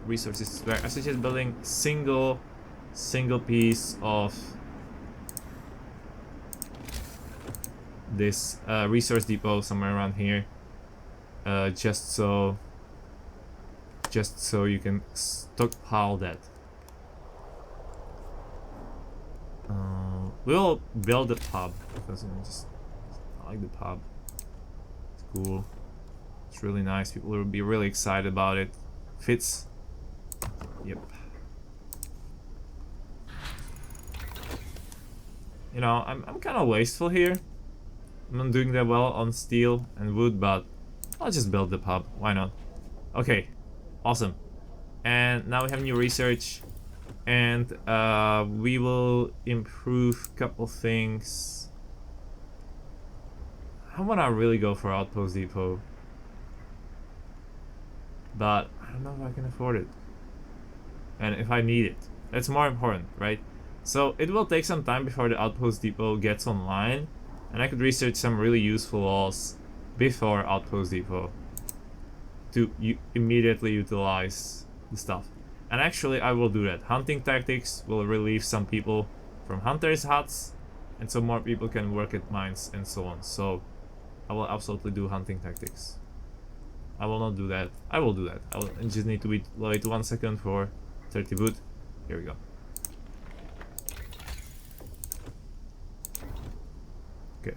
Speaker 1: resources to spare, I suggest building single piece of this resource depot somewhere around here, just so you can stockpile that. We'll build a pub because I like the pub. It's cool. It's really nice. People will be really excited about it. Fits. Yep. You know, I'm kind of wasteful here. I'm not doing that well on steel and wood, but I'll just build the pub. Why not? Okay. Awesome. And now we have new research, and we will improve a couple things. I wanna really go for Outpost Depot, but I don't know if I can afford it, and if I need it. That's more important, right? So it will take some time before the Outpost Depot gets online, and I could research some really useful laws before Outpost Depot to immediately utilize the stuff. And actually I will do that. Hunting tactics will relieve some people from hunters' huts, and so more people can work at mines and so on. So I will absolutely do hunting tactics. I will not do that. I will do that. I just need to wait 1 second for 30 wood. Here we go. Okay.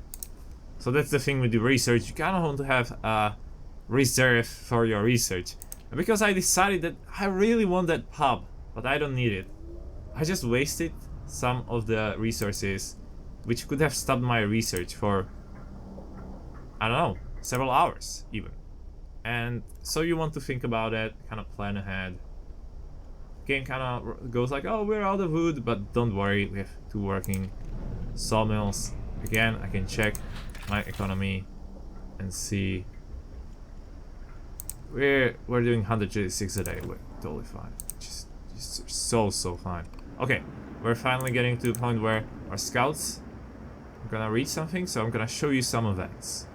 Speaker 1: So that's the thing with the research. You kind of want to have a reserve for your research. And because I decided that I really want that pub, but I don't need it, I just wasted some of the resources which could have stopped my research for, I don't know, several hours even. And so you want to think about it, kind of plan ahead. Game kind of goes like, oh, we're out of wood, but don't worry, we have 2 working sawmills. Again, I can check my economy and see we're doing 136 a day. We're totally fine. Just so fine. Okay, we're finally getting to the point where our scouts are gonna reach something, so I'm gonna show you some events.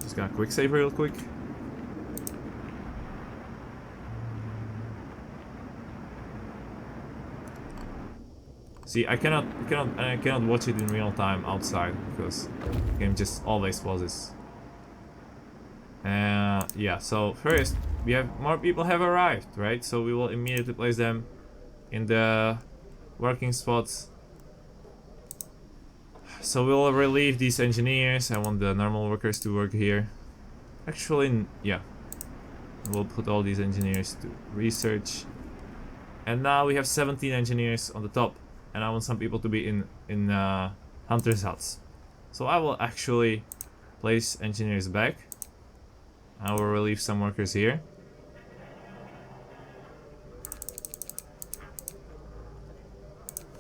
Speaker 1: Just gonna quick save real quick. See, I cannot watch it in real time outside because the game just always pauses. Yeah, so first we have more people have arrived, right? So we will immediately place them in the working spots. So we will relieve these engineers. I want the normal workers to work here. Actually, yeah. We'll put all these engineers to research. And now we have 17 engineers on the top. And I want some people to be in hunters' huts. So I will actually place engineers back. I will relieve some workers here.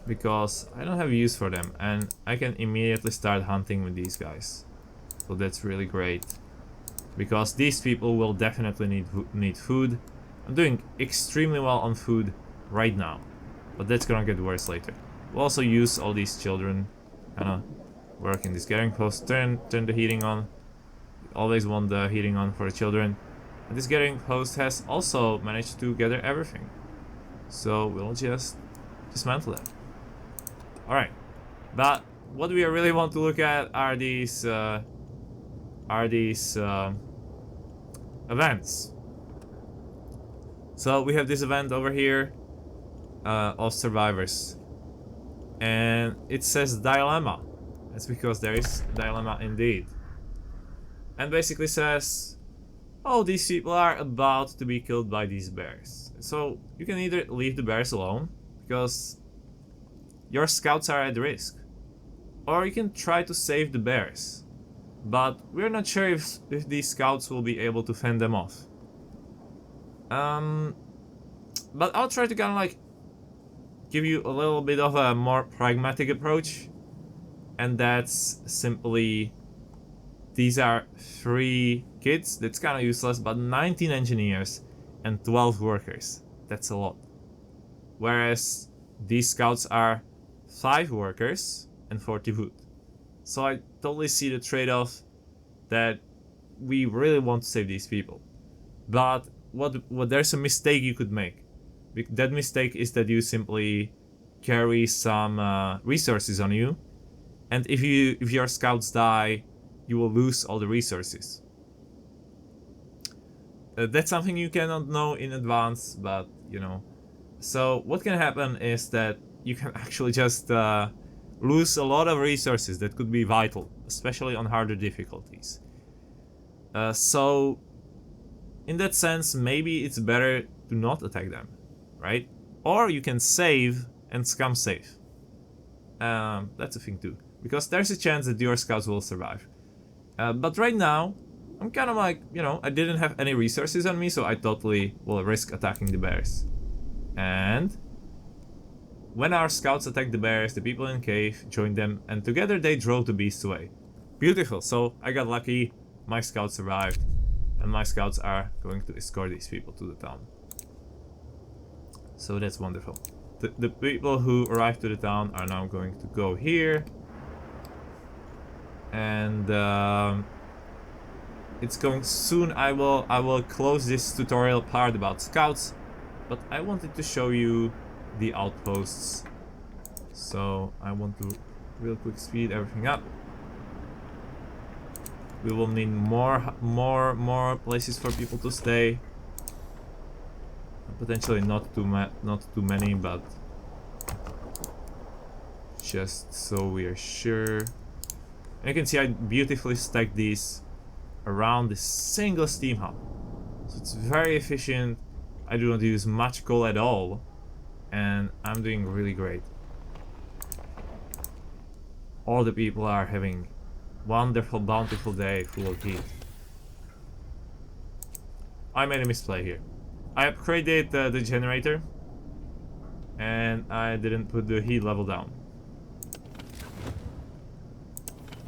Speaker 1: Because I don't have use for them, and I can immediately start hunting with these guys. So that's really great. Because these people will definitely need food. I'm doing extremely well on food right now. But that's gonna get worse later. We'll also use all these children. Kinda work in this gathering post. Turn the heating on. Always want the heating on for the children. And this gathering post has also managed to gather everything. So we'll just dismantle that. Alright. But what we really want to look at are these events. So we have this event over here of survivors. And it says dilemma. That's because there is dilemma indeed. And basically says, oh, these people are about to be killed by these bears. So you can either leave the bears alone, because your scouts are at risk, or you can try to save the bears. But we're not sure if these scouts will be able to fend them off. But I'll try to kind of like give you a little bit of a more pragmatic approach. And that's simply, these are 3 kids, that's kind of useless, but 19 engineers and 12 workers. That's a lot. Whereas these scouts are 5 workers and 40 wood. So I totally see the trade-off that we really want to save these people. But what there's a mistake you could make. That mistake is that you simply carry some resources on you, and if your scouts die, you will lose all the resources. That's something you cannot know in advance, but you know. So what can happen is that you can actually just lose a lot of resources that could be vital, especially on harder difficulties. So in that sense, maybe it's better to not attack them, right? Or you can save and scum save. That's a thing too, because there's a chance that your scouts will survive. But right now, I'm kind of like, you know, I didn't have any resources on me, so I totally will risk attacking the bears. And when our scouts attacked the bears, the people in the cave joined them, and together they drove the beasts away. Beautiful, so I got lucky, my scouts survived, and my scouts are going to escort these people to the town. So that's wonderful. The people who arrived to the town are now going to go here. And it's going soon. I will close this tutorial part about scouts, but I wanted to show you the outposts. So I want to real quick speed everything up. We will need more places for people to stay. Potentially not too many, but just so we are sure. And you can see I beautifully stacked these around this single steam hub. So it's very efficient. I do not use much coal at all, and I'm doing really great. All the people are having wonderful, bountiful day full of heat. I made a misplay here. I upgraded the generator, and I didn't put the heat level down.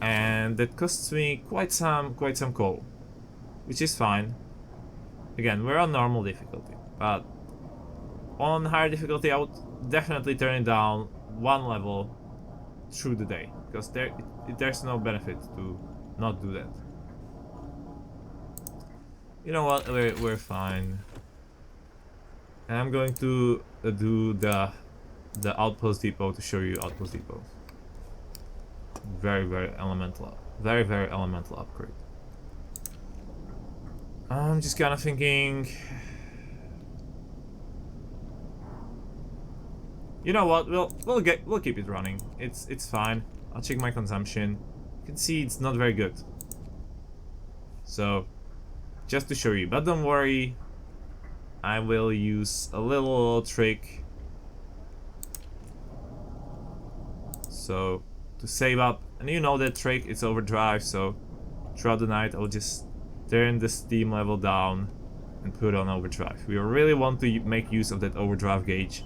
Speaker 1: And that costs me quite some coal, which is fine. Again, we're on normal difficulty, but on higher difficulty I would definitely turn it down 1 level through the day, because there's no benefit to not do that. You know what, we're fine. And I'm going to do the the outpost depot to show you outpost depot. Very, very elemental. Very, very elemental upgrade. I'm just kind of thinking. You know what? We'll keep it running. It's fine. I'll check my consumption. You can see it's not very good. So, just to show you. But don't worry. I will use a little trick. So, to save up. And you know that trick, it's overdrive. So, throughout the night, I'll just turn the steam level down and put on overdrive. We really want to make use of that overdrive gauge.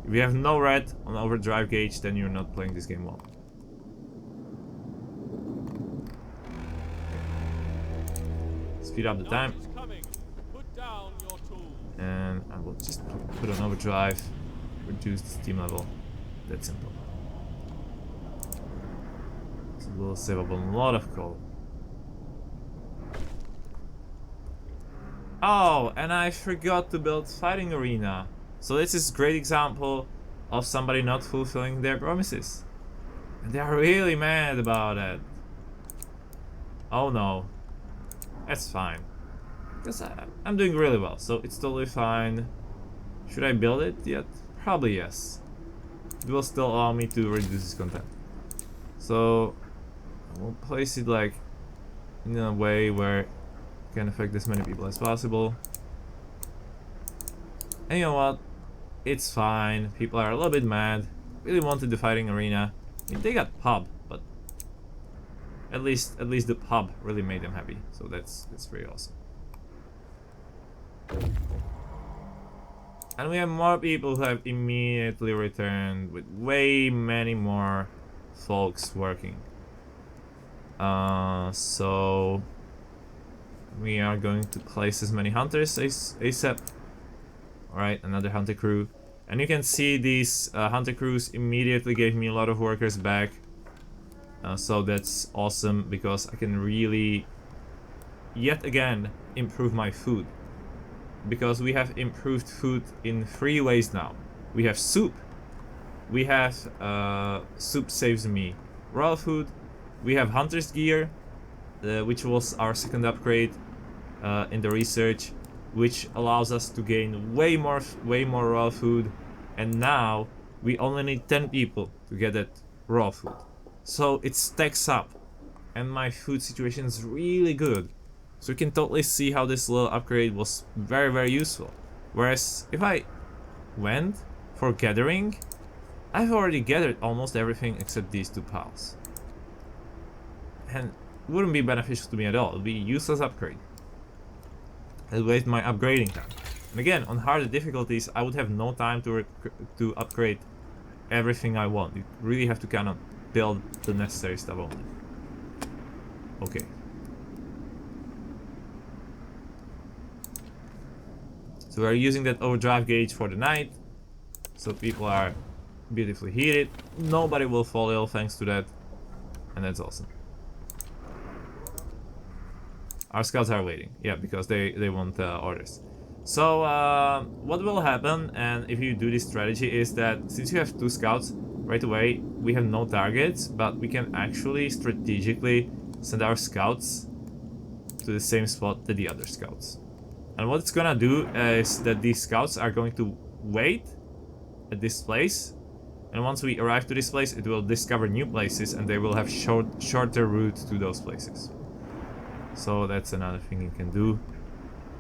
Speaker 1: If you have no red on overdrive gauge, then you're not playing this game well. Speed up the time. And I will just put on overdrive, reduce the steam level. That's simple. So we'll save up a lot of coal. Oh, and I forgot to build fighting arena. So this is a great example of somebody not fulfilling their promises. And they are really mad about it. Oh no. That's fine. Because I'm doing really well, so it's totally fine. Should I build it yet? Probably yes. It will still allow me to reduce this content. So we'll place it like in a way where it can affect as many people as possible. And you know what? It's fine. People are a little bit mad. Really wanted the fighting arena. I mean, they got pub, but at least the pub really made them happy. So that's pretty awesome. And we have more people who have immediately returned with way many more folks working. So we are going to place as many hunters ASAP. Alright, another hunter crew. And you can see these hunter crews immediately gave me a lot of workers back. So that's awesome because I can really, yet again, improve my food. Because we have improved food in 3 ways now. We have soup. We have soup saves me raw food. We have hunter's gear, which was our second upgrade in the research, which allows us to gain way more raw food. And now we only need 10 people to get that raw food. So it stacks up, and my food situation is really good. So you can totally see how this little upgrade was very, very useful. Whereas if I went for gathering, I've already gathered almost everything except these 2 piles. And it wouldn't be beneficial to me at all. It would be a useless upgrade. It would waste my upgrading time. And again, on harder difficulties, I would have no time to upgrade everything I want. You really have to kind of build the necessary stuff only. Okay. So we're using that overdrive gauge for the night. So people are beautifully heated. Nobody will fall ill thanks to that. And that's awesome. Our scouts are waiting. Yeah, because they want orders. So what will happen, and if you do this strategy, is that since you have 2 scouts, right away we have no targets, but we can actually strategically send our scouts to the same spot that the other scouts. And what it's gonna do is that these scouts are going to wait at this place, and once we arrive to this place, it will discover new places, and they will have shorter route to those places. So that's another thing you can do.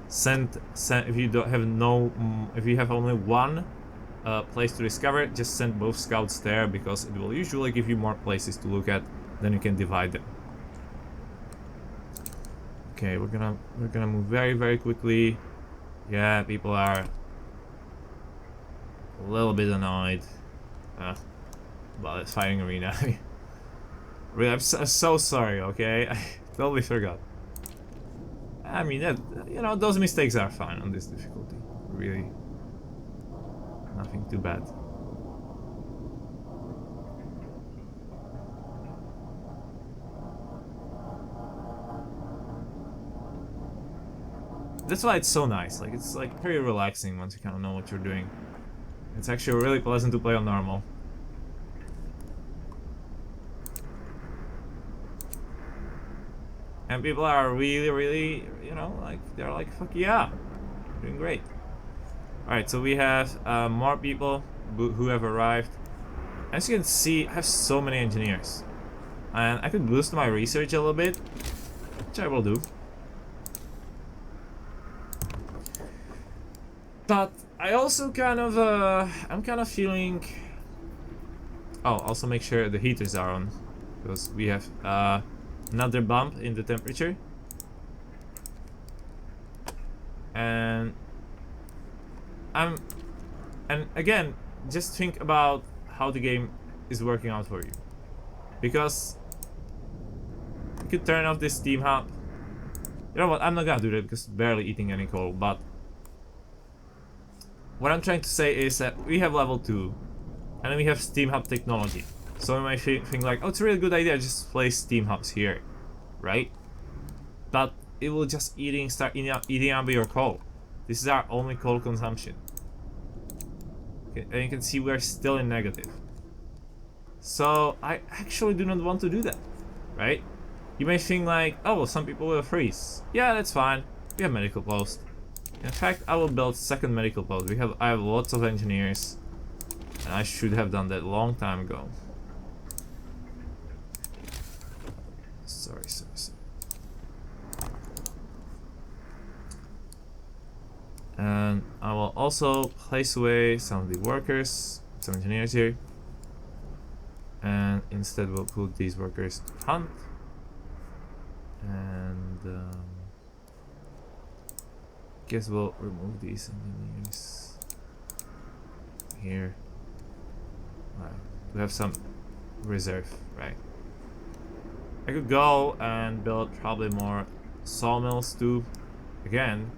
Speaker 1: Send if you don't have if you have only 1 place to discover, just send both scouts there, because it will usually give you more places to look at. Then you can divide them. Okay, we're gonna move very, very quickly. Yeah, people are a little bit annoyed about the fighting arena. Really, I'm so sorry. Okay, I totally forgot. I mean, that, you know, those mistakes are fine on this difficulty. Really, nothing too bad. That's why it's so nice. Like, it's like very relaxing once you kind of know what you're doing. It's actually really pleasant to play on normal. And people are really, you know, like, they're like, fuck yeah, doing great. Alright, so we have more people who have arrived. As you can see, I have so many engineers. And I could boost my research a little bit, which I will do. But I also kind of, I'm kind of feeling... Oh, also make sure the heaters are on, because we have another bump in the temperature. And again, just think about how the game is working out for you. Because you could turn off this steam hub. You know what, I'm not gonna do that because it's barely eating any coal, but what I'm trying to say is that we have level 2 and then we have steam hub technology. So you might think like, oh, it's a really good idea, just place steam hubs here, right? But it will just start eating up your coal. This is our only coal consumption. Okay, and you can see we're still in negative. So I actually do not want to do that, right? You may think like, oh, well, some people will freeze. Yeah, that's fine. We have medical post. In fact, I will build second medical post. I have lots of engineers, and I should have done that a long time ago. Sorry. And I will also place away some of the workers, some engineers here. And instead we'll put these workers to hunt. And guess we'll remove these engineers here. Right, we have some reserve, right? I could go and build probably more sawmills too. Again,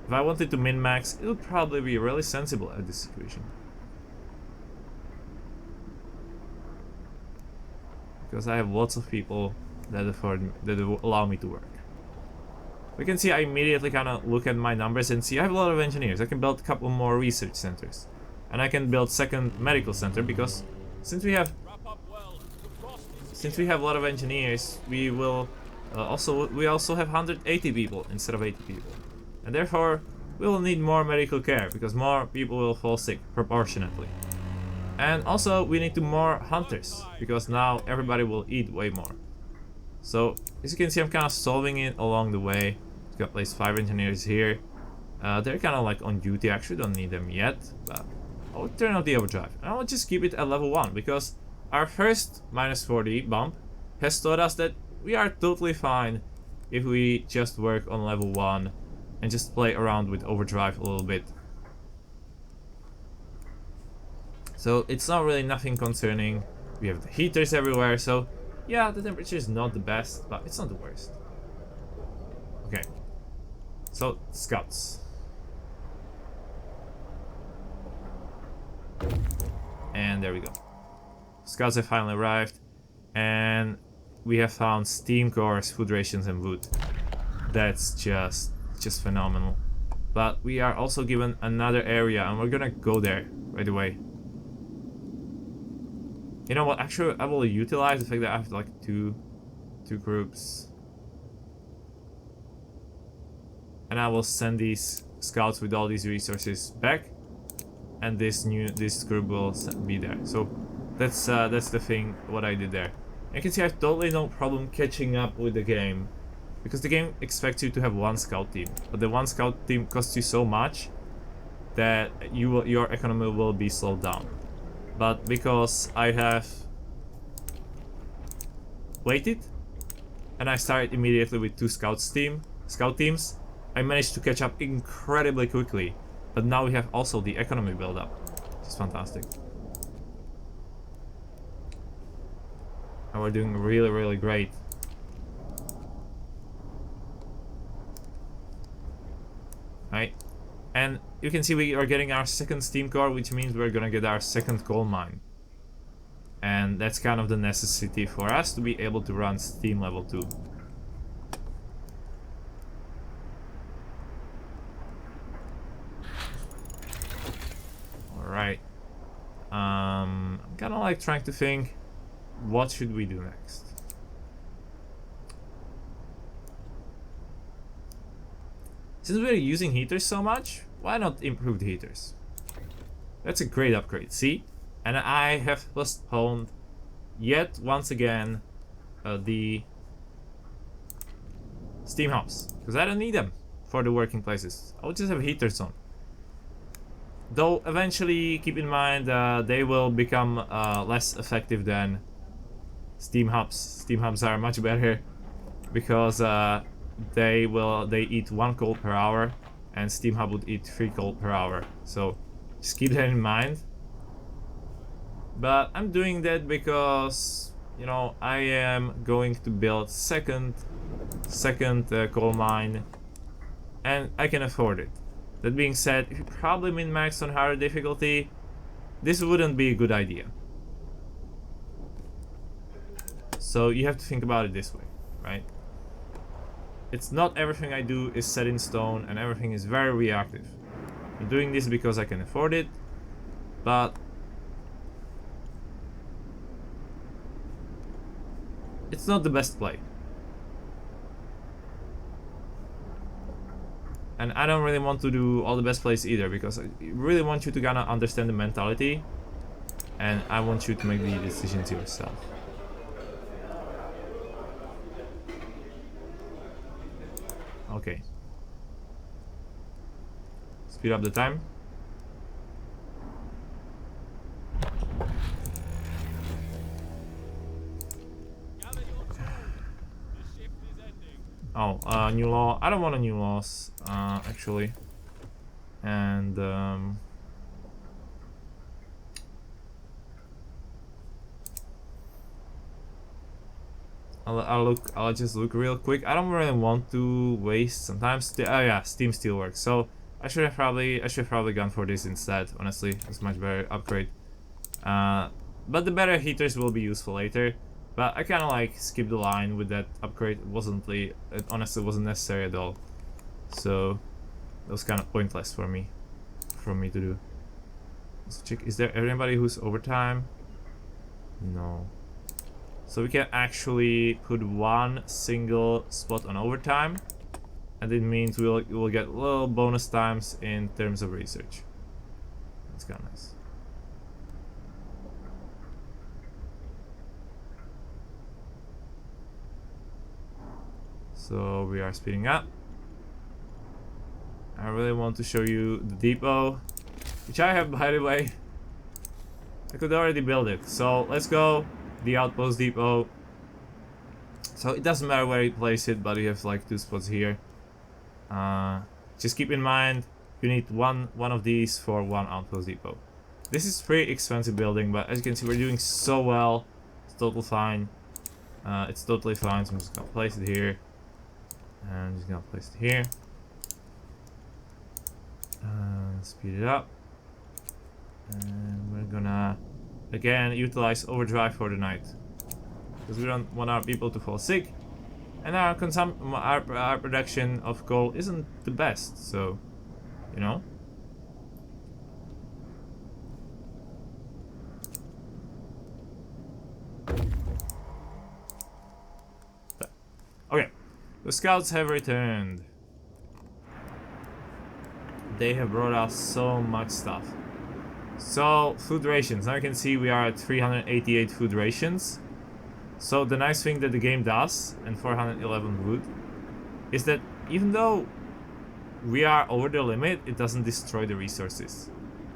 Speaker 1: if I wanted to min-max, it would probably be really sensible at this situation. Because I have lots of people that allow me to work. You can see I immediately kind of look at my numbers and see I have a lot of engineers. I can build a couple more research centers. And I can build second medical center because since we have a lot of engineers, we will also have 180 people instead of 80 people. And therefore, we will need more medical care because more people will fall sick proportionately. And also, we need more hunters because now everybody will eat way more. So, as you can see, I'm kind of solving it along the way. I've got placed 5 engineers here. They're kind of like on duty. I actually don't need them yet, but I'll turn off the overdrive. And I'll just keep it at level 1 because our first -40 bump has taught us that we are totally fine if we just work on level 1 and just play around with overdrive a little bit. So it's not really nothing concerning. We have the heaters everywhere, so yeah, the temperature is not the best, but it's not the worst. Okay, so scouts. And there we go. Scouts have finally arrived, and we have found steam cores, food rations, and wood. That's just phenomenal. But we are also given another area, and we're gonna go there right away. You know what? Actually, I will utilize the fact that I have like two groups, and I will send these scouts with all these resources back, and this group will be there. So that's the thing. What I did there. You can see I have totally no problem catching up with the game, because the game expects you to have one scout team, but the one scout team costs you so much that your economy will be slowed down. But because I have waited and I started immediately with 2 scout teams, I managed to catch up incredibly quickly. But now we have also the economy build up, which is fantastic. And we're doing really great. Right? And you can see we are getting our second steam core, which means we're gonna get our second coal mine. And that's kind of the necessity for us to be able to run steam level 2. Alright. kind of like trying to think, what should we do next? Since we're using heaters so much, why not improve the heaters? That's a great upgrade, see? And I have postponed yet once again the steam hubs, because I don't need them for the working places. I'll just have heaters on. Though eventually, keep in mind they will become less effective than steam hubs. Steam hubs are much better because they eat 1 coal per hour, and steam hub would eat 3 coal per hour. So just keep that in mind. But I'm doing that because, you know, I am going to build second coal mine, and I can afford it. That being said, if you probably min-max on harder difficulty, this wouldn't be a good idea. So you have to think about it this way, right? It's not everything I do is set in stone and everything is very reactive. I'm doing this because I can afford it, but it's not the best play. And I don't really want to do all the best plays either, because I really want you to kind of understand the mentality, and I want you to make the decisions yourself. Okay. Speed up the time.
Speaker 2: Gather your crew. The shift is ending.
Speaker 1: Oh, new law. I don't want a new laws, actually. And I'll just look real quick. I don't really want to waste sometimes. Oh yeah, Steam still works. So I should have probably gone for this instead. Honestly, it's much better upgrade. But the better heaters will be useful later. But I kind of like skipped the line with that upgrade. It honestly wasn't necessary at all. So it was kind of pointless for me to do. Let's check. Is there anybody who's overtime? No. So we can actually put 1 single spot on overtime, and it means we'll get little bonus times in terms of research. That's kind of nice. So we are speeding up. I really want to show you the depot, which I have, by the way. I could already build it. So let's go. The outpost depot. So it doesn't matter where you place it, but you have like 2 spots here. Just keep in mind you need one of these for 1 outpost depot. This is pretty expensive building, but as you can see, we're doing so well. It's totally fine. It's totally fine. So I'm just gonna place it here, and I'm just gonna place it here. Speed it up, and we're gonna again utilize overdrive for the night, because we don't want our people to fall sick, and our production of coal isn't the best, so you know. Okay, the scouts have returned. They have brought us so much stuff. So, food rations. Now you can see we are at 388 food rations. So the nice thing that the game does, and 411 wood, is that even though we are over the limit, it doesn't destroy the resources.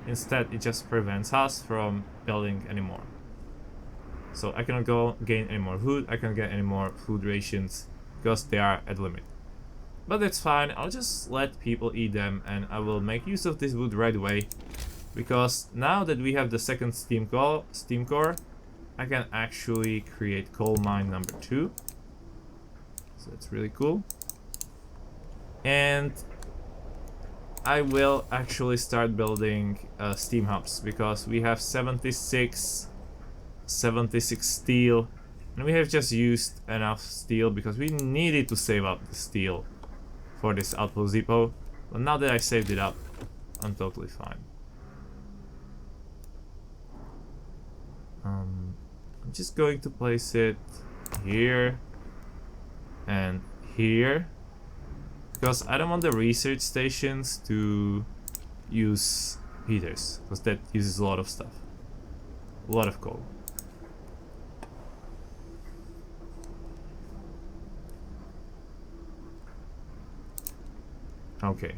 Speaker 1: Instead, it just prevents us from building anymore. So I cannot go gain any more food, I can't get any more food rations, because they are at limit. But that's fine, I'll just let people eat them, and I will make use of this wood right away. Because now that we have the second steam core, I can actually create coal mine number 2. So that's really cool. And I will actually start building steam hubs, because we have 76 steel, and we have just used enough steel because we needed to save up the steel for this outpost depot. But now that I saved it up, I'm totally fine. I'm just going to place it here and here, because I don't want the research stations to use heaters, because that uses a lot of stuff, a lot of coal. Okay.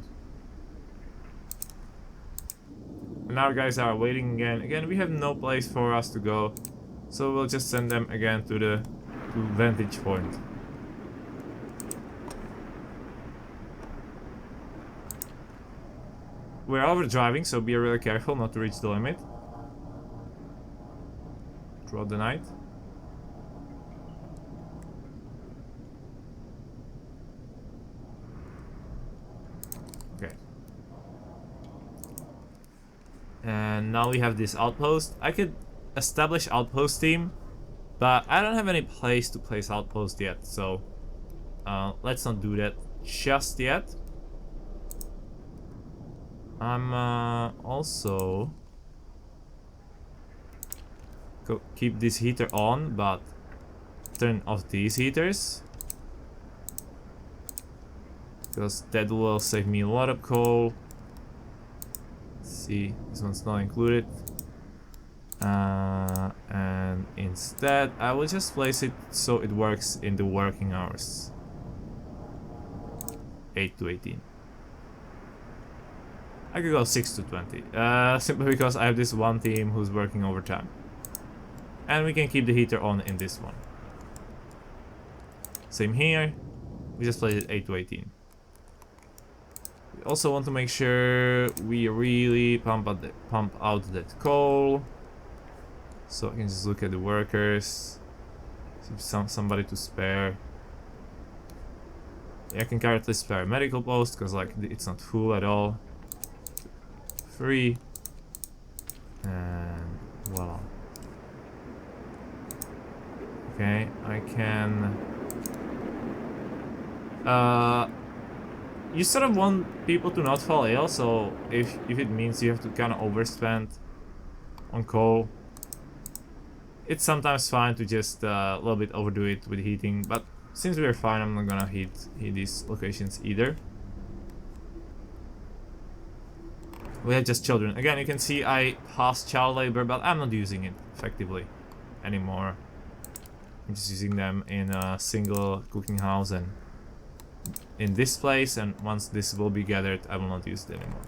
Speaker 1: And our guys are waiting again. Again, we have no place for us to go, so we'll just send them again to the vantage point. We're overdriving, so be really careful not to reach the limit throughout the night. Okay. And now we have this outpost. I could establish outpost team, but I don't have any place to place outpost yet, so let's not do that just yet. I'm also keep this heater on, but turn off these heaters, because that will save me a lot of coal. Let's see, this one's not included. And instead I will just place it so it works in the working hours, 8 to 18. I could go 6 to 20, simply because I have this one team who's working overtime. And we can keep the heater on in this one. Same here, we just played it 8 to 18. We also want to make sure we really pump out that coal. So I can just look at the workers, see if somebody to spare. Yeah, I can currently spare a medical post, because like it's not full at all. 3 and voila. Okay, I can you sort of want people to not fall ill, so if it means you have to kind of overspend on coal, it's sometimes fine to just a little bit overdo it with heating, but since we're fine, I'm not gonna heat these locations either. We have just children. Again, you can see I passed child labor, but I'm not using it effectively anymore. I'm just using them in a single cooking house and in this place, and once this will be gathered, I will not use it anymore.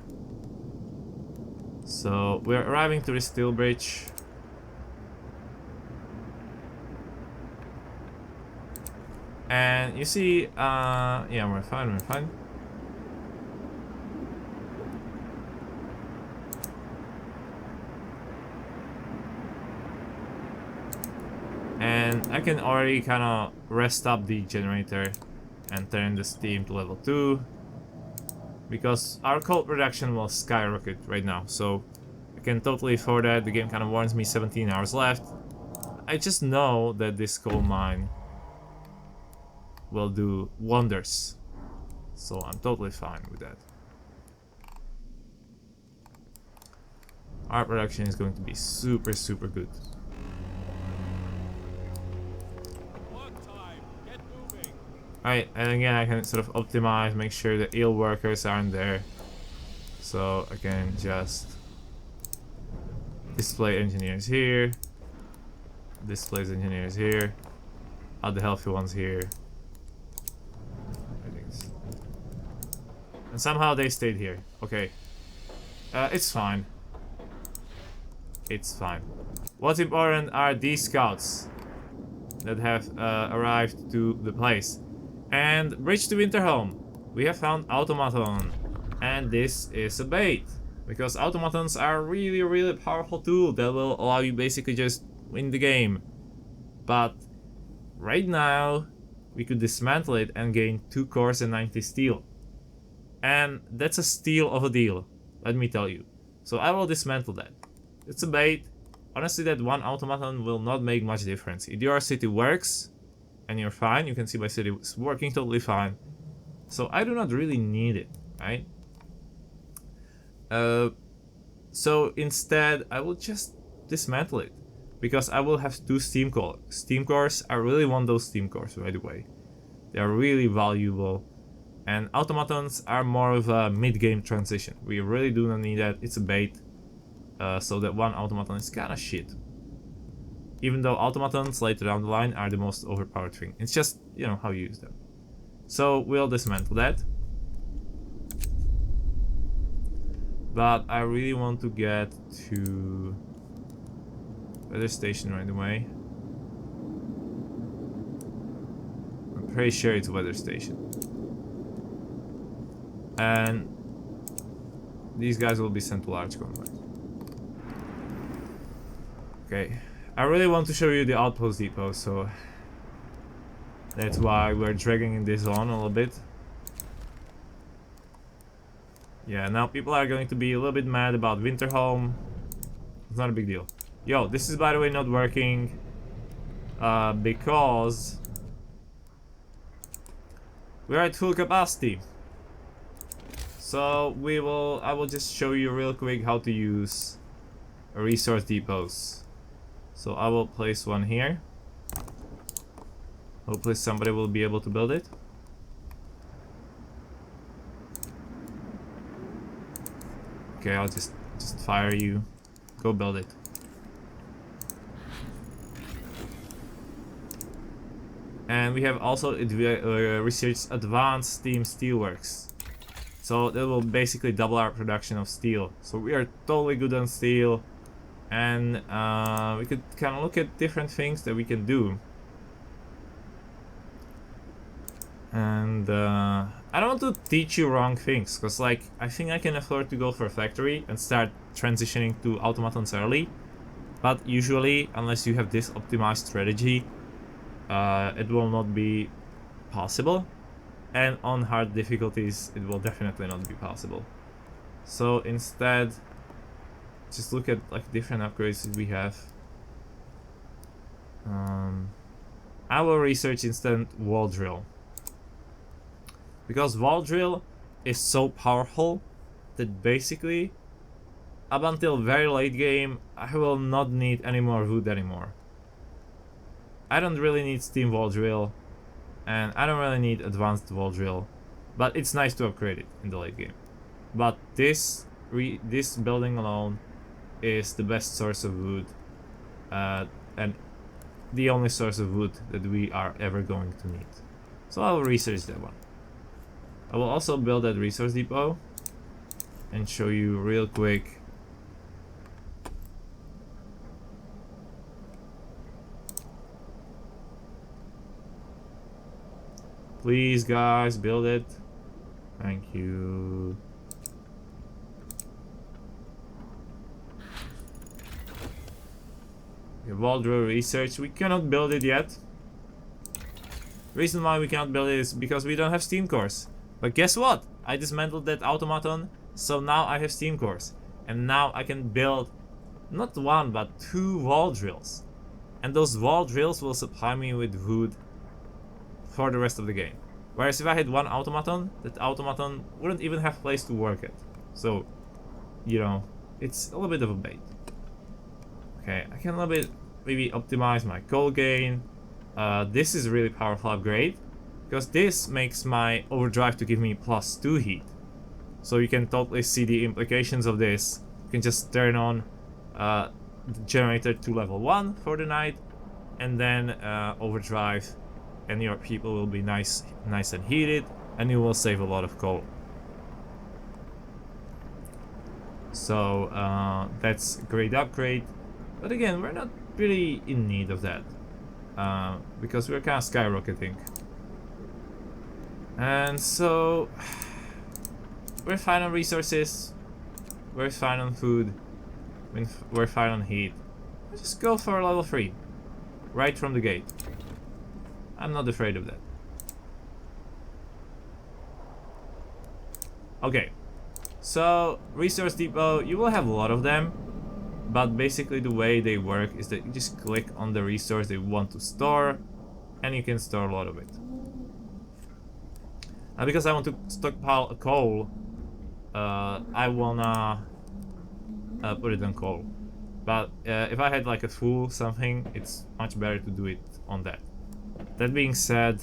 Speaker 1: So we're arriving to the steel bridge. And you see, yeah, we're fine, we're fine. And I can already kind of rest up the generator and turn the steam to level 2, because our coal production will skyrocket right now, so I can totally afford that. The game kind of warns me 17 hours left. I just know that this coal mine will do wonders, so I'm totally fine with that. Our production is going to be super good. Alright, and again I can sort of optimize, make sure the ill workers aren't there. So I can just display engineers here, displays engineers here, add the healthy ones here. And somehow they stayed here. Okay. It's fine. It's fine. What's important are these scouts that have arrived to the place. And bridge to Winterhome. We have found automaton. And this is a bait. Because automatons are a really powerful tool that will allow you basically just win the game. But right now we could dismantle it and gain 2 cores and 90 steel. And that's a steal of a deal, let me tell you. So I will dismantle that. It's a bait. Honestly, that one automaton will not make much difference. If your city works and you're fine, you can see my city is working totally fine. So I do not really need it, right? So instead, I will just dismantle it. because I will have 2 steam cores. I really want those steam cores, by the way. They are really valuable. And automatons are more of a mid-game transition. We really do not need that. It's a bait. So that one automaton is kind of shit. Even though automatons later down the line are the most overpowered thing. It's just, you know, how you use them. So we'll dismantle that. But I really want to get to weather station right away. I'm pretty sure it's a weather station. And these guys will be sent to large combat. Okay, I really want to show you the outpost depot, so that's why we're dragging this on a little bit. Yeah, now people are going to be a little bit mad about Winterholm. It's not a big deal. Yo, this is by the way not working because we're at full capacity. So I will just show you real quick how to use resource depots. So I will place one here. Hopefully somebody will be able to build it. Okay, I'll just fire you. Go build it. And we have also researched advanced steam steelworks. So that will basically double our production of steel. So we are totally good on steel. And we could kind of look at different things that we can do. And I don't want to teach you wrong things, because like I think I can afford to go for a factory and start transitioning to automatons early. But usually, unless you have this optimized strategy, it will not be possible. And on hard difficulties, it will definitely not be possible. So instead, just look at like different upgrades that we have. I will research instant wall drill, because wall drill is so powerful that basically up until very late game I will not need any more wood anymore. I don't really need steam wall drill, and I don't really need advanced wall drill, but it's nice to upgrade it in the late game. But this building alone is the best source of wood, and the only source of wood that we are ever going to need. So I will research that one. I will also build that resource depot and show you real quick. Please guys, build it. Thank you. Wall drill research. We cannot build it yet. Reason why we cannot build it is because we don't have steam cores. But guess what? I dismantled that automaton, so now I have steam cores. And now I can build not one but 2 wall drills. And those wall drills will supply me with wood for the rest of the game. Whereas if I had one automaton, that automaton wouldn't even have place to work at. So, you know, it's a little bit of a bait. Okay, I can a little bit maybe optimize my coal gain. This is a really powerful upgrade, because this makes my overdrive to give me +2 heat. So you can totally see the implications of this. You can just turn on the generator to level 1 for the night, and then overdrive, and your people will be nice and heated, and you will save a lot of coal. So that's a great upgrade. But again, we're not really in need of that, because we're kind of skyrocketing. And so we're fine on resources, we're fine on food, we're fine on heat. Let's just go for level 3, right from the gate. I'm not afraid of that. Okay, so resource depot, you will have a lot of them. But basically the way they work is that you just click on the resource they want to store, and you can store a lot of it. Now because I want to stockpile a coal, I wanna put it on coal. But if I had like a full something, it's much better to do it on that. That being said,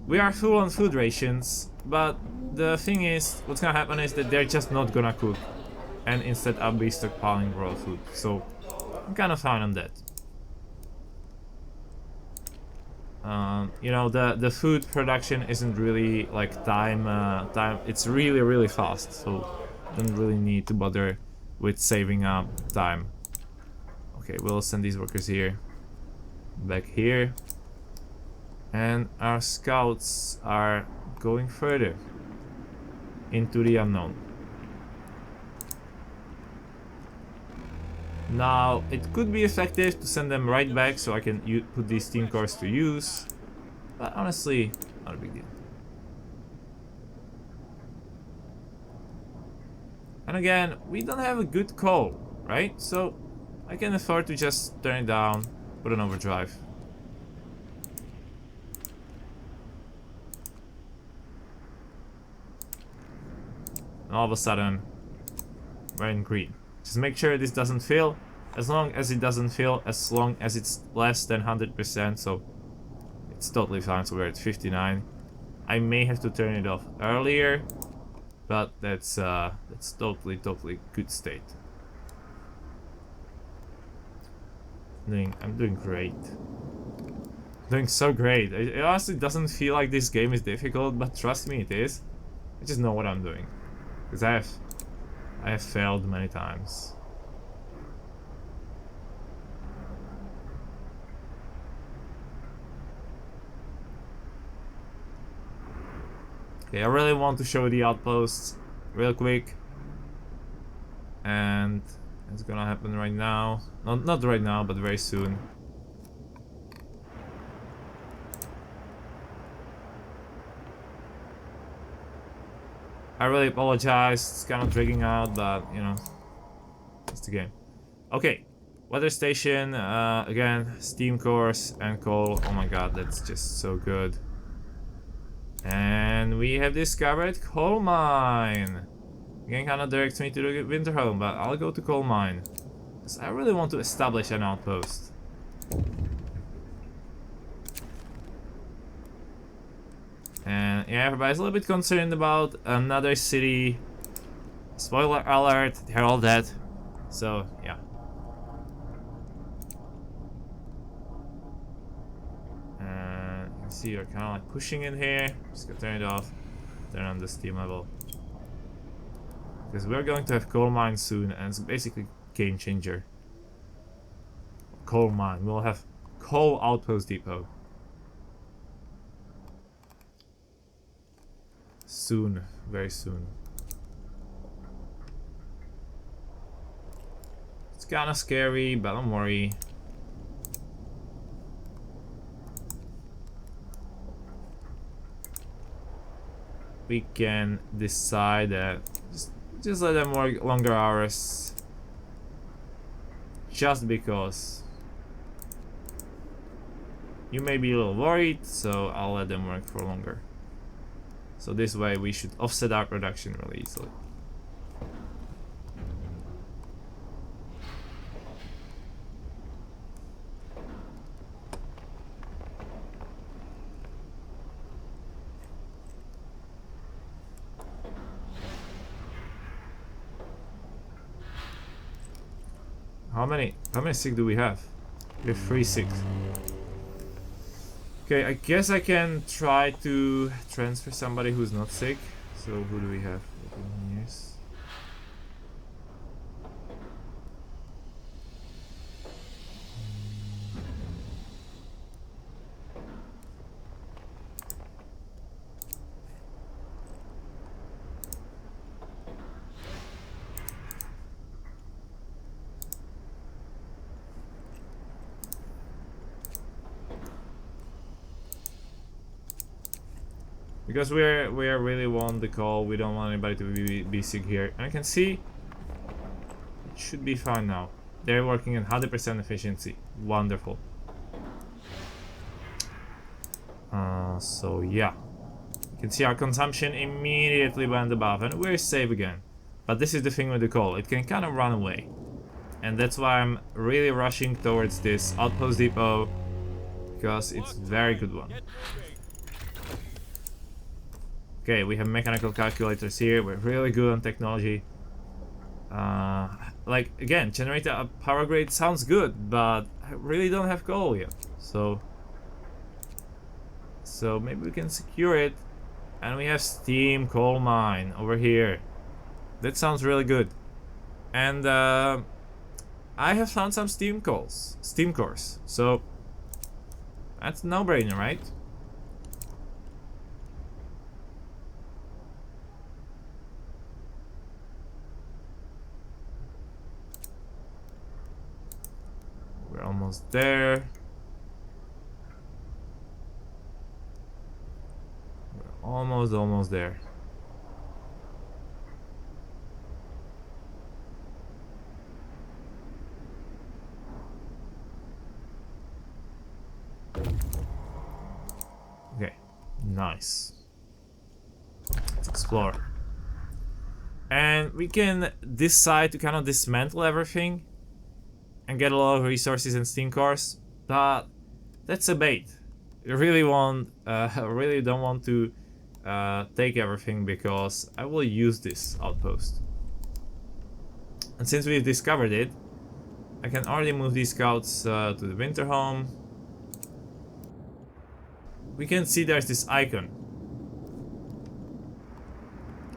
Speaker 1: we are full on food rations, but the thing is, what's gonna happen is that they're just not gonna cook, and instead I'll be stockpiling raw food, so I'm kind of fine on that. You know, the food production isn't really like time, it's really fast, so don't really need to bother with saving up time. Okay, we'll send these workers here, back here, and our scouts are going further into the unknown. Now, it could be effective to send them right back so I can put these steam cores to use, but honestly, not a big deal. And again, we don't have a good coal, right? So I can afford to just turn it down, put an overdrive. And all of a sudden, we're in green. Just make sure this doesn't fail. As long as it doesn't fail, as long as it's less than 100%, so it's totally fine. So we're at 59. I may have to turn it off earlier, but that's totally good state. I'm doing great. Doing so great. It honestly doesn't feel like this game is difficult, but trust me, it is. I just know what I'm doing, because I have failed many times. Okay, I really want to show the outposts real quick, and it's gonna happen right now. Not right now, but very soon. I really apologize, it's kind of dragging out, but you know, it's the game. Okay, weather station, again, steam cores and coal. Oh my god, that's just so good. And we have discovered coal mine. Again, kind of directs me to the winter home, but I'll go to coal mine, because I really want to establish an outpost. And yeah, everybody's a little bit concerned about another city. Spoiler alert, they're all dead. So, yeah. And you can see you're kind of like pushing in here. Just gonna turn it off. Turn on the steam level. Because we're going to have coal mine soon, and it's basically game changer. Coal mine. We'll have coal outpost depot. Soon, very soon. It's kind of scary, but don't worry. We can decide that just let them work longer hours. Just because. You may be a little worried, so I'll let them work for longer. So this way we should offset our production really easily. How many sick do we have? We have 3 sick. Okay, I guess I can try to transfer somebody who's not sick. So who do we have? Yes. Because we really want the call, we don't want anybody to be sick here. And I can see it should be fine now. They're working at 100% efficiency. Wonderful. So yeah, you can see our consumption immediately went above, and we're safe again. But this is the thing with the coal; it can kind of run away. And that's why I'm really rushing towards this outpost depot, because it's a very good one.
Speaker 2: Get moving.
Speaker 1: Okay, we have mechanical calculators here. We're really good on technology. Like, again, generator at power grade sounds good, but I really don't have coal yet. So maybe we can secure it. And we have steam coal mine over here. That sounds really good. And I have found some steam cores. So that's a no-brainer, right? We're almost there. We're almost there. Okay, nice. Let's explore. And we can decide to kind of dismantle everything and get a lot of resources and steam cores, but that's a bait. I really don't want to take everything, because I will use this outpost. And since we've discovered it, I can already move these scouts to the winter home. We can see there's this icon.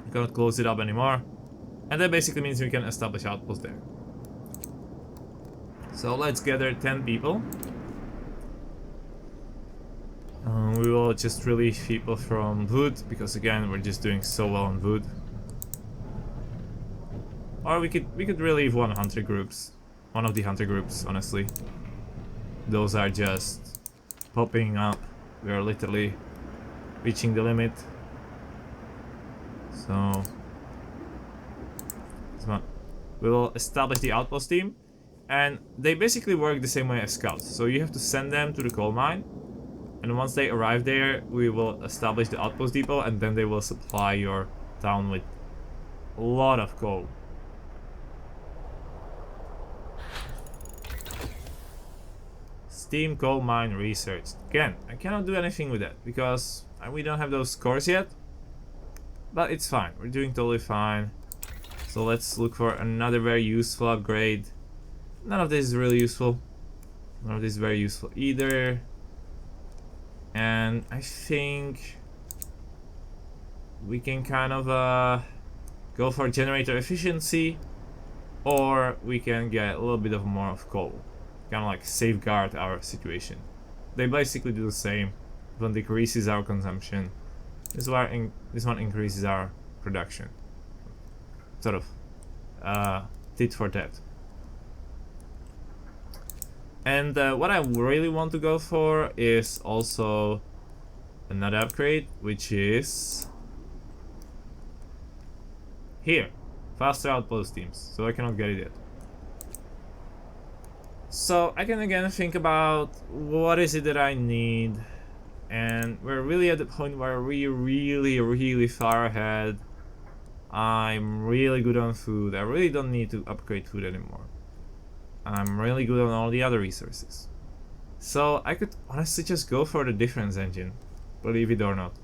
Speaker 1: I cannot close it up anymore, and that basically means we can establish outposts there. So let's gather 10 people. We will just release people from wood, because again we're just doing so well on wood. Or we could relieve one of the hunter groups, honestly. Those are just popping up. We are literally reaching the limit. So we will establish the outpost team. And they basically work the same way as scouts. So you have to send them to the coal mine, and once they arrive there, we will establish the outpost depot, and then they will supply your town with a lot of coal. Steam coal mine researched. Again, I cannot do anything with that because we don't have those cores yet. But it's fine. We're doing totally fine. So let's look for another very useful upgrade. None of this is really useful. None of this is very useful either. And I think we can kind of go for generator efficiency, or we can get a little bit of more of coal. Kind of like safeguard our situation. They basically do the same. One decreases our consumption. This one increases our production. Sort of tit for tat. And what I really want to go for is also another upgrade, which is here, faster outpost teams. So I cannot get it yet. So I can again think about what is it that I need, and we're really at the point where we're really far ahead. I'm really good on food. I really don't need to upgrade food anymore. I'm really good on all the other resources. So I could honestly just go for the difference engine, believe it or not.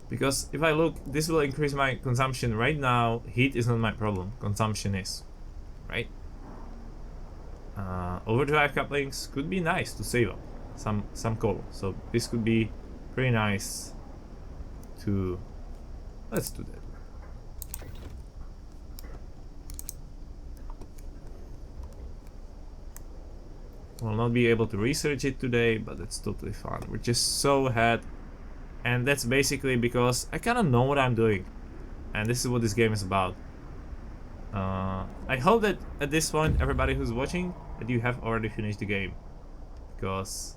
Speaker 1: Because if I look, this will increase my consumption. Right now, heat is not my problem, consumption is. Right? Overdrive couplings could be nice to save up some coal. So this could be pretty nice to... Let's do that. We'll not be able to research it today, but that's totally fine. We're just so ahead. And that's basically because I kind of know what I'm doing. And this is what this game is about. I hope that at this point, everybody who's watching, that you have already finished the game. Because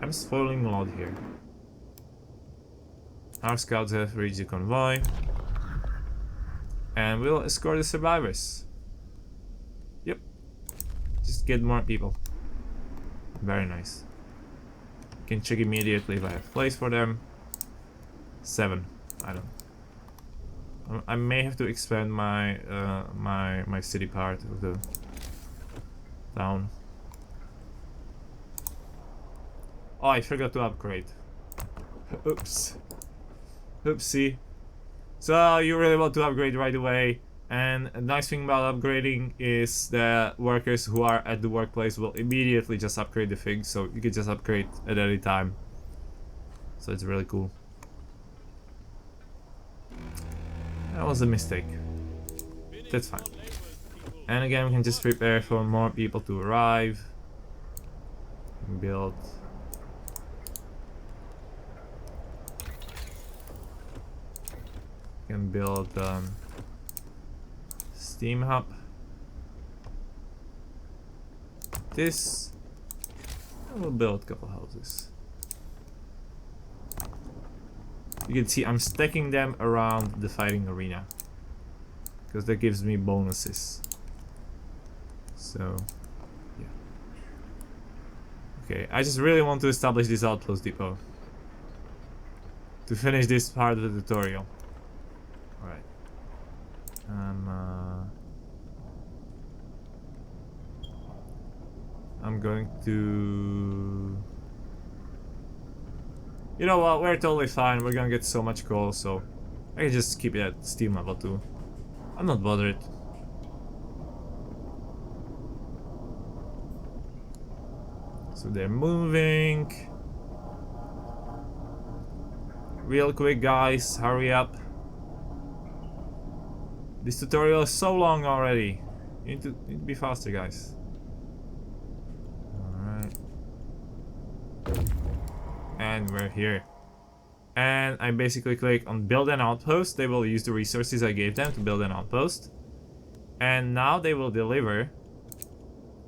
Speaker 1: I'm spoiling a lot here. Our scouts have reached the convoy. And we'll escort the survivors. Yep. Just get more people. Very nice. Can check immediately if I have place for them. 7. I don't. I may have to expand my my city part of the town. Oh, I forgot to upgrade. Oops. Oopsie. So you really want to upgrade right away, and a nice thing about upgrading is that workers who are at the workplace will immediately just upgrade the thing, so you can just upgrade at any time. So it's really cool. That was a mistake. That's fine. And again, we can just prepare for more people to arrive. Build. Can build steam hub. This. I will build a couple houses. You can see I'm stacking them around the fighting arena, because that gives me bonuses. So, yeah. Okay, I just really want to establish this outpost depot to finish this part of the tutorial. Alright. I'm going to... You know what, we're totally fine, we're gonna get so much coal, so I can just keep it at steam level 2. I'm not bothered. So they're moving. Real quick guys, hurry up. This tutorial is so long already. You need to be faster, guys. Alright. And we're here. And I basically click on build an outpost. They will use the resources I gave them to build an outpost. And now they will deliver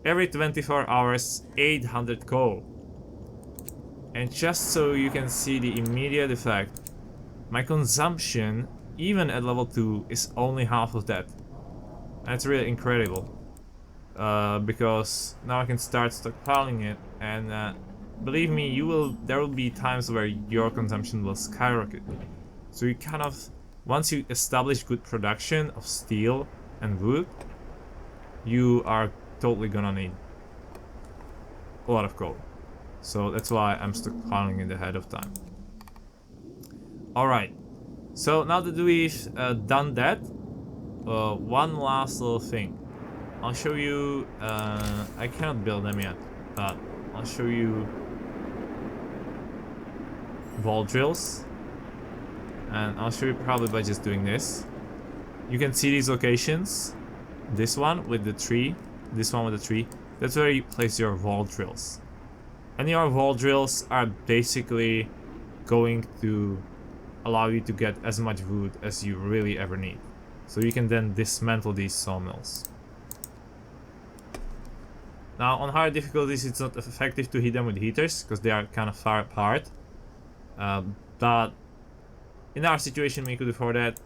Speaker 1: every 24 hours 800 coal. And just so you can see the immediate effect, my consumption, even at level 2, is only half of that. That's really incredible. Because now I can start stockpiling it, and believe me, there will be times where your consumption will skyrocket. So you kind of, once you establish good production of steel and wood, you are totally gonna need a lot of coal. So that's why I'm stockpiling it ahead of time. Alright, so now that we've done that, one last little thing. I'll show you, I cannot build them yet, but I'll show you wall drills. And I'll show you probably by just doing this. You can see these locations. This one with the tree, this one with the tree. That's where you place your wall drills. And your wall drills are basically going to allow you to get as much wood as you really ever need. So you can then dismantle these sawmills. Now on higher difficulties it's not effective to hit them with heaters because they are kind of far apart. But in our situation we could afford that.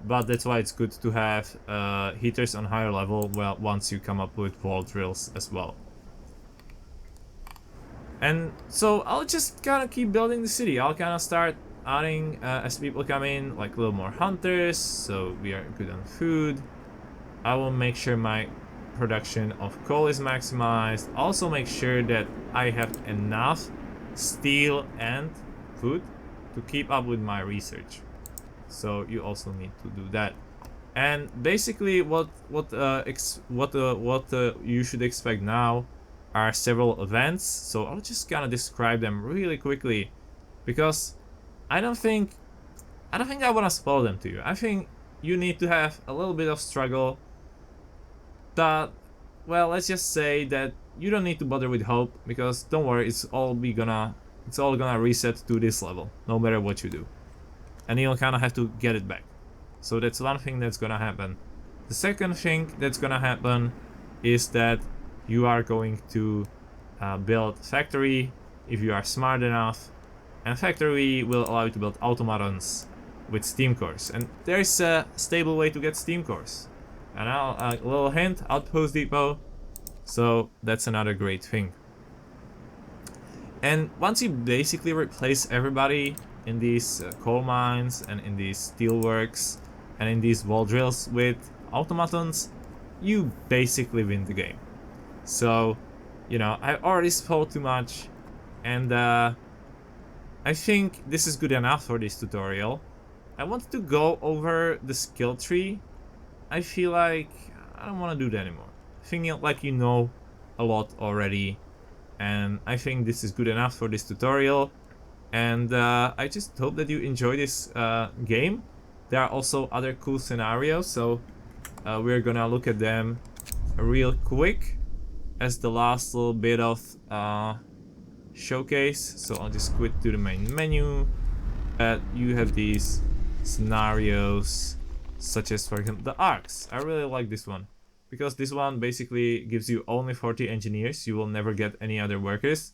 Speaker 1: But that's why it's good to have heaters on higher level, well, once you come up with wall drills as well. And so I'll just kind of keep building the city. I'll kind of start adding, as people come in, like a little more hunters, so we are good on food. I will make sure my production of coal is maximized. Also make sure that I have enough steel and food to keep up with my research. So you also need to do that. And basically what you should expect now are several events. So I'll just kind of describe them really quickly, because I don't think I want to spoil them to you. I think you need to have a little bit of struggle. That, well, let's just say that you don't need to bother with hope, because don't worry, it's all gonna reset to this level no matter what you do. And you'll kind of have to get it back. So that's one thing that's gonna happen. The second thing that's gonna happen is that you are going to build factory if you are smart enough, and factory will allow you to build automatons with steam cores, and there's a stable way to get steam cores. And a little hint, outpost depot, so that's another great thing. And once you basically replace everybody in these coal mines and in these steelworks, and in these wall drills with automatons, you basically win the game. So, you know, I already spoke too much, and I think this is good enough for this tutorial. I wanted to go over the skill tree. I feel like I don't want to do that anymore. I think like you know a lot already, and I think this is good enough for this tutorial. And I just hope that you enjoy this game. There are also other cool scenarios, so we're gonna look at them real quick as the last little bit of showcase. So I'll just quit to the main menu. You have these scenarios, such as, for example, the arcs. I really like this one because this one basically gives you only 40 engineers. You will never get any other workers,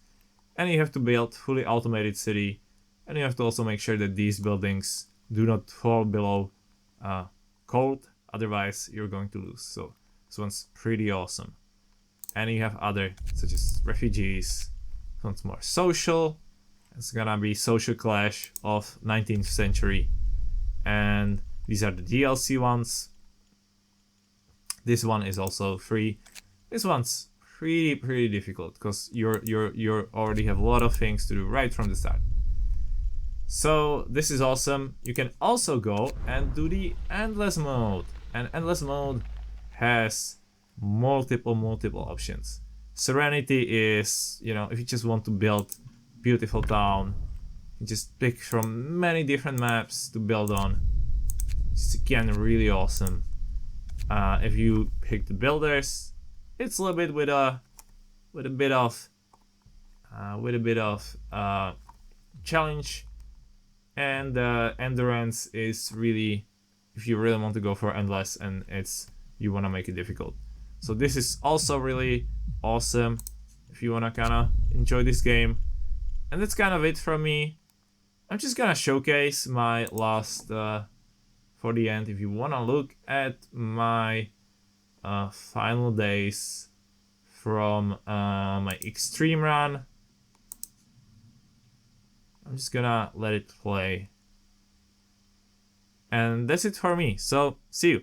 Speaker 1: and you have to build fully automated city, and you have to also make sure that these buildings do not fall below code, otherwise you're going to lose. So this one's pretty awesome. And you have other, such as refugees. This one's more social. It's gonna be social clash of 19th century, and these are the DLC ones. This one is also free. This one's pretty difficult because you already have a lot of things to do right from the start. So this is awesome. You can also go and do the endless mode, and endless mode has multiple options. Serenity is, you know, if you just want to build beautiful town, you just pick from many different maps to build on. It's again really awesome. If you pick the builders, it's a little bit with a bit of challenge, and endurance is really if you really want to go for endless and you want to make it difficult. So this is also really awesome if you want to kind of enjoy this game. And that's kind of it from me. I'm just gonna showcase my last for the end. If you want to look at my final days from my extreme run, I'm just gonna let it play. And that's it for me. So see you.